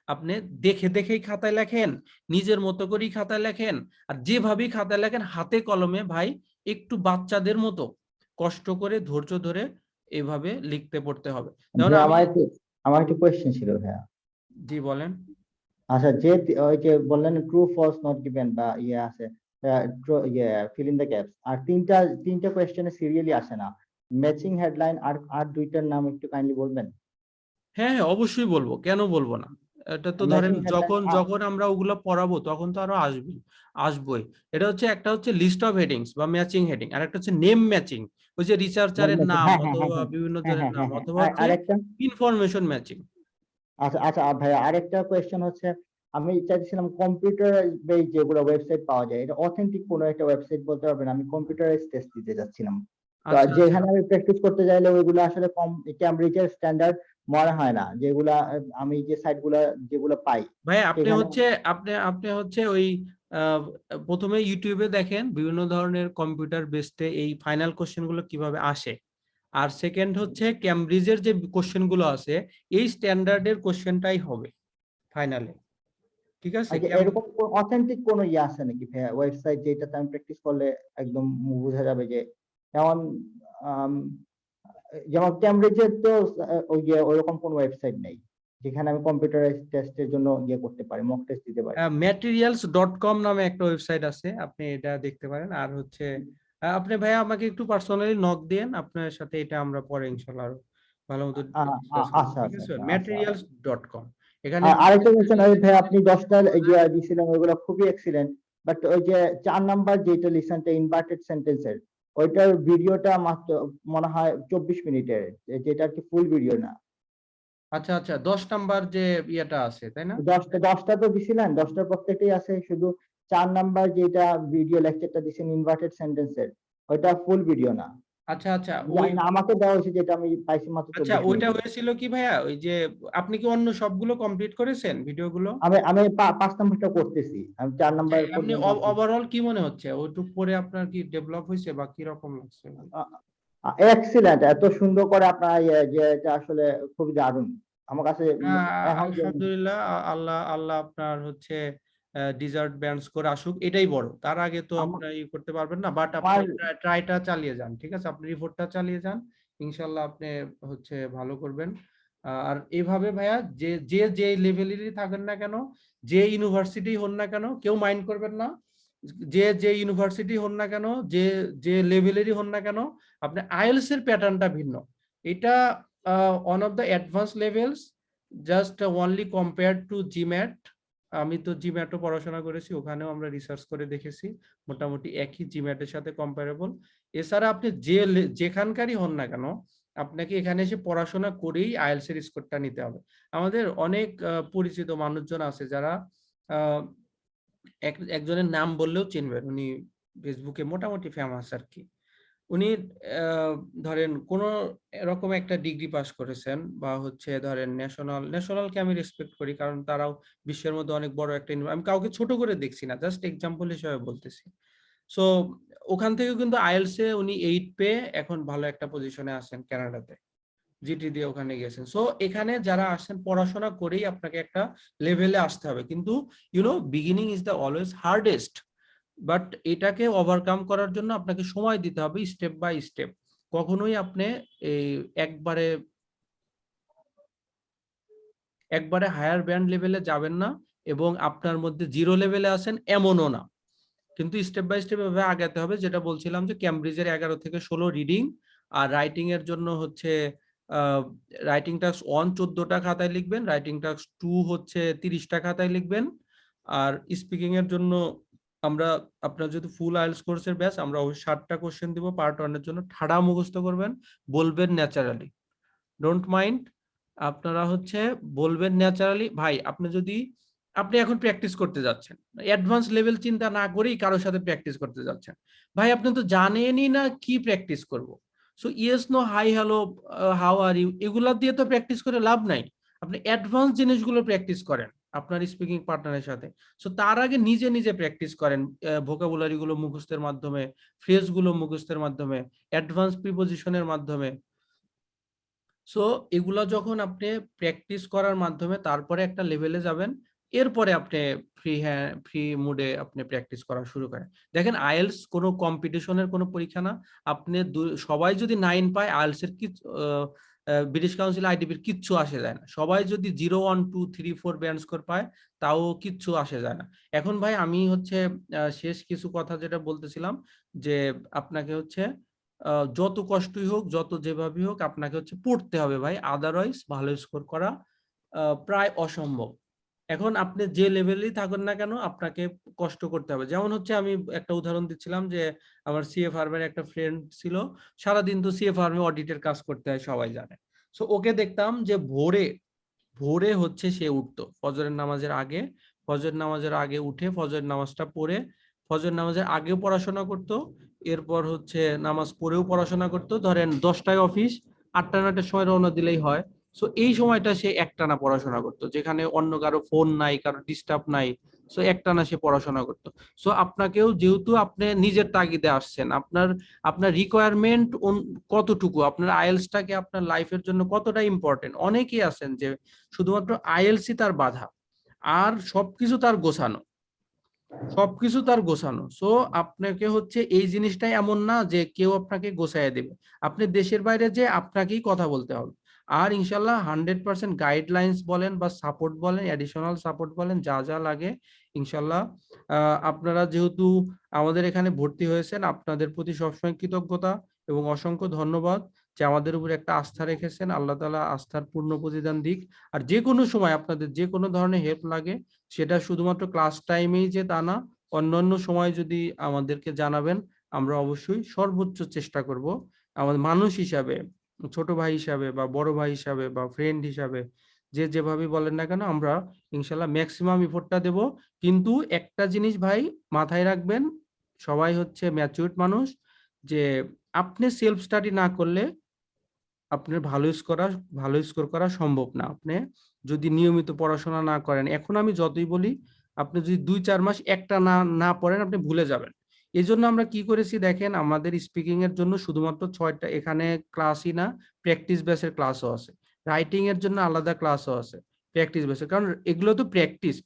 আপনি দেখে দেখেই খাতায় লেখেন, নিজের মতো করেই খাতায় লেখেন, আর যেভাবেই খাতায় লেখেন হাতে কলমে ভাই একটু বাচ্চাদের মতো কষ্ট করে ধৈর্য ধরে এভাবে লিখতে পড়তে হবে। যেমন আমার একটা কোয়েশ্চেন ছিল ভাইয়া। জি বলেন। আচ্ছা, যে ওই যে বললেন ট্রু ফলস নট গিভেন বা ইয়ে আছে, ফিল ইন দ্য গ্যাপস, আর তিনটা কোয়েশ্চেনে সিরিয়ালি আসে না, ম্যাচিং হেডলাইন আর দুইটার নাম একটু কাইন্ডলি বলবেন? হ্যাঁ হ্যাঁ অবশ্যই বলবো, কেন বলবো না। এটা তো ধরেন ম্যাচিং হেডলাইন যখন আমরা ওগুলো পড়াবো তখন তো আরো আসবই। এটা হচ্ছে একটা হচ্ছে লিস্ট অফ হেডিংস বা ম্যাচিং হেডিং, আর একটা হচ্ছে নেম ম্যাচিং, ওই যে রিসার্চারের নাম অথবা বিভিন্ন জনের নাম, অথবা হচ্ছে আরেকটা ইনফরমেশন ম্যাচিং। আচ্ছা আচ্ছা ভাইয়া, আরেকটা কোয়েশ্চেন হচ্ছে, আমি চাইছিলাম কম্পিউটার বেস যেগুলো ওয়েবসাইট পাওয়া যায়, এটা অথেন্টিক কোনো একটা ওয়েবসাইট বলতে পারবেন? আমি কম্পিউটারাইজ টেস্ট দিতে যাচ্ছিলাম, তো আচ্ছা আচ্ছা যেখানে আমি প্র্যাকটিস করতে চাইলে ওইগুলো আসলে ক্যামব্রিজের স্ট্যান্ডার্ড মনে হয় না, যেগুলা আমি যে সাইটগুলো যেগুলো পাই ভাই আপনি সেখানে। হচ্ছে আপনি হচ্ছে ওই প্রথমে ইউটিউবে দেখেন বিভিন্ন ধরনের কম্পিউটার বেসডে এই ফাইনাল কোশ্চেন গুলো কিভাবে আসে, আর সেকেন্ড হচ্ছে ক্যামব্রিজের যে কোশ্চেন গুলো আছে এই স্ট্যান্ডার্ডের কোশ্চেনটাই হবে ফাইনালে, ঠিক আছে? আচ্ছা, এরকম অথেন্টিক কোনো ইয়ে আছে নাকি ভাইয়া ওয়েবসাইট যেটাতে আমি প্র্যাকটিস করলে একদম বোঝা যাবে যে, যেমন আম, যেমন ক্যামব্রিজের তো ওই যে ওইরকম কোনো ওয়েবসাইট নেই যেখানে আমি কম্পিউটারাইজ টেস্টের জন্য ইয়ে করতে পারি, মক টেস্ট দিতে পারি? materials.com নামে একটা ওয়েবসাইট আছে, আপনি এটা দেখতে পারেন। আর হচ্ছে আপনি ভাইয়া আমাকে একটু পার্সোনালি নক দেন, আপনার সাথে এটা আমরা পরে ইনশাল্লাহ আরো ভালো মতো ডিসকাস করব, আচ্ছা ঠিক আচ্ছা আছে? আচ্ছা আচ্ছা materials.com এখানে আরেকটা কোয়েশ্চেন, ওই ভাই আপনি 10টা ইয়ে দিছিলেন ওইগুলো খুবই এক্সিলেন্ট, বাট ওই যে 4 নাম্বার যেটা লিসেনটা ইনভার্টেড সেন্টেন্সের, ওইটার ভিডিওটা মাত্র মনে হয় 24 মিনিটের, যেটা আর কি ফুল ভিডিও না। আচ্ছা আচ্ছা 10 নাম্বার যে ইয়েটা আছে তাই না? 10টা তো দিছিলেন, 10টার প্রত্যেকটাই আছে, শুধু 4 নাম্বার যেটা ভিডিও লেকচারটা দিছেন ইনভার্টেড সেন্টেন্সের, ওইটা ফুল ভিডিও না। আচ্ছা আচ্ছা ওই জানি না, আমাকে দেওয়া হয়েছে যেটা আমি পাইছি মাত্র আচ্ছা 24 ওইটা মিনিট। হয়েছিল কি ভাইয়া, ওই যে আপনি কি অন্য সবগুলো কমপ্লিট করেছেন ভিডিওগুলো? আমি 5 নাম্বারটা করতেছি, আমি 4 আচ্ছা নাম্বার আপনি পর্যন্ত আছি। ওভারঅল কি মনে হচ্ছে ওইটুক পরে আপনার কি ডেভেলপ হয়েছে বা কি রকম লাগছে? এক্সিলেন্ট, এত সুন্দর করে আপনার যে এটা আসলে খুব দারুণ আমার কাছে এখন আলহামদুলিল্লাহ, আল্লাহ আল্লাহ আপনার হচ্ছে ডিজার্ট ব্যান্ড স্কোর আসুক, এটাই বড়। তার আগে তো আপনার ই করতে পারবেন না, বাট আপনি আমার ট্রাইটা চালিয়ে যান, ঠিক আছে? আপনি রিপোর্টটা চালিয়ে যান, ইনশাল্লাহ আপনি হচ্ছে ভালো করবেন। আর এইভাবে ভাইয়া যে যে যে লেভেলেরই থাকেন না কেন, যে ইউনিভার্সিটি হন না কেন, কেউ মাইন্ড করবেন না। যে যে ইউনিভার্সিটি হন না কেন, যে যে লেভেলেরই হন না কেন, আপনি আইএলটিএস এর প্যাটার্নটা ভিন্ন। এটা one of the advance levels, just only compare to GMAT. আমি তো জিম্যাটও পড়াশোনা করেছি, ওখানেও আমরা রিসার্চ করে দেখেছি মোটামুটি একই জিম্যাটের সাথে কম্পারেবল। এছাড়া আপনি যেখানকারই হন না কেন, আপনাকে এখানে এসে পড়াশোনা করেই আইএলটিএস এর স্কোরটা নিতে হবে। আমাদের অনেক পরিচিত মানুষজন আছে যারা একজনের নাম বললেও চিনবেন, উনি ফেসবুকে মোটামুটি ফেমাস আর কি। উনি ধরেন কোন এরকম একটা ডিগ্রি পাস করেছেন বা হচ্ছে ধরেন ন্যাশনালকে আমি রেসপেক্ট করি, কারণ তারাও বিশ্বের মধ্যে অনেক বড় একটা আমি কাউকে ছোট করে দেখছি না, জাস্ট এক্সাম্পল হিসেবে বলতেছি। সো ওখান থেকে কিন্তু আইএলটিএস এ উনি 8 পেয়ে এখন ভালো একটা পজিশনে আছেন কানাডাতে, জিটি দিয়ে ওখানে গেছেন। সো এখানে যারা আসেন পড়াশোনা করেই আপনাকে একটা লেভেলে আসতে হবে, কিন্তু beginning is the always hardest. But এটাকে ওভারকাম করার জন্য আপনাকে সময় দিতে হবে, স্টেপ বাই স্টেপ। কখনোই আপনি এই একবারে হায়ার ব্যান্ড লেভেলে যাবেন না, এবং আপনার মধ্যে জিরো লেভেলে আছেন এমনও না, কিন্তু স্টেপ বাই স্টেপ এভাবে আগাতে হবে। যেটা বলছিলাম যে ক্যামব্রিজের 11 থেকে 16 রিডিং, আর রাইটিং এর জন্য হচ্ছে রাইটিং টাস্ক 1 14টা খাতায় লিখবেন, রাইটিং টাস্ক 2 হচ্ছে 30টা খাতায় লিখবেন। আর স্পিকিং এর জন্য আমরা, আপনার যদি ফুল আইএলটিএস কোর্সের ব্যাচ, আমরা 60টা কোশ্চেন দিব পার্ট 1 এর জন্য, ঠাড়া মুখস্থ করবেন, বলবেন ন্যাচারালি, ডোন্ট মাইন্ড। আপনারা হচ্ছে বলবেন ন্যাচারালি। ভাই আপনি এখন প্র্যাকটিস করতে যাচ্ছেন, অ্যাডভান্স লেভেল চিন্তা না করেই কারোর সাথে প্র্যাকটিস করতে যাচ্ছেন, ভাই আপনি তো জানেনই না কি প্র্যাকটিস করব। So yes no hi hello how are you এগুলা দিয়ে তো প্র্যাকটিস করে লাভ নাই। আপনি অ্যাডভান্স জিনিসগুলো প্র্যাকটিস করেন আপনার স্পিকিং পার্টনারের সাথে। সো তার আগে নিজে নিজে প্র্যাকটিস করেন, ভোকাবুলারি গুলো মুখস্থের মাধ্যমে, ফ্রেজ গুলো মুখস্থের মাধ্যমে, অ্যাডভান্স প্রিপোজিশনের মাধ্যমে। সো এগুলো যখন আপনি প্র্যাকটিস করার মাধ্যমে তারপরে একটা লেভেলে যাবেন, এরপরে আপনি ফ্রি মুডে আপনি প্র্যাকটিস করা শুরু করেন। দেখেন আইএলটিএস কোনো কম্পিটিশনের কোনো পরীক্ষা না। আপনি সবাই যদি 9 পায়, আইএলটিএস এর কি ব্রিটিশ কাউন্সিল আইডিপির কিচ্ছু আসে যায় না। সবাই যদি 0 1 2 3 4 ব্যান্ড স্কোর পায়, তাও কিচ্ছু আসে যায় না। এখন ভাই আমি হচ্ছে শেষ কিছু কথা যেটা বলতেছিলাম, যে আপনাকে হচ্ছে যত কষ্টই হোক, যত যেভাবেই হোক, আপনাকে হচ্ছে পড়তে হবে ভাই, আদারওয়াইজ ভালো স্কোর করা প্রায় অসম্ভব। এখন আপনি যে লেভেলেই থাকুন না কেন, আপনাকে কষ্ট করতে হবে। যেমন হচ্ছে আমি একটা উদাহরণ দিচ্ছিলাম যে আমার সিএ ফার্মের একটা ফ্রেন্ড ছিল, সারাদিন তো সিএ ফার্মে অডিটের কাজ করতে হয় সবাই জানে। সো ওকে দেখতাম যে ভোরে ভোরে হচ্ছে সে উঠতো ফজরের নামাজের আগে উঠে ফজরের নামাজটা পড়ে, ফজর নামাজের আগেও পড়াশোনা করতো, এরপর হচ্ছে নামাজ পড়েও পড়াশোনা করতো। ধরেন 10টায় অফিস, 8টা 9টার সময় রওনা দিলেই হয়। সো এই সময়টা সে একটানা পড়াশোনা করতো, যেখানে অন্য কারো ফোন নাই, কারো ডিস্টার্ব নাই। সো একটানা সে পড়াশোনা করতো। সো আপনাকেও, যেহেতু আপনি নিজের তাগিদে আসছেন, আপনার রিকোয়ারমেন্ট কতটুকু, আপনার আইএলটিএসটাকে আপনার লাইফের জন্য কতটা ইম্পর্টেন্ট। অনেকেই আছেন যে শুধুমাত্র আইএলটিএসই তার বাধা, আর সবকিছু তার গোছানো। সো আপনাকে হচ্ছে এই জিনিসটাই এমন না যে কেউ আপনাকে গোছায় দেবে, আপনি দেশের বাইরে যে আপনাকেই কথা বলতে হবে। আর ইনশাল্লাহ 100% গাইডলাইন্স বলেন বা সাপোর্ট বলেন, অ্যাডিশনাল সাপোর্ট বলেন, যা যা লাগে ইনশাল্লাহ আপনারা যেহেতু আমাদের এখানে ভর্তি হয়েছেন, আপনাদের প্রতি সবসময় কৃতজ্ঞতা এবং অসংখ্য ধন্যবাদ যে আমাদের উপর একটা আস্থা রেখেছেন। আল্লাহ তাআলা আস্থার পূর্ণ প্রতিদান দিক। আর যে কোনো সময় আপনাদের যে কোনো ধরনের হেল্প লাগে, সেটা শুধুমাত্র ক্লাস টাইমেই যে তা না, অন্যান্য সময় যদি আমাদেরকে জানাবেন, আমরা অবশ্যই সর্বোচ্চ চেষ্টা করব আমাদের মানুষ হিসাবে, ছোট ভাই হিসাবে বা বড় ভাই হিসাবে বা ফ্রেন্ড হিসাবে, যে যেভাবে বলেন না কেন, আমরা ইনশাল্লাহ ম্যাক্সিমাম এফোর্টটা দেব। কিন্তু একটা জিনিস ভাই মাথায় রাখবেন, সবাই হচ্ছে ম্যাচিউরড মানুষ, যে আপনি সেলফ স্টাডি না করলে আপনার ভালো স্কোর করা সম্ভব না। আপনি যদি নিয়মিত পড়াশোনা না করেন, এখন আমি যতই বলি, আপনি যদি 2-4 মাস একটা না পড়েন, আপনি ভুলে যাবেন। এই জন্য আমরা কি করেছি দেখেন, আমাদের স্পিকিং এর জন্য শুধুমাত্র 6টা এখানে ক্লাসই না, প্র্যাকটিস বেসের ক্লাসও আছে। রাইটিং এর জন্য আলাদা ক্লাসও আছে প্র্যাকটিস বেসের, কারণ এগুলো তো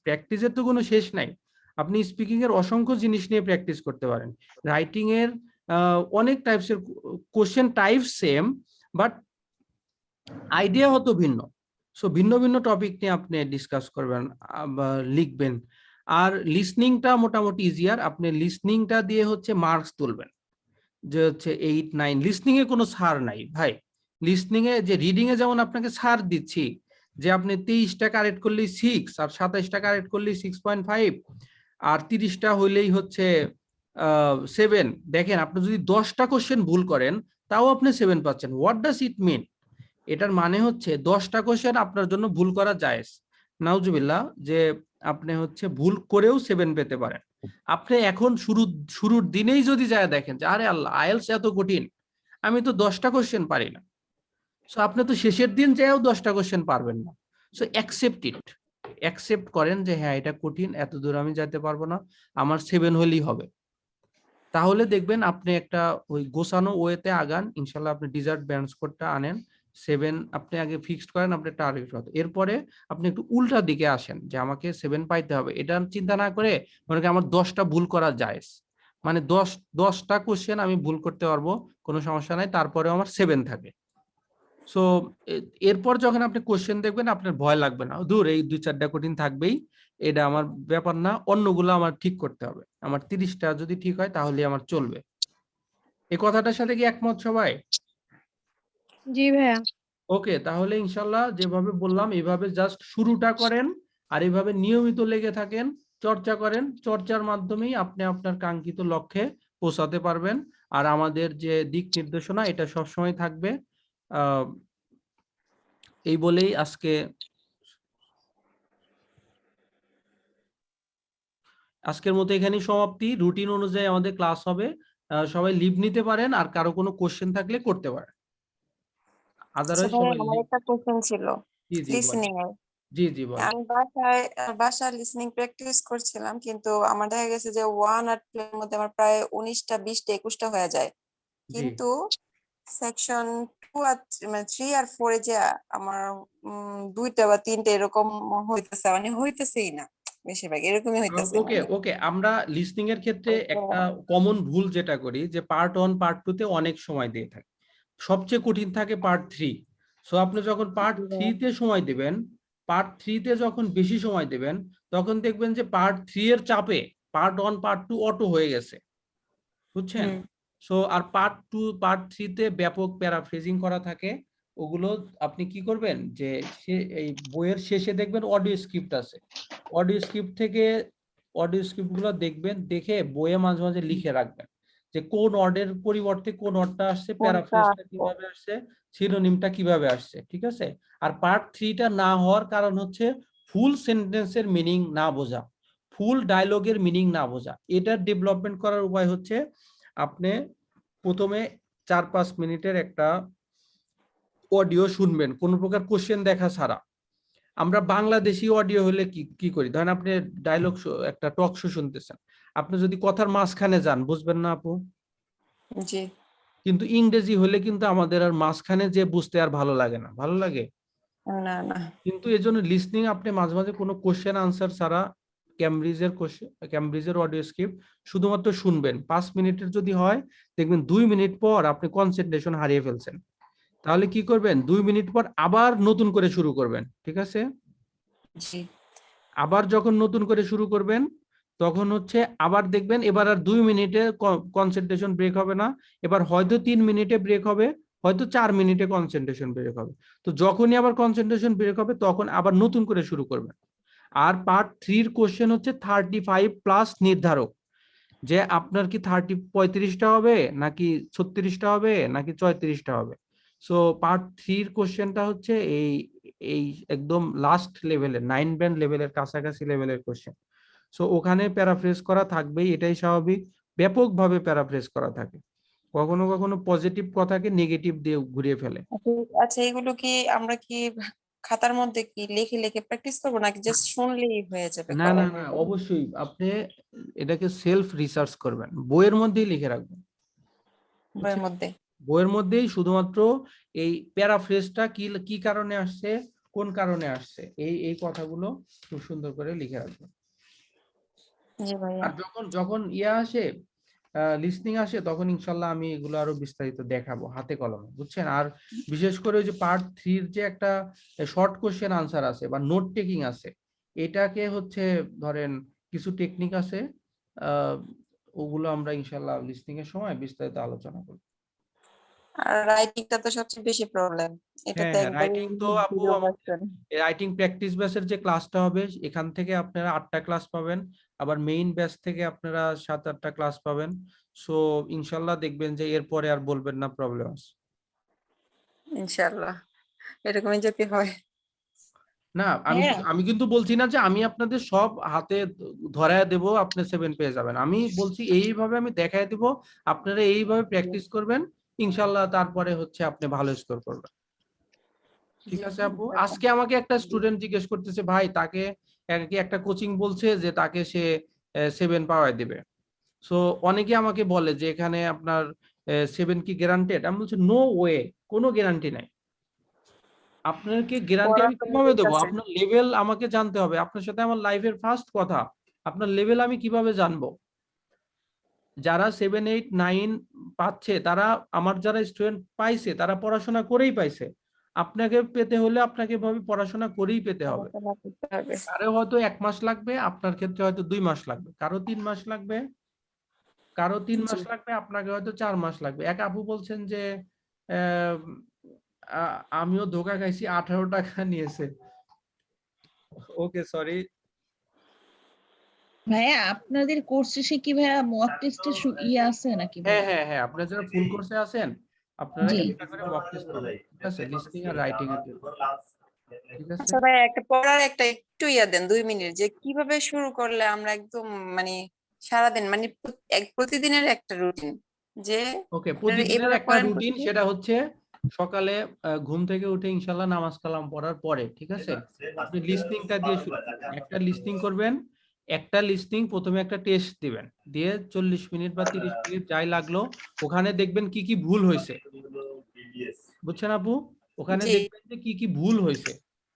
প্র্যাকটিসের তো কোনো শেষ নাই। আপনি স্পিকিং এর অসংখ্য জিনিস নিয়ে প্র্যাকটিস করতে পারেন। রাইটিং এর অনেক টাইপসের question type same, but idea হতো ভিন্ন। সো ভিন্ন ভিন্ন টপিক নিয়ে আপনি ডিসকাস করবেন বা লিখবেন। আর লিসনিংটা মোটামুটি ইজিয়ার, আপনি লিসনিংটা দিয়ে হচ্ছে মার্কস তুলবেন, যে হচ্ছে 8-9। লিসনিং এ কোনো ছাড় নাই ভাই। লিসনিং এ যে রিডিং এ যেমন আপনাকে ছাড় দিচ্ছি, যে আপনি 23টা কারেক্ট করলেই 6, আর 27টা কারেক্ট করলেই 6.5, আর 30টা হইলেই হচ্ছে 7। দেখেন, আপনি যদি 10টা কোশ্চেন ভুল করেন, তাও আপনি 7 পাচ্ছেন। হোয়াট ডাজ ইট মিন? এটার মানে হচ্ছে 10টা কোশ্চেন আপনার জন্য ভুল করা জায়েজ, নাউজুবিল্লাহ, যে আপনি হচ্ছে ভুল করেও 7 পেতে পারেন। আপনি এখন শুরুর দিনেই যদি যায় দেখেন যে আরে আল্লাহ, আইএলস এত কঠিন, আমি তো 10টা কোশ্চেন পারি না, সো আপনি তো শেষের দিন যায়ও 10টা কোশ্চেন পারবেন না। সো অ্যাকসেপ্ট করেন যে হ্যাঁ, এটা কঠিন, এত দূর আমি যেতে পারবো না, আমার 7 হলেই হবে। তাহলে দেখবেন আপনি একটা ওই গোছানো ওয়েতে আগান, ইনশাল্লাহ আপনি ডিজার্ট ব্যান্ড স্কোরটা আনেন। 7 আপনি আগে ফিক্সড করেন, আপনি টার্গেট কত, এরপরে আপনি একটু উল্টা দিকে আসেন যে আমাকে 7 পাইতে হবে, এটা চিন্তা না করে মনে করেন আমার 10টা ভুল করা যায়, মানে 10টা কোশ্চেন আমি ভুল করতে পারবো, কোনো সমস্যা নাই, তারপরে আমার 7 থাকে। সো এরপর যখন আপনি কোশ্চেন দেখবেন, আপনার ভয় লাগবে না, দূর এই 2-4টা কঠিন থাকবেই, এটা আমার ব্যাপার না, অন্যগুলো আমার ঠিক করতে হবে, আমার 30টা যদি ঠিক হয় তাহলে আমার চলবে। এই কথাটার সাথে কি একমত সবাই? জি ভাইয়া। ওকে, তাহলে ইনশাল্লাহ যেভাবে বললাম এইভাবে জাস্ট শুরুটা করেন, আর এইভাবে নিয়মিত লেগে থাকেন, চর্চা করেন। চর্চার মাধ্যমেই আপনি আপনার কাঙ্ক্ষিত লক্ষ্যে পৌঁছাতে পারবেন। আর আমাদের যে দিক নির্দেশনা, এটা সবসময় থাকবে। এই বলেই আজকের মতো এখানেই সমাপ্তি। রুটিন অনুযায়ী আমাদের ক্লাস হবে, সবাই লিভ নিতে পারেন, আর কারো কোনো কোশ্চেন থাকলে করতে পারেন, আদারওয়াইজ ভাই সবাই আমার লিভ। একটা কোশ্চেন ছিল জি জি বলেন। লিসনিং এর। জি বলেন। আমি বাসায় লিসনিং প্র্যাকটিস করছিলাম, কিন্তু আমার দেখা গেছে যে 1 আর 2 এর মধ্যে আমার প্রায় 19টা 20টা 21টা হয়ে যায়, জি কিন্তু সেকশন 2 আর 3 আর 4 এ যে আমার 2টা বা 3টা এরকম হইতেছে, মানে হইতেছেই না, বেশিরভাগ এরকমই হইতেছে। ওকে মানে ওকে, আমরা লিসনিং এর ক্ষেত্রে একটা কমন ভুল যেটা করি, যে পার্ট 1 পার্ট 2 তে অনেক সময় দিয়ে থাকি, সবচেয়ে কঠিন থাকে পার্ট 3। সো আপনি যখন পার্ট 3 তে সময় দিবেন, পার্ট 3 তে যখন বেশি সময় দিবেন, তখন দেখবেন যে পার্ট 3 এর চাপে পার্ট 1 পার্ট 2 অটো হয়ে গেছে, বুঝছেন? সো আর পার্ট 3 তে ব্যাপক প্যারাফ্রেজিং করা থাকে। ওগুলো আপনি কি করবেন, যে এই বইয়ের শেষে দেখবেন অডিও স্ক্রিপ্ট আছে, অডিও স্ক্রিপ্ট গুলো দেখবেন, দেখে বইয়ে মাঝে মাঝে লিখে রাখবেন যে কোন অর্ডের পরিবর্তে কোন অর্ডটা আসছে, প্যারাফ্রেজটা কিভাবে আসছে, সিনোনিমটা কিভাবে আসছে, ঠিক আছে? আর পার্ট 3টা না হওয়ার কারণ হচ্ছে ফুল সেন্টেন্সের মিনিং না বোঝা, ফুল ডায়লগের মিনিং না বোঝা। এটার ডেভেলপমেন্ট করার উপায় হচ্ছে আপনি প্রথমে 4-5 মিনিটের একটা অডিও শুনবেন, কোন প্রকার কোশ্চেন দেখা ছাড়া। আমরা বাংলাদেশি অডিও হলে কি করি, ধরেন আপনি ডায়লগ একটা টক শো শুনতেছেন, আপনি যদি কথার মাঝখানে যান বুঝবেন না আপু? জি কিন্তু ইংরেজি হলে কিন্তু আমাদের আর মাঝখানে যে বুঝতে আর ভালো লাগে না, ভালো লাগে? না না কিন্তু এজন্য লিসনিং আপনি মাঝে মাঝে কোনো কোশ্চেন আনসার ছাড়া ক্যামব্রিজের অডিও স্ক্রিপ্ট শুধুমাত্র শুনবেন, 5 মিনিটের যদি হয়, দেখবেন 2 মিনিট পর আপনি কনসেন্ট্রেশন হারিয়ে ফেলছেন। তাহলে কি করবেন, 2 মিনিট পর আবার নতুন করে শুরু করবেন, ঠিক আছে? জি। আবার যখন নতুন করে শুরু করবেন তখন হচ্ছে আবার দেখবেন এবার আর 2 মিনিটে কনসেন্ট্রেশন ব্রেক হবে না, এবার হয়তো 3 মিনিটে ব্রেক হবে, হয়তো 4 মিনিটে কনসেন্ট্রেশন ব্রেক হবে। তো যখনই আবার কনসেন্ট্রেশন ব্রেক হবে তখন আবার নতুন করে শুরু করবেন। আর পার্ট 3 এর কোশ্চেন হচ্ছে 35 প্লাস নির্ধারক, যে আপনার কি 35টা হবে নাকি 36টা হবে নাকি 34টা হবে। সো পার্ট 3 এর কোশ্চেনটা হচ্ছে এই এই একদম লাস্ট লেভেলের 9 ব্যান্ড লেভেলের কাছাকাছি লেভেলের কোশ্চেন। সো ওখানে প্যারাফ্রেজ করা থাকবেই, এটাই স্বাভাবিক, ব্যাপকভাবে প্যারাফ্রেজ করা থাকে, কখনো কখনো পজিটিভ কথাকে নেগেটিভ দিয়ে ঘুরিয়ে ফেলে। আচ্ছা, এগুলো কি আমরা কি খাতার মধ্যে কি লিখে লিখে প্র্যাকটিস করবো নাকি জাস্ট শুনলেই হয়ে যাবে না না না, অবশ্যই আপনি এটাকে সেলফ রিসার্চ করবেন, বইয়ের মধ্যেই লিখে রাখবেন, বইয়ের মধ্যে? বইয়ের মধ্যেই শুধুমাত্র এই প্যারাফ্রেজটা কি কি কারণে আসছে, কোন কারণে আসছে, এই এই কথাগুলো খুব সুন্দর করে লিখে রাখবেন। জি ভাইয়া। আর যখন যখন আসে লিসনিং আসে তখন ইনশাল্লাহ আমি এগুলো আরো বিস্তারিত দেখাবো হাতে কলমে, বুঝছেন? আর বিশেষ করে ওই যে পার্ট 3 এর যে একটা শর্ট কোশ্চেন আনসার আছে বা নোট টেকিং আছে, এটাকে হচ্ছে ধরেন কিছু টেকনিক আছে, আহ ওগুলো আমরা ইনশাল্লাহ লিসনিং এর সময় বিস্তারিত আলোচনা করব। আর রাইটিংটা তো সবচেয়ে বেশি প্রবলেম, এটা হ্যাঁ তো হ্যাঁ, একবারে রাইটিং তো আপু 0%। রাইটিং প্র্যাকটিস ব্যাচের যে ক্লাসটা হবে এখান থেকে আপনারা 8টা ক্লাস পাবেন, আবার মেইন ব্যাচ থেকে আপনারা 7-8টা ক্লাস পাবেন। সো ইনশাল্লাহ দেখবেন যে এরপরে আর বলবেন না প্রবলেম আছে। ইনশাআল্লাহ এরকমই যদি হয়। না আমি হ্যাঁ। আমি কিন্তু বলছি না যে আমি আপনাদের সব হাতে ধরায় দেব আপনি 7 পেয়ে যাবেন, আমি বলছি এইভাবে আমি দেখায় দেব, আপনারা এইভাবে প্র্যাকটিস করবেন, ইনশাল্লাহ তারপরে হচ্ছে আপনি ভালো স্কোর করবেন। ঠিক জি, আছে আপু, ইনশাআল্লাহ। আজকে আমাকে একটা স্টুডেন্ট জিজ্ঞেস করতেছে ভাই তাকে কি একটা কোচিং বলছে যে তাকে সে 7 পাওয়ায় দিবে। সো অনেকে আমাকে বলে যে এখানে আপনার 7 কি গ্যারান্টেড, আমি বলছি নো ওয়ে, কোনো গ্যারান্টি নাই। আপনাকে গ্যারান্টি আমি পড়াশোনা কিভাবে দেবো, আছে। আপনার লেভেল আমাকে জানতে হবে, আপনার সাথে আমার লাইফের ফার্স্ট কথা, আপনার লেভেল আমি কিভাবে জানবো? যারা 7, 8, 9 পাচ্ছে তারা, আমার যারা স্টুডেন্ট পাইছে তারা পড়াশোনা করেই পাইছে, আপনাকে পেতে হলে আপনাকে ভাবে পড়াশোনা করেই পেতে হবে। পড়াশোনা করতে হবে। কারো হয়তো 1 মাস লাগবে, আপনার ক্ষেত্রে হয়তো 2 মাস লাগবে, কারো 3 মাস লাগবে, কারো 3 মাস জি। লাগবে, আপনাকে হয়তো 4 মাস লাগবে। এক আপু বলছেন যে আমিও ধোকা খাইছি, 18 টাকা নিয়েছে। ওকে সরি। ভাইয়া আপনাদের কোর্স শেষে কি ভাইয়া মক টেস্টের আছে নাকি হ্যাঁ ভাইয়া? হ্যাঁ হ্যাঁ, আপনারা যারা ফুল কোর্সে আছেন আপনারা জি। একটা করে মক টেস্ট করবেন, ঠিক আছে, লিসনিং আর রাইটিং এর জন্য, ঠিক আছে? আচ্ছা ভাই, একটা পড়ার একটা একটু দেন 2 মিনিট, যে কিভাবে শুরু করলে আমরা একদম মানে সারাদিন মানে প্রতিদিনের একটা রুটিন, যে ওকে, আপনারা প্রতিদিনের এভাবে একটা করেন রুটিন, প্রতিদিন। সেটা হচ্ছে সকালে ঘুম থেকে উঠে ইনশাল্লাহ নামাজ কালাম পড়ার পরে, ঠিক আছে, আপনি লিসনিংটা দিয়ে শুরু করবেন, একটা লিসনিং করবেন, একটা লিসনিং প্রথমে একটা টেস্ট দিবেন, দিয়ে 40 মিনিট বা 30 মিনিট যাই লাগলো, ওখানে দেখবেন কি কি ভুল হয়েছে, বুঝছেন আপু? ওখানে জি। দেখবেন যে কি কি ভুল হয়েছে।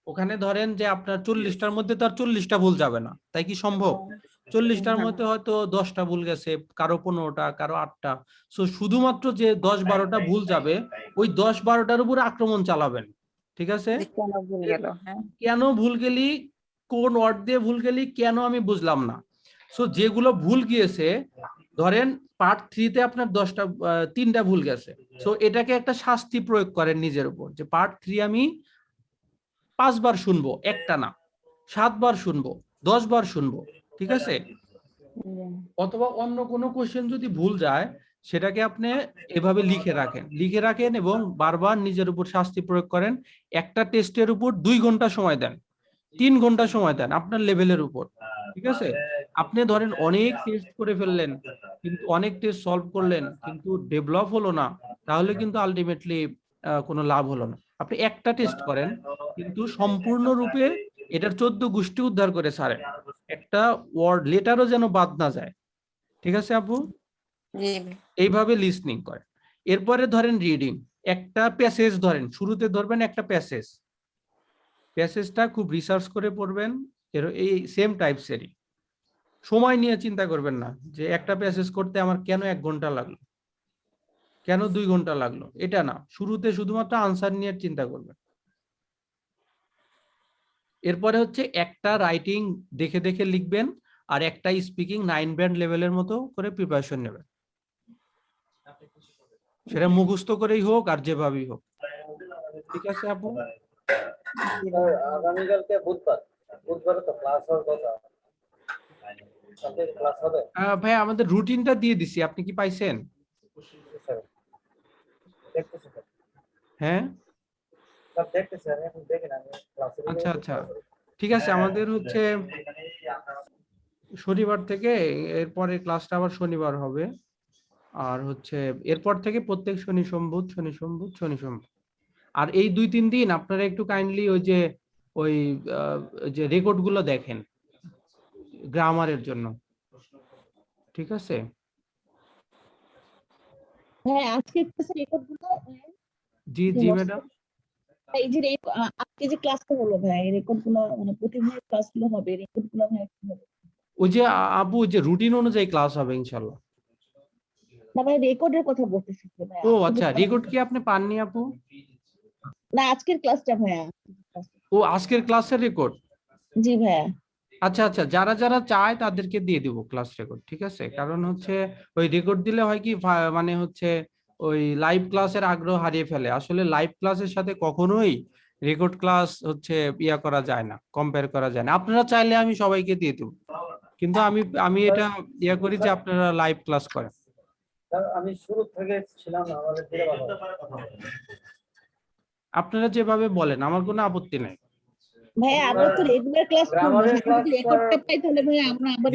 ওখানে ধরেন যে আপনার 40টার মধ্যে তার 40টা ভুল যাবে না, তাই কি সম্ভব? 40টার মধ্যে হয়তো 10টা ভুল গেছে, কারো 15টা, কারো 8টা। সো শুধুমাত্র যে 10-12টা ভুল যাবে, ওই 10-12টার উপরে আক্রমণ চালাবেন, ঠিক আছে? যে কেন ভুল গেল, হ্যাঁ। কেন ভুল গেলি, কোন ওয়ার্ড দিয়ে ভুল গেলি, কেন আমি বুঝলাম না। সো যেগুলো ভুল গিয়েছে, ধরেন পার্ট 3-তে আপনার 3টা ভুল গেছে, সো এটাকে একটা শাস্তি প্রয়োগ করেন নিজের উপর, যে পার্ট 3 আমি 5 বার শুনবো, একটা না, 7 বার শুনবো, 10 বার শুনবো, ঠিক আছে? অথবা অন্য কোনো কোশ্চেন যদি ভুল যায় সেটাকে আপনি এভাবে লিখে রাখেন এবং বারবার নিজের উপর শাস্তি প্রয়োগ করেন। একটা টেস্টের উপর 2 ঘন্টা সময় দেন, 3 ঘন্টা সময় দেন আপনার লেভেলের উপর, ঠিক আছে? আপনি ধরেন অনেক টেস্ট করে ফেললেন, কিন্তু অনেক টেস্ট সলভ করলেন কিন্তু ডেভেলপ হলো না, তাহলে কিন্তু আলটিমেটলি কোনো লাভ হলো না। আপনি একটা টেস্ট করেন কিন্তু সম্পূর্ণরূপে এটার 14 গোষ্ঠী উদ্ধার করে ছাড়েন, একটা ওয়ার্ড লেটারও যেন বাদ না যায়, ঠিক আছে আপু? জি। এইভাবে লিসনিং করেন। এরপরে ধরেন রিডিং, একটা প্যাসেজ ধরেন, শুরুতে ধরবেন একটা প্যাসেজ, প্যাসেজটা খুব রিসার্চ করে পড়বেন, এর এই সেম টাইপসেরই, সময় নিয়ে চিন্তা করবেন না যে একটা প্যাসেজ করতে আমার কেন 1 ঘন্টা লাগলো, কেন 2 ঘন্টা লাগলো এটা না, শুরুতে শুধুমাত্র আনসার নিয়ে চিন্তা করবেন। এরপরে হচ্ছে একটা রাইটিং দেখে দেখে লিখবেন, আর একটা স্পিকিং 9 ব্যান্ড লেভেলের মতো করে প্রিপারেশন নেবেন, সেটা মুখস্থ করেই হোক আর যেভাবেই হোক। ঠিক আছে আপু? আগামীকালকে বুধবার, বুধবারে তো ক্লাস হওয়ার কথা। আপনাদের ক্লাস হবে? ভাই আমাদের রুটিনটা দিয়ে দিছি, আপনি কি পাইছেন? স্যার দেখতেছি স্যার। হ্যাঁ স্যার দেখতেছি, আমি এখন দেখি না, আমি ক্লাসে আচ্ছা আচ্ছা ঠিক আছে। আমাদের হচ্ছে শনিবার থেকে এরপরে ক্লাসটা আবার শনিবার হবে, আর হচ্ছে এরপর থেকে প্রত্যেক শনি সোমবার শনি সোমবার শনি সোমবার। আর এই 2-3 দিন আপনারা একটু কাইন্ডলি ওই যে ওই যে রেকর্ড গুলো দেখেন গ্রামারের জন্য, ঠিক আছে? হ্যাঁ আজকে রেকর্ড গুলো জি জি ম্যাডাম। এই যে আজকে যে ক্লাসটা হলো ভাই, রেকর্ড গুলো মানে প্রতিদিনের ক্লাস গুলো হবে, রেকর্ড গুলো ভাই কি হবে? ওই যে আপু যে রুটিন অনুযায়ী ক্লাস হবে ইনশাল্লাহ। না ভাই রেকর্ডের কথা বলতেছি তো ভাই, ও আজকে যে আচ্ছা, class- রেকর্ড কি আপনি পাননি আপু? না আজকের ক্লাসটা ভাইয়া। ও আজকের ক্লাসের রেকর্ড? জি ভাইয়া। আচ্ছা আচ্ছা, যারা যারা চায় তাদেরকে দিয়ে দিব ক্লাস রেকর্ড, ঠিক আছে? কারণ হচ্ছে ওই রেকর্ড দিলে হয় কি মানে হচ্ছে ওই লাইভ ক্লাসের আগ্রহ হারিয়ে ফেলে। আসলে লাইভ ক্লাসের সাথে কখনোই রেকর্ড ক্লাস হচ্ছে ইয়া করা যায় না, কম্পেয়ার করা যায় না। আপনারা চাইলে আমি সবাইকে দিয়ে দেবো, কিন্তু আমি আমি এটা ইয়া করি যে আপনারা লাইভ ক্লাস করেন। স্যার আমি শুরু থেকে ছিলাম না, আমাদের দিলে ভালো হবে। আপনারা যেভাবে বলেন আমার কোনো আপত্তি নাই। ভাইয়া আমরা তো রেগুলার ক্লাস করবো, গ্রামারের সাথে ক্লাস যদি রেকর্ডটা পাই তাহলে ভাইয়া আমরা আবার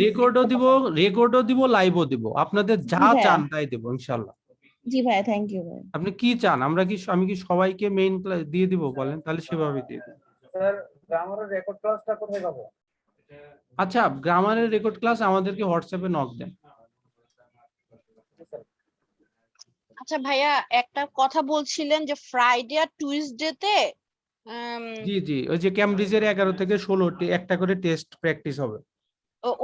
রেকর্ডও দিব লাইভও দিব, আপনাদের যা জি ভাইয়া। চান তাই দেবো ইনশাল্লাহ। জি ভাইয়া, থ্যাংক ইউ ভাইয়া। আপনি কি চান, আমি কি সবাইকে মেইন ক্লাস দিয়ে দিব বলেন, তাহলে সেভাবে দিয়ে দেব। স্যার গ্রামারের রেকর্ড ক্লাসটা কোথায় পাবো? আচ্ছা, গ্রামারের রেকর্ড ক্লাস আমাদেরকে হোয়াটসঅ্যাপে নক দেন। আচ্ছা ভাইয়া, একটা কথা বলছিলেন যে ফ্রাইডে আর টুইসডে তে জি জি, ওই যে ক্যামব্রিজের 11 থেকে 16 একটা করে টেস্ট প্র্যাকটিস হবে।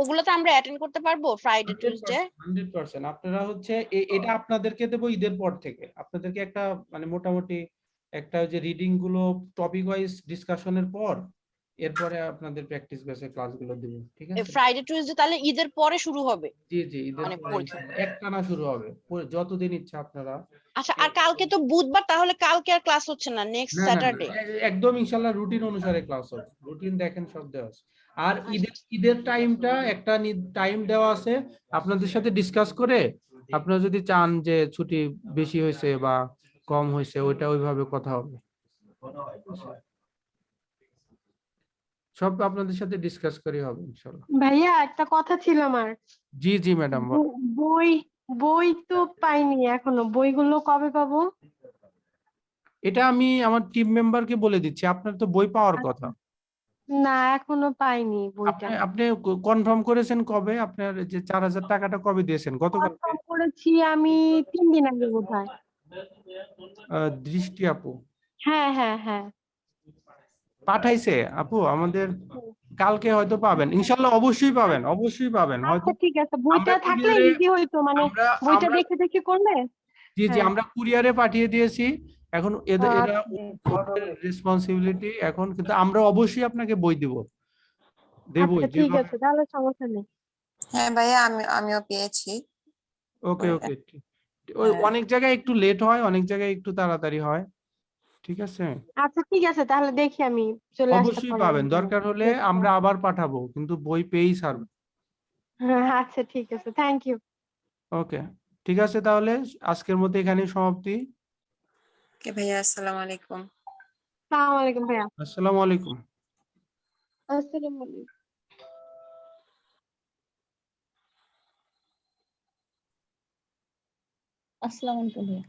ওগুলোতে আমরা অ্যাটেন্ড করতে পারবো ফ্রাইডে টুইসডে? 100%। আপনারা হচ্ছে এটা আপনাদেরকে দেবো ঈদের পর থেকে, আপনাদেরকে একটা মানে মোটামুটি একটা ওই যে রিডিং গুলো টপিক ওয়াইজ ডিসকাশনের পর এরপরে আপনাদের প্র্যাকটিস বেসে ক্লাসগুলো দিব, ঠিক আছে? ফ্রাইডে টুইসডে তাহলে ঈদের পরে শুরু হবে? জি জি, ঈদের মানে পরে পরীক্ষা। একটানা শুরু হবে, যতদিন ইচ্ছা আপনারা। আচ্ছা, আর কালকে তো বুধবার, তাহলে কালকে আর ক্লাস হচ্ছে না, নেক্সট না না না, স্যাটারডে? একদম ইনশাল্লাহ রুটিন অনুসারে ক্লাস হবে, রুটিন দেখেন সব দেওয়া আছে। আর ঈদের টাইমটা একটা টাইম দেওয়া আছে, আপনাদের সাথে ডিসকাস করে আপনারা যদি চান যে ছুটি বেশি হয়েছে বা কম হয়েছে ওইটা ওইভাবে কথা হবে, সব আপনাদের সাথে ডিসকাস করে হবে ইনশাল্লাহ। ভাইয়া একটা কথা ছিল আমার। জি জি ম্যাডাম। বই বই তো পাইনি এখনো, বইগুলো কবে পাবো? এটা আমি আমার টিম মেম্বারকে বলে দিচ্ছি, আপনার তো বই পাওয়ার কথা। না এখনো পাইনি বইটা। আপনি কনফার্ম করেছেন কবে? আপনার যে 4000 টাকাটা কবে দিয়েছেন? গতকাল? কনফার্ম করেছি আমি 3 দিন আগে বোধহয়। দৃষ্টি আপু হ্যাঁ হ্যাঁ হ্যাঁ। পাঠাইছে আপু আমাদের, কালকে হয়তো পাবেন ইনশাল্লাহ, অবশ্যই পাবেন, অবশ্যই পাবেন হয়তো। আচ্ছা ঠিক আছে, বইটা আমরা থাকলে কুরিয়ারে ইজি হইতো, মানে বইটা দেখে দেখে করলে। জি জি, হ্যাঁ। আমরা কুরিয়ারে পাঠিয়ে দিয়েছি, এখন এরা আচ্ছা রেসপন্সিবিলিটি এখন, কিন্তু আমরা অবশ্যই আপনাকে বই দেবই আচ্ছা, ঠিক আছে তাহলে সমস্যা নেই। হ্যাঁ ভাইয়া, আমিও পেয়েছি। ওকে বইটা। ওকে। ওই হ্যাঁ। অনেক জায়গায় একটু লেট হয়, অনেক জায়গায় একটু তাড়াতাড়ি হয়, ঠিক আছে? আচ্ছা ঠিক আছে, তাহলে দেখি আমি চলে আসতে অবশ্যই পারি। পাবেন, দরকার হলে আমরা আবার পাঠাবো, কিন্তু বই পেয়েই ছাড়বো। আচ্ছা ঠিক আছে, থ্যাংক ইউ। ওকে ঠিক আছে, তাহলে আজকের মতো এখানেই সমাপ্তি। ওকে ভাইয়া, আসসালামু আলাইকুম। আসসালামু আলাইকুম ভাইয়া। আসসালামু আলাইকুম। আসসালামু আলাইকুম। আসসালামু আলাইকুম ভাইয়া।